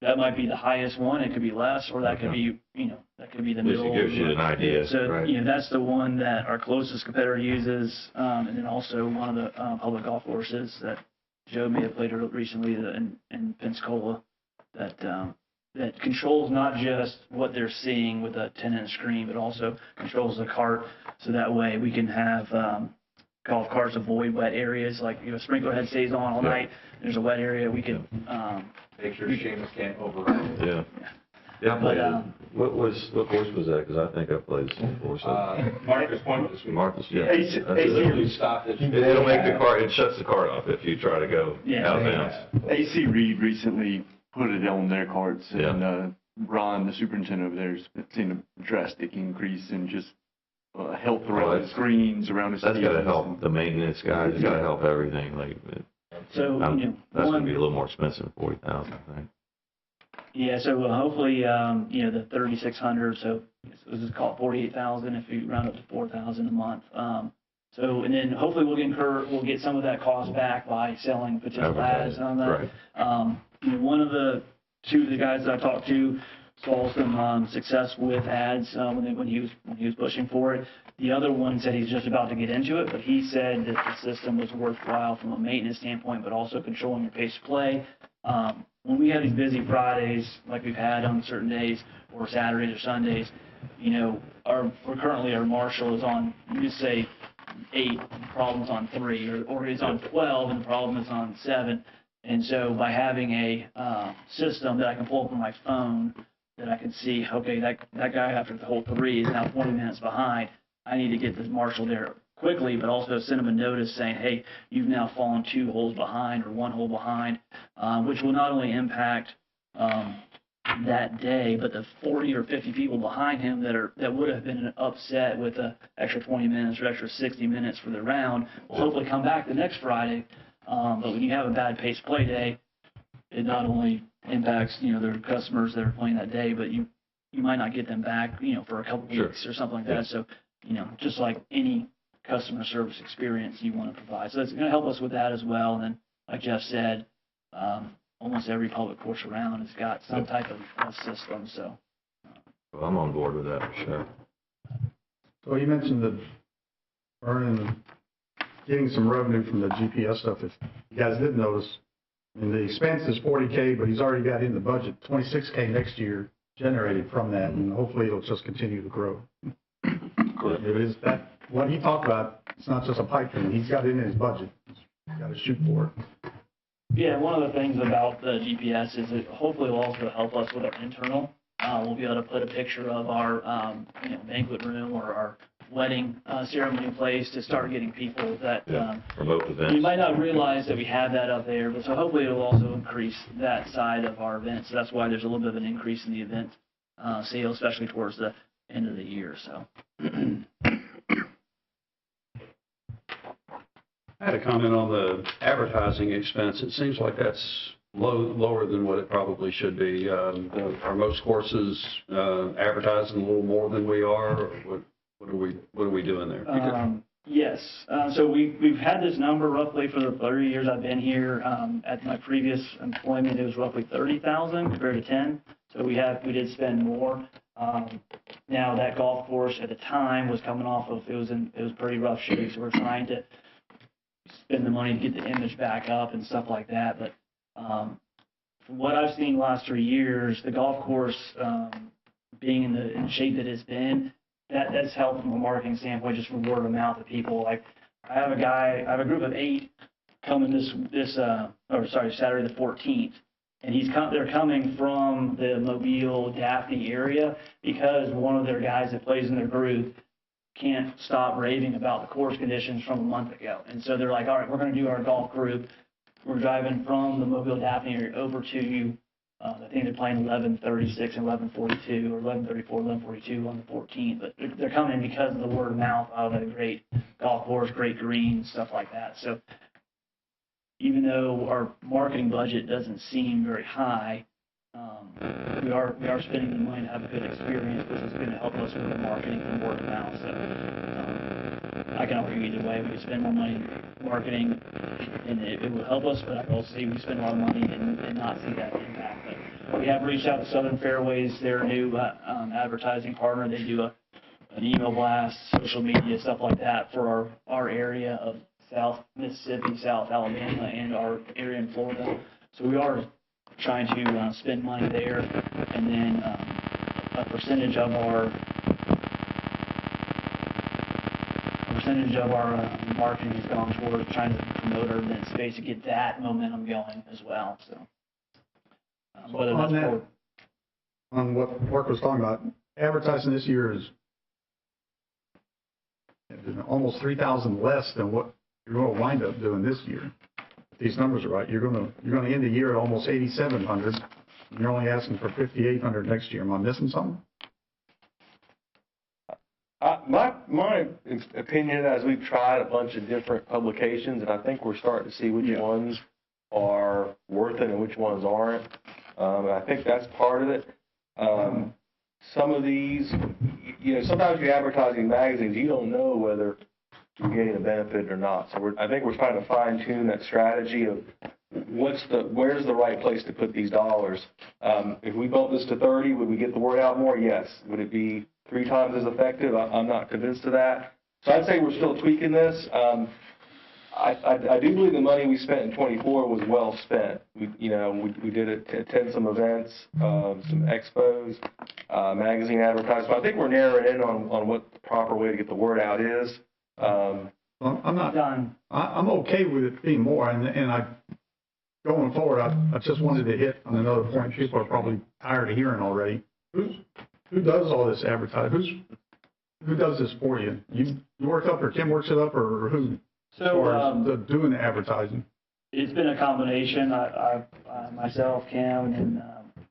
that might be the highest one. It could be less, or that could be, that could be the At least middle. it gives you an idea, So, right? that's the one that our closest competitor uses, and then also one of the public golf courses that Joe may have played recently in Pensacola that controls not just what they're seeing with a 10-inch screen, but also controls the cart, so that way we can have golf carts avoid wet areas, like a sprinkler head stays on all night, there's a wet area, we can Make sure Seamus can't override it. Yeah. Yeah, I played But, it. What course was that? Because I think I played the same course. Marcus Point this week. Martha's, yeah. AC That's it. Literally stopped it. It'll make the cart, it shuts the cart off if you try to go out of bounds. AC Reed recently put it on their carts, Yeah. and Ron, the superintendent over there, has seen a drastic increase in just health around the screens, around the That's stadiums. gotta help the maintenance guys, it's gotta help everything, like, so, that's gonna be a little more expensive than 40,000, I think. Yeah, so hopefully, the 3,600, so this is called 48,000 if you round up to 4,000 a month. So, and then hopefully we'll get some of that cost back by selling potential ads on that. Right. One of the guys that I talked to saw some success with ads when he was pushing for it. The other one said he's just about to get into it, but he said that the system was worthwhile from a maintenance standpoint, but also controlling your pace of play. When we have these busy Fridays, like we've had on certain days, or Saturdays or Sundays, currently our marshal is on, you just say 8, and the problem's on 3, or he's on 12 and the problem is on 7. And so by having a system that I can pull up on my phone, that I can see, okay, that guy after the hole 3 is now 20 minutes behind, I need to get this marshal there quickly, but also send him a notice saying, hey, you've now fallen 2 holes behind or 1 hole behind, which will not only impact that day, but the 40 or 50 people behind him that would have been upset with the extra 20 minutes or extra 60 minutes for the round will hopefully come back the next Friday. But when you have a bad pace play day, it not only impacts their customers that are playing that day, but you might not get them back for a couple weeks or something like that. So just like any customer service experience you want to provide. So it's going to help us with that as well. And then, like Jeff said, almost every public course around has got some type of system. So Well, I'm on board with that for sure. So you mentioned getting some revenue from the GPS stuff. If you guys didn't notice, I mean, the expense is $40K, but he's already got in the budget $26K next year generated from that, and hopefully it'll just continue to grow. Correct. It is that what he talked about. It's not just a pipe thing. He's got it in his budget. He's got to shoot for it. yeah, one of the things about the GPS is it hopefully will also help us with our internal. We'll be able to put a picture of our banquet room or our wedding ceremony place to start getting people that remote events. you might not realize that we have that up there, but so hopefully it'll also increase that side of our events. So that's why there's a little bit of an increase in the event sales, especially towards the end of the year. So. I had a comment on the advertising expense. It seems like that's lower than what it probably should be. Are most courses advertising a little more than we are, or what are we doing there? Yes, so we've had this number roughly for the 30 years I've been here. At my previous employment, it was roughly 30,000 compared to 10. So we did spend more. Now that golf course at the time was coming off of, it was pretty rough shape, so we're trying to spend the money to get the image back up and stuff like that. But from what I've seen the last 3 years, the golf course being in the shape that it's been, that's helped from a marketing standpoint, just from word of mouth of people. Like, I have a group of 8 coming Saturday the 14th, and they're coming from the Mobile, Daphne area because one of their guys that plays in their group can't stop raving about the course conditions from a month ago. And so they're like, all right, we're going to do our golf group. We're driving from the Mobile, Daphne area over to you. I think they're playing 11:36 and 11:42, or 11:34, 11:42 on the 14th. But they're coming because of the word of mouth of a great golf course, great green, stuff like that. So even though our marketing budget doesn't seem very high, we are spending the money to have a good experience, which is going to help us with the marketing and word of mouth. So I can argue either way. We could spend more money marketing, and it will help us, but I can also say we spend a lot of money and not see that impact. But we have reached out to Southern Fairways, their new advertising partner. They do an email blast, social media, stuff like that for our area of South Mississippi, South Alabama, and our area in Florida. So we are trying to spend money there, and then a percentage of our marketing has gone toward trying to promote our event space to get that momentum going as well. So whether that's on what Mark was talking about, advertising this year is almost 3,000 less than what you're going to wind up doing this year. If these numbers are right, you're going to end the year at almost 8,700. And you're only asking for 5,800 next year. Am I missing something? My opinion, as we've tried a bunch of different publications, and I think we're starting to see which ones are worth it and which ones aren't. And I think that's part of it. Some of these, sometimes you're advertising magazines, you don't know whether you're getting a benefit or not. So I think we're trying to fine tune that strategy of where's the right place to put these dollars. If we bumped this to 30, would we get the word out more? Yes. Would it be 3 times as effective? I'm not convinced of that. So I'd say we're still tweaking this. I do believe the money we spent in 24 was well spent. We did attend some events, some expos, magazine advertisements. I think we're narrowing in on what the proper way to get the word out is. I'm not done. I'm okay with it being more, and going forward, I just wanted to hit on another point people are probably tired of hearing already. Who does all this advertising? Who does this for you? You work up, or Kim works it up, or who? So doing the advertising. It's been a combination. I myself, Kim, and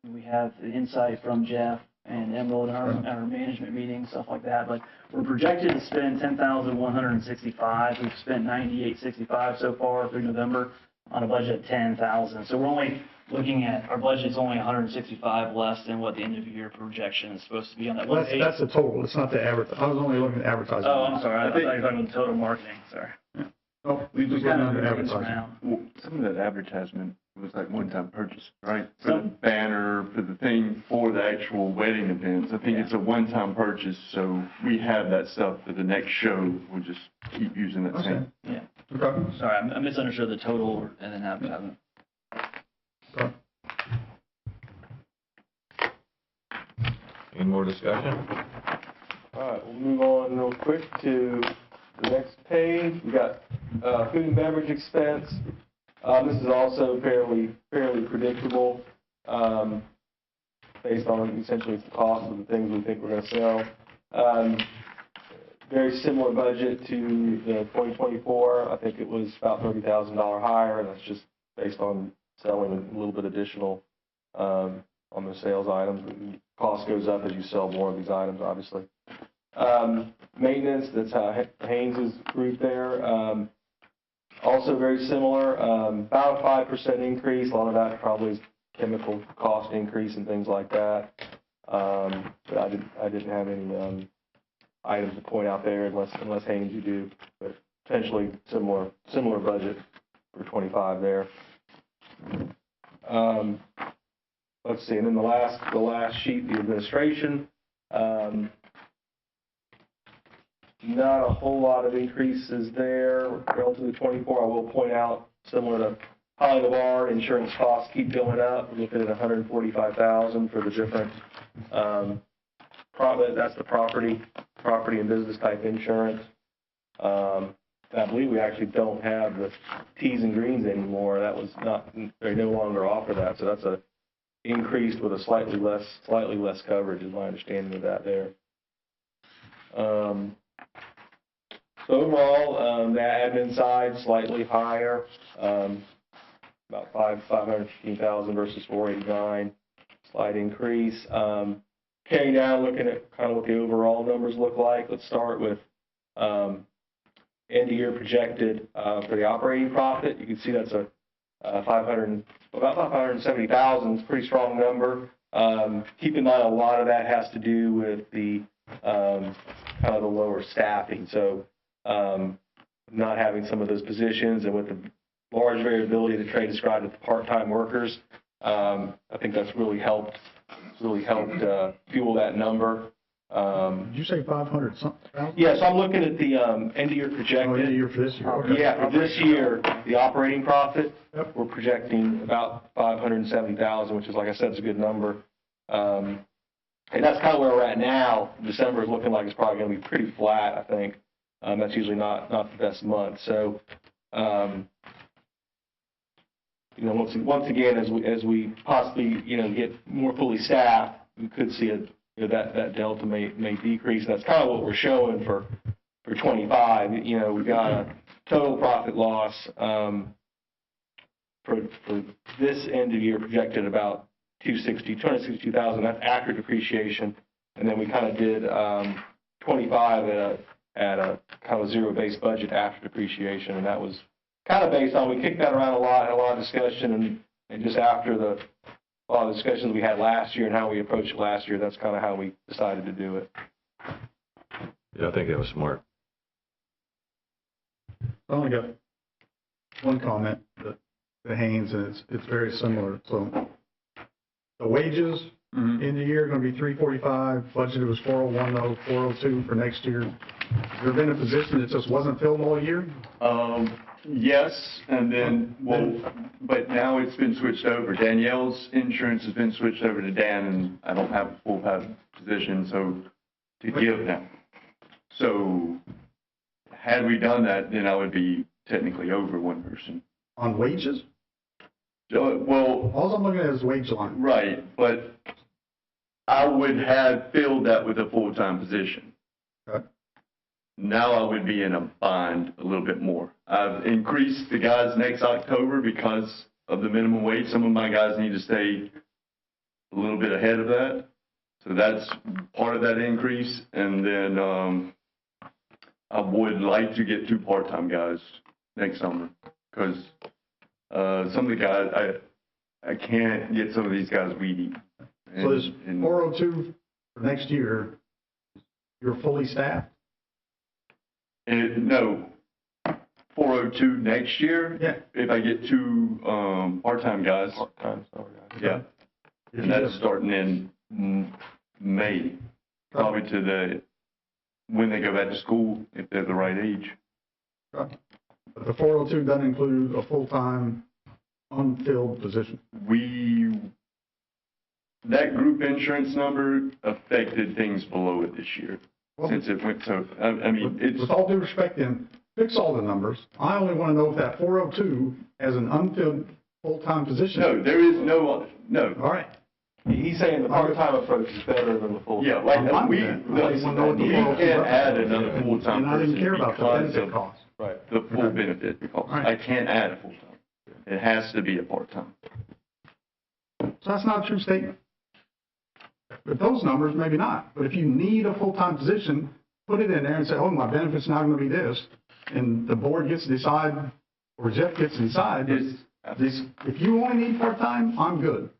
we have the insight from Jeff and Emerald in our management meetings, stuff like that. But we're projected to spend $10,165. We've spent $98.65 so far through November on a budget of $10,000. So we're only looking at, our budget's only $165 less than what the end of the year projection is supposed to be on that one page. That's the total. It's not the advertising. I was only looking at advertising. Oh, I'm sorry. I thought you were talking about the total marketing. Sorry. Yeah. Oh, we've just got under advertising. Well, some of that advertisement was like one-time purchase, right? For the banner, for the thing, for the actual wedding events. I think it's a one-time purchase, so we have that stuff for the next show. We'll just keep using that same. Yeah. Okay. Sorry, I misunderstood the total and then advertisement. Okay. Any more discussion? All right, we'll move on real quick to the next page. We got food and beverage expense. This is also fairly predictable, based on essentially the cost of the things we think we're going to sell. Very similar budget to the 2024. I think it was about $30,000 higher, and that's just based on selling a little bit additional on the sales items. Cost goes up as you sell more of these items, obviously. Maintenance, that's Haynes' group there. Also very similar, about a 5% increase. A lot of that probably is chemical cost increase and things like that. But I didn't have any items to point out there unless Haynes you do, but potentially similar budget for 25 there. Let's see, and then the last sheet, the administration. Not a whole lot of increases there relative to 24. I will point out, similar to Holly LeVar, insurance costs keep going up. We're looking at $145,000 for the different, that's the property and business type insurance. I believe we actually don't have the tees and greens anymore. That was not, they no longer offer that. So that's a increased with a slightly less coverage is my understanding of that there. So overall, the admin side slightly higher, about $515,000 versus $489, slight increase. Carrying down, looking at kind of what the overall numbers look like. Let's start with end of year projected for the operating profit. You can see that's about $570,000. It's a pretty strong number. Keep in mind, a lot of that has to do with the kind of the lower staffing. So not having some of those positions, and with the large variability that Trey described with the part-time workers, I think that's really helped. Fuel that number. Did you say 500 something? Yeah, so I'm looking at the end of year projected. Oh, end of year for this year. Okay. Yeah, for this year, the operating profit, we're projecting about $570,000, which is, like I said, it's a good number. And that's kind of where we're at now. December is looking like it's probably going to be pretty flat, I think. That's usually not the best month. So, once again, as we possibly, get more fully staffed, we could see that delta may decrease. That's kind of what we're showing for 25. We've got a total profit loss for this end of year projected about $262,000. That's after depreciation, and then we kind of did 25 at a kind of zero-based budget after depreciation, and that was kind of based on, we kicked that around a lot, had a lot of discussion, and just after a lot of discussions we had last year and how we approached it last year, that's kind of how we decided to do it. Yeah, I think that was smart. I only got one comment to Haynes, and it's very similar. So the wages in the year are going to be $345. Budgeted was $401, 402 for next year. Has there been a position that just wasn't filled all year? Yes, and then, but now it's been switched over. Danielle's insurance has been switched over to Dan, and I don't have a full-time position, to give them. So had we done that, then I would be technically over one person. On wages? Well, all I'm looking at is wage line. Right, but I would have filled that with a full-time position. Okay. Now I would be in a bind a little bit more. I've increased the guys next October because of the minimum wage. Some of my guys need to stay a little bit ahead of that. So that's part of that increase. And then I would like to get 2 part-time guys next summer, because some of the guys, I can't get some of these guys weedy. So this 402 for next year, you're fully staffed? No, 402 next year. Yeah. If I get 2 part-time guys. Part-time, yeah. And that's starting in May, probably when they go back to school, if they're the right age. But the 402 doesn't include a full-time unfilled position. That group insurance number affected things below it this year. Since it went so, I mean, it's... With all due respect, then, fix all the numbers. I only want to know if that 402 has an unfilled full-time position. No, there is no. All right. He's saying the part-time approach is better than the full-time. Yeah, like, we can't add another full-time person. And I didn't care about the benefit cost. Right. The full benefit cost. I can't add a full-time. It has to be a part-time. So that's not a true statement. But those numbers, maybe not. But if you need a full-time position, put it in there and say, oh, my benefit's not going to be this. And the board gets to decide, or Jeff gets to decide, if you only need part-time, I'm good.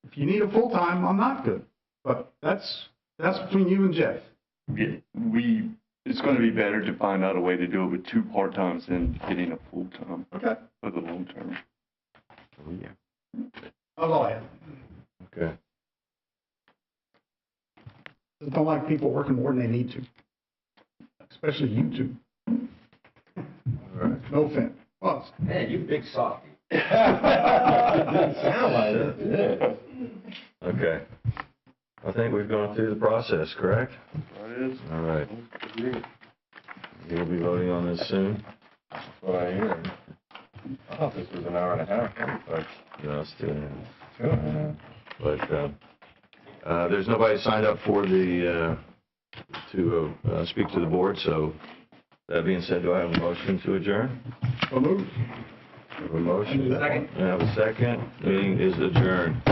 If you need a full-time, I'm not good. But that's between you and Jeff. it's gonna be better to find out a way to do it with 2 part-times than getting a full-time. Okay. For the long term. Oh, yeah. That's all I have. Okay. Just don't like people working more than they need to, especially you two. All right. No offense. Well, Man, you big softy. Sound like it. Yeah. Okay. I think we've gone through the process, correct? That is. All right. You'll be voting on this soon? That's what I hear. I thought this was an hour and a half, but No, it's 2.5. 2.5. But, there's nobody signed up for the, to speak to the board, so that being said, do I have a motion to adjourn? so move. I have a motion. Second. I have a second. Meeting is adjourned.